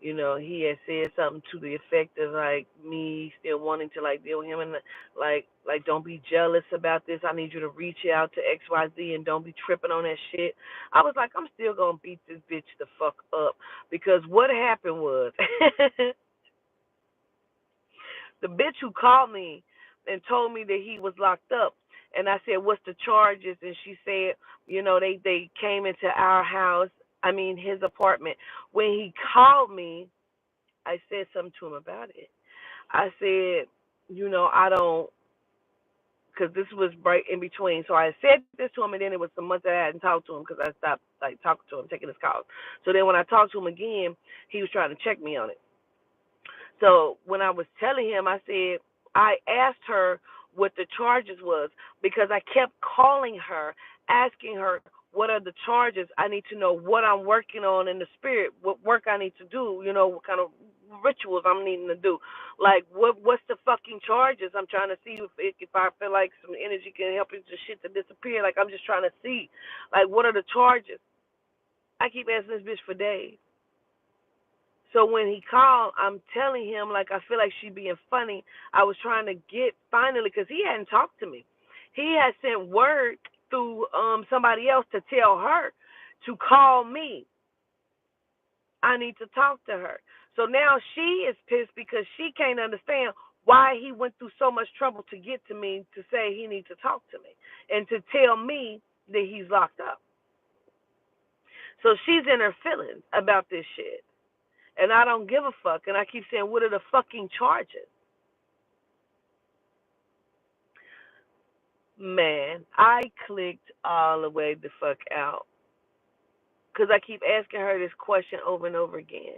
he had said something to the effect of like me still wanting to like deal with him and like don't be jealous about this. I need you to reach out to XYZ and don't be tripping on that shit. I was like, I'm still gonna beat this bitch the fuck up because what happened was the bitch who called me and told me that he was locked up. And I said, what's the charges? And she said, they came into our house, his apartment. When he called me, I said something to him about it. I said, I don't, because this was right in between. So I said this to him, and then it was some months that I hadn't talked to him because I stopped like talking to him, taking his calls. So then when I talked to him again, he was trying to check me on it. So when I was telling him, I said, I asked her what the charges was because I kept calling her, asking her, what are the charges? I need to know what I'm working on in the spirit, what work I need to do, what kind of rituals I'm needing to do. Like, what's the fucking charges? I'm trying to see if I feel like some energy can help the shit to disappear. Like, I'm just trying to see, like, what are the charges? I keep asking this bitch for days. So when he called, I'm telling him, like, I feel like she being funny. I was trying to get, finally, because he hadn't talked to me. He had sent word through somebody else to tell her to call me. I need to talk to her. So now she is pissed because she can't understand why he went through so much trouble to get to me to say he needs to talk to me and to tell me that he's locked up. So she's in her feelings about this shit. And I don't give a fuck. And I keep saying, what are the fucking charges? Man, I clicked all the way the fuck out. Because I keep asking her this question over and over again.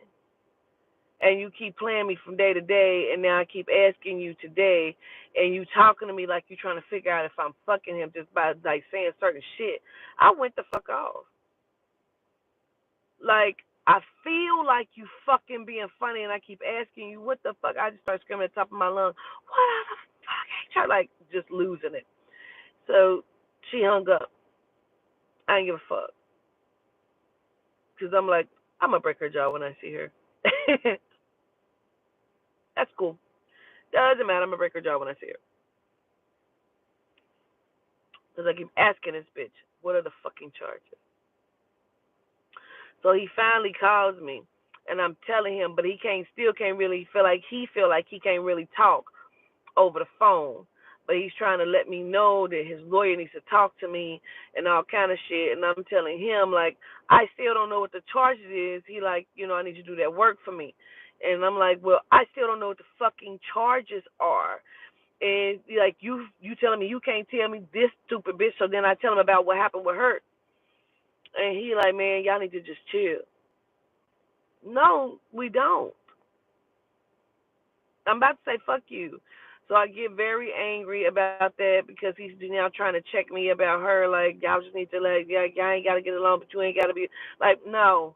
And you keep playing me from day to day, and now I keep asking you today, and you talking to me like you're trying to figure out if I'm fucking him just by like saying certain shit. I went the fuck off. Like, I feel like you fucking being funny, and I keep asking you, what the fuck? I just start screaming at the top of my lungs, what the fuck? I like just losing it. So she hung up. I didn't give a fuck. Because I'm like, I'm going to break her jaw when I see her. That's cool. Doesn't matter. I'm going to break her jaw when I see her. Because I keep asking this bitch, what are the fucking charges? So he finally calls me, and I'm telling him, but he still can't really feel like he can't really talk over the phone. But he's trying to let me know that his lawyer needs to talk to me and all kind of shit. And I'm telling him, like, I still don't know what the charges is. He like, I need you to do that work for me. And I'm like, well, I still don't know what the fucking charges are. And like, you telling me you can't tell me this stupid bitch. So then I tell him about what happened with her. And he like, man, y'all need to just chill. No, we don't. I'm about to say fuck you. So I get very angry about that because he's now trying to check me about her. Like, y'all just need to, like, y'all ain't got to get along, but you ain't got to be. Like, no.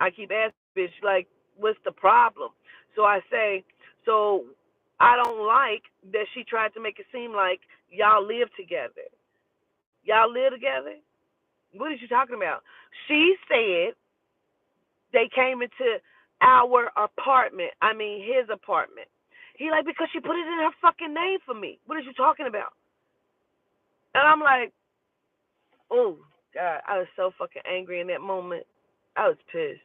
I keep asking, bitch, like, what's the problem? So I say, so I don't like that she tried to make it seem like y'all live together. Y'all live together? What are you talking about? She said they came into our apartment. I mean, his apartment. He like, because she put it in her fucking name for me. What are you talking about? And I'm like, oh, God, I was so fucking angry in that moment. I was pissed.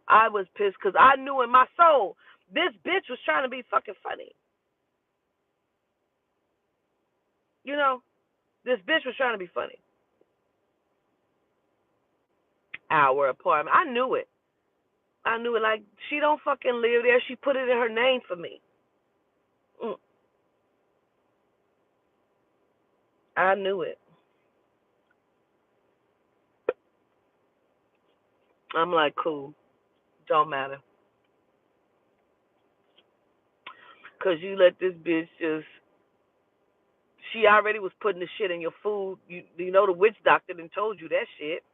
I was pissed because I knew in my soul this bitch was trying to be fucking funny. You know, this bitch was trying to be funny. Our apartment. I knew it. I knew it. Like, she don't fucking live there. She put it in her name for me. I knew it. I'm like, cool. Don't matter. Because you let this bitch just, she already was putting the shit in your food. You know the witch doctor done told you that shit.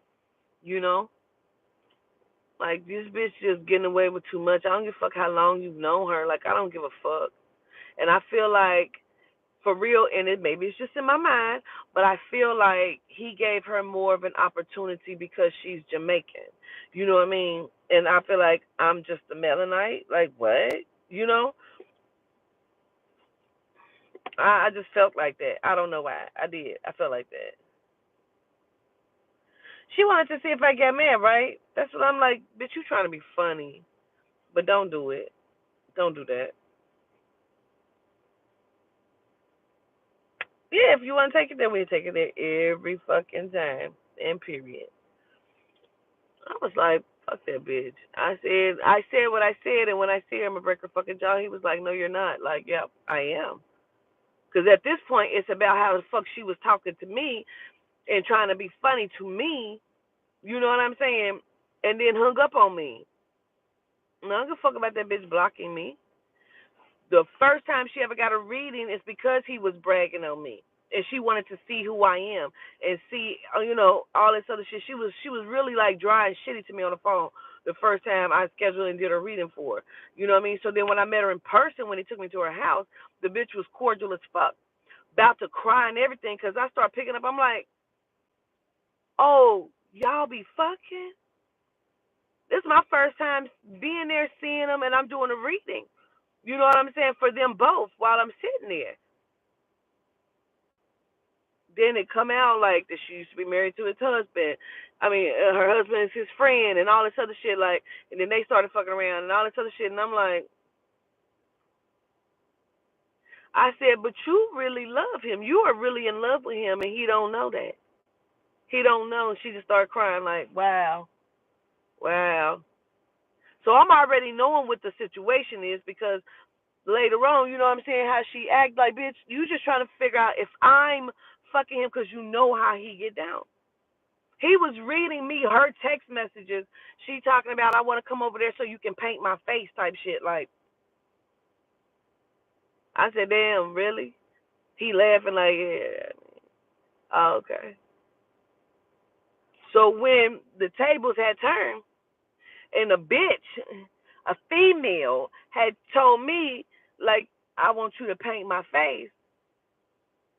You know? Like, this bitch just getting away with too much. I don't give a fuck how long you've known her. Like, I don't give a fuck. And I feel like, for real, and it maybe it's just in my mind, but I feel like he gave her more of an opportunity because she's Jamaican. You know what I mean? And I feel like I'm just a Melanite. Like, what? You know? I just felt like that. I don't know why. I did. I felt like that. She wanted to see if I get mad, right? That's what I'm like, bitch, you trying to be funny. But don't do it. Don't do that. Yeah, if you want to take it there, we take it there every fucking time. And period. I was like, fuck that bitch. I said what I said, and when I see her, I'm gonna break her fucking jaw. He was like, no, you're not. Like, yeah, I am. Because at this point, it's about how the fuck she was talking to me and trying to be funny to me. You know what I'm saying? And then hung up on me. No, I don't give a fuck about that bitch blocking me. The first time she ever got a reading is because he was bragging on me. And she wanted to see who I am and see, all this other shit. She was really like dry and shitty to me on the phone the first time I scheduled and did a reading for her. You know what I mean? So then when I met her in person, when he took me to her house, the bitch was cordial as fuck, about to cry and everything. Because I started picking up. I'm like, oh, Y'all be fucking. This is my first time being there, seeing them, and I'm doing a reading. You know what I'm saying? For them both while I'm sitting there. Then it come out like that she used to be married to his husband. I mean, her husband is his friend and all this other shit. Like, and then they started fucking around and all this other shit. And I'm like, I said, but you really love him. You are really in love with him, and he don't know that. He don't know. And she just started crying like, wow, wow. So I'm already knowing what the situation is because later on, you know what I'm saying, how she act like, bitch, you just trying to figure out if I'm fucking him because you know how he get down. He was reading me her text messages. She talking about, I want to come over there so you can paint my face type shit. Like, I said, damn, really? He laughing like, yeah. Oh, okay. So when the tables had turned and a bitch, a female, had told me, like, I want you to paint my face,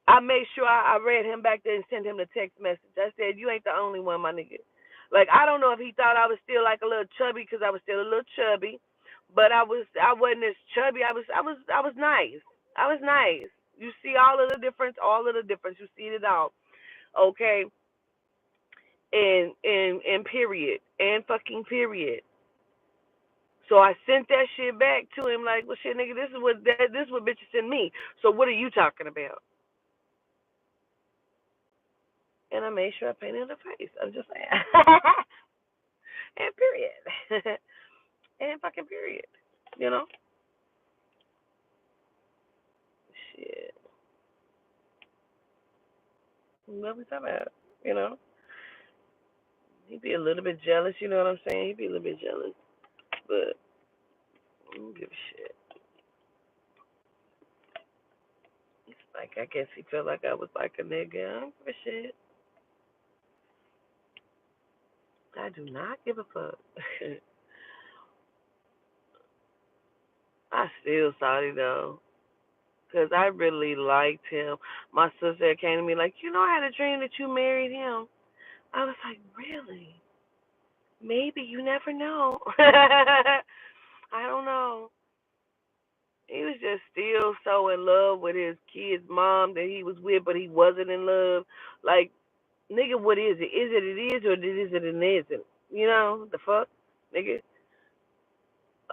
I made sure I read him back there and sent him the text message. I said, you ain't the only one, my nigga. Like, I don't know if he thought I was still like a little chubby because I was still a little chubby, but I wasn't as chubby. I was nice. I was nice. You see all of the difference, all of the difference. You see it all. Okay. And period. And fucking period. So I sent that shit back to him like, well shit nigga, this is what bitches send me. So what are you talking about? And I made sure I painted her face. I'm just saying. And period. And fucking period. You know? Shit. What we talking about? You know? He'd be a little bit jealous, you know what I'm saying? He'd be a little bit jealous. But I don't give a shit. It's like I guess he felt like I was like a nigga. I don't give a shit. I do not give a fuck. I still sorry though. Because I really liked him. My sister came to me like, you know, I had a dream that you married him. I was like, really? Maybe, you never know. I don't know. He was just still so in love with his kid's mom that he was with, but he wasn't in love. Like, nigga, what is it? Is it it is or is it it isn't? You know, the fuck? Nigga?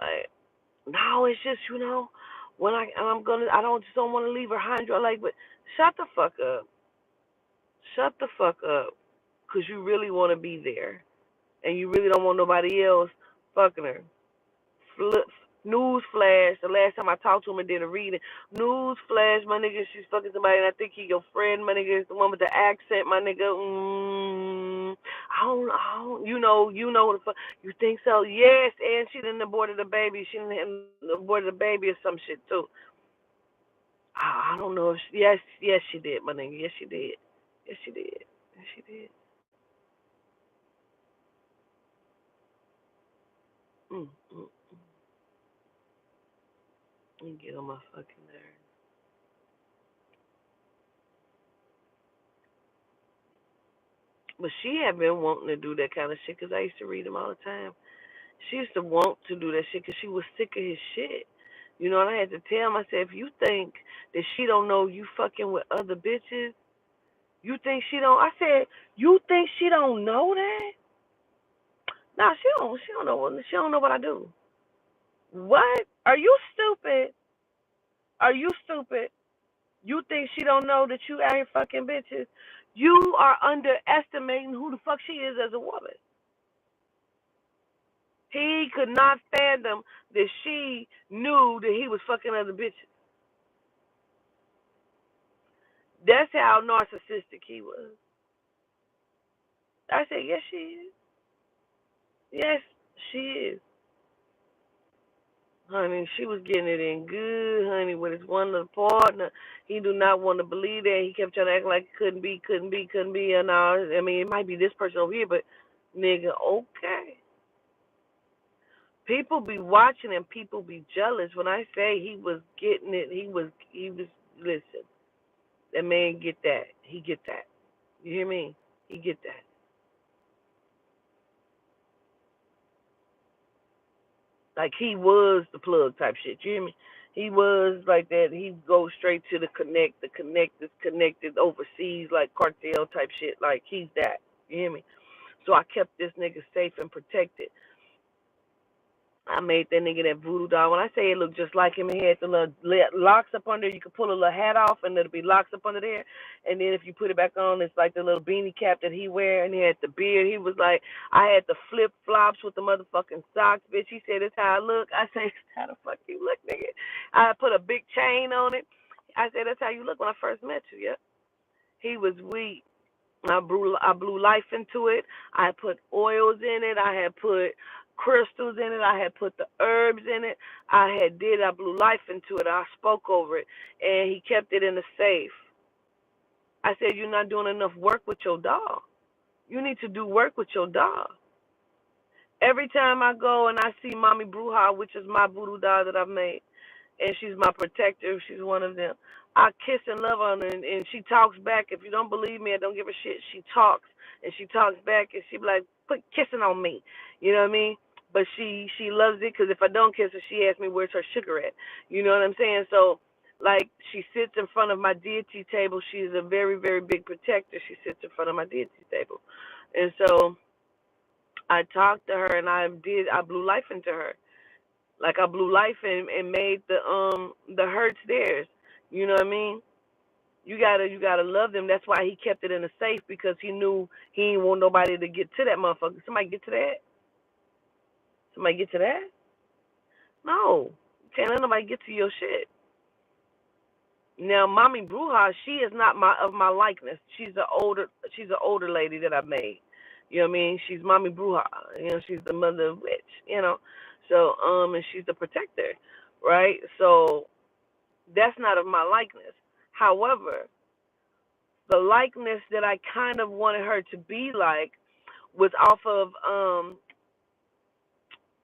Like, no, it's just, you know, when I don't just don't want to leave her high and dry. Like, but shut the fuck up. Shut the fuck up. Because you really want to be there. And you really don't want nobody else fucking her. News flash, the last time I talked to him and did a reading, news flash, my nigga, she's fucking somebody and I think he your friend, my nigga, is the one with the accent, my nigga. You know what the fuck, you think so? Yes, and she done aborted a baby, she done aborted a baby or some shit too. I don't know if yes she did, my nigga, yes she did. Yes she did. Yes she did. Mm, mm, get on my fucking nerves. But she had been wanting to do that kind of shit because I used to read him all the time. She used to want to do that shit because she was sick of his shit. You know, and I had to tell him, I said, if you think that she don't know you fucking with other bitches, you think she don't, I said, you think she don't know that? No, she don't know what I do. What? Are you stupid? Are you stupid? You think she don't know that you out here fucking bitches? You are underestimating who the fuck she is as a woman. He could not fathom that she knew that he was fucking other bitches. That's how narcissistic he was. I said, yes, she is. Yes, she is. Honey, she was getting it in good, honey, with his one little partner. He do not want to believe that. He kept trying to act like it couldn't be. And I mean, it might be this person over here, but nigga, okay. People be watching and people be jealous. When I say he was getting it, listen, that man get that. He get that. You hear me? He get that. Like he was the plug type shit. You hear me? He was like that. He goes straight to the connect. The connect is connected overseas, like cartel type shit. Like he's that. You hear me? So I kept this nigga safe and protected. I made that nigga that voodoo doll. When I say it looked just like him, he had the little locks up under. You could pull a little hat off, and there'll be locks up under there. And then if you put it back on, it's like the little beanie cap that he wear. And he had the beard. He was like, I had the flip flops with the motherfucking socks, bitch. He said, "That's how I look." I say, "That's how the fuck you look, nigga." I put a big chain on it. I said, "That's how you look when I first met you." Yep. He was weak. I blew life into it. I put oils in it. I had put crystals in it. I had put the herbs in it. I blew life into it. I spoke over it. And he kept it in the safe. I said, "You're not doing enough work with your dog. You need to do work with your dog." Every time I go and I see Mommy Bruja, which is my voodoo doll that I've made, and she's my protector. She's one of them. I kiss and love her, and she talks back. If you don't believe me, I don't give a shit. She talks, and she talks back, and she be like, "Put kissing on me," you know what I mean? But she loves it because if I don't kiss her, she asks me where's her sugar at. You know what I'm saying? So, like, she sits in front of my deity table. She's a very, very big protector. She sits in front of my deity table, and so I talked to her, and I blew life into her. Like I blew life and made the hurts theirs. You know what I mean? You gotta love them. That's why he kept it in a safe because he knew he didn't want nobody to get to that motherfucker. Somebody get to that? Somebody get to that? No. You can't let nobody get to your shit. Now, Mommy Bruja, she is not my likeness. She's an older lady that I made. You know what I mean? She's Mommy Bruja. You know, she's the mother of witch. You know, so and she's the protector, right? So that's not of my likeness. However, the likeness that I kind of wanted her to be like was off of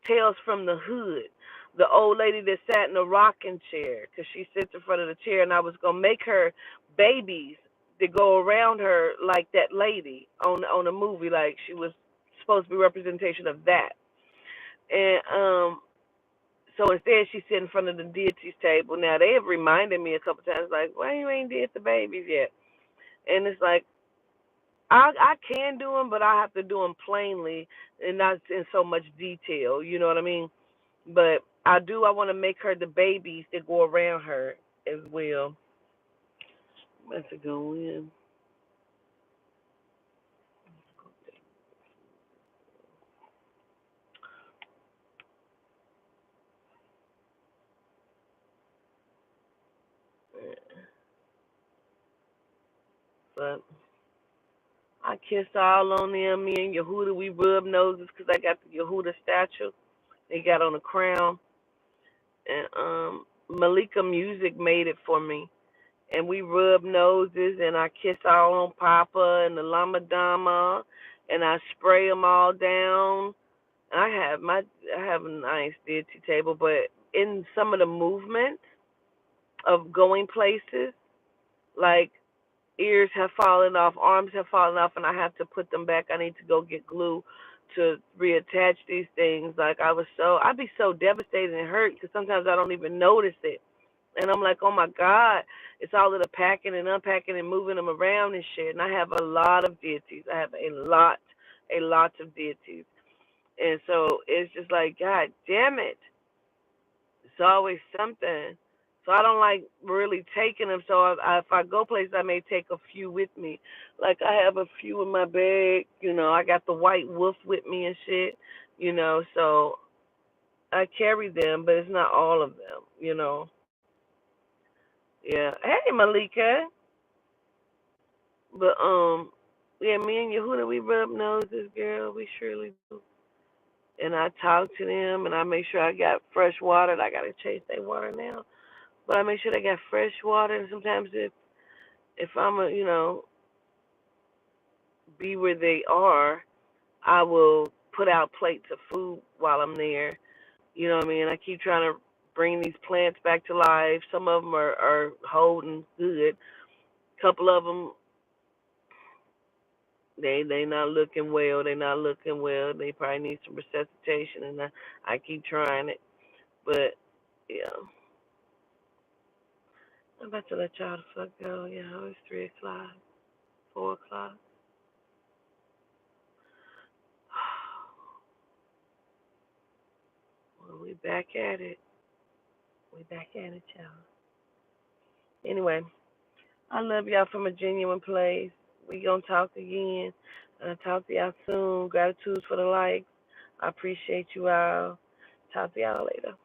Tales from the Hood. The old lady that sat in a rocking chair, because she sits in front of the chair, and I was gonna make her babies that go around her like that lady on a movie, like she was supposed to be representation of that. And so instead, she sit in front of the deity's table. Now they have reminded me a couple times, like, why you ain't did the babies yet? And it's like I can do them, but I have to do them plainly and not in so much detail. You know what I mean? But I do. I want to make her the babies that go around her as well. Let's go in. But I kiss all on them. Me and Yehuda, we rub noses because I got the Yehuda statue. They got on the crown, and Malika Music made it for me. And we rub noses, and I kiss all on Papa and the Lama Dama, and I spray them all down. I have a nice deity table, but in some of the movement of going places, like ears have fallen off, arms have fallen off, and I have to put them back. I need to go get glue to reattach these things. Like I'd be so devastated and hurt because sometimes I don't even notice it. And I'm like, oh my God, it's all of the packing and unpacking and moving them around and shit. And I have a lot of deities. I have a lot of deities. And so it's just like, God damn it. It's always something. So I don't like really taking them. So if I go places, I may take a few with me. Like I have a few in my bag. You know, I got the white wolf with me and shit. You know, so I carry them, but it's not all of them. You know. Yeah. Hey, Malika. But yeah, me and Yehuda, we rub noses, girl. We surely do. And I talk to them, and I make sure I got fresh water. I gotta chase their water now, but I make sure they got fresh water. And sometimes if I'm be where they are, I will put out plates of food while I'm there. You know what I mean? I keep trying to bring these plants back to life. Some of them are holding good. A couple of them they not looking well. They not looking well. They probably need some resuscitation, and I keep trying it. But yeah, I'm about to let y'all the fuck go. Yeah, it's 3 o'clock, 4 o'clock. Well, we back at it. We back at it, y'all. Anyway, I love y'all from a genuine place. We gonna talk again. Talk to y'all soon. Gratitude for the likes. I appreciate you all. Talk to y'all later.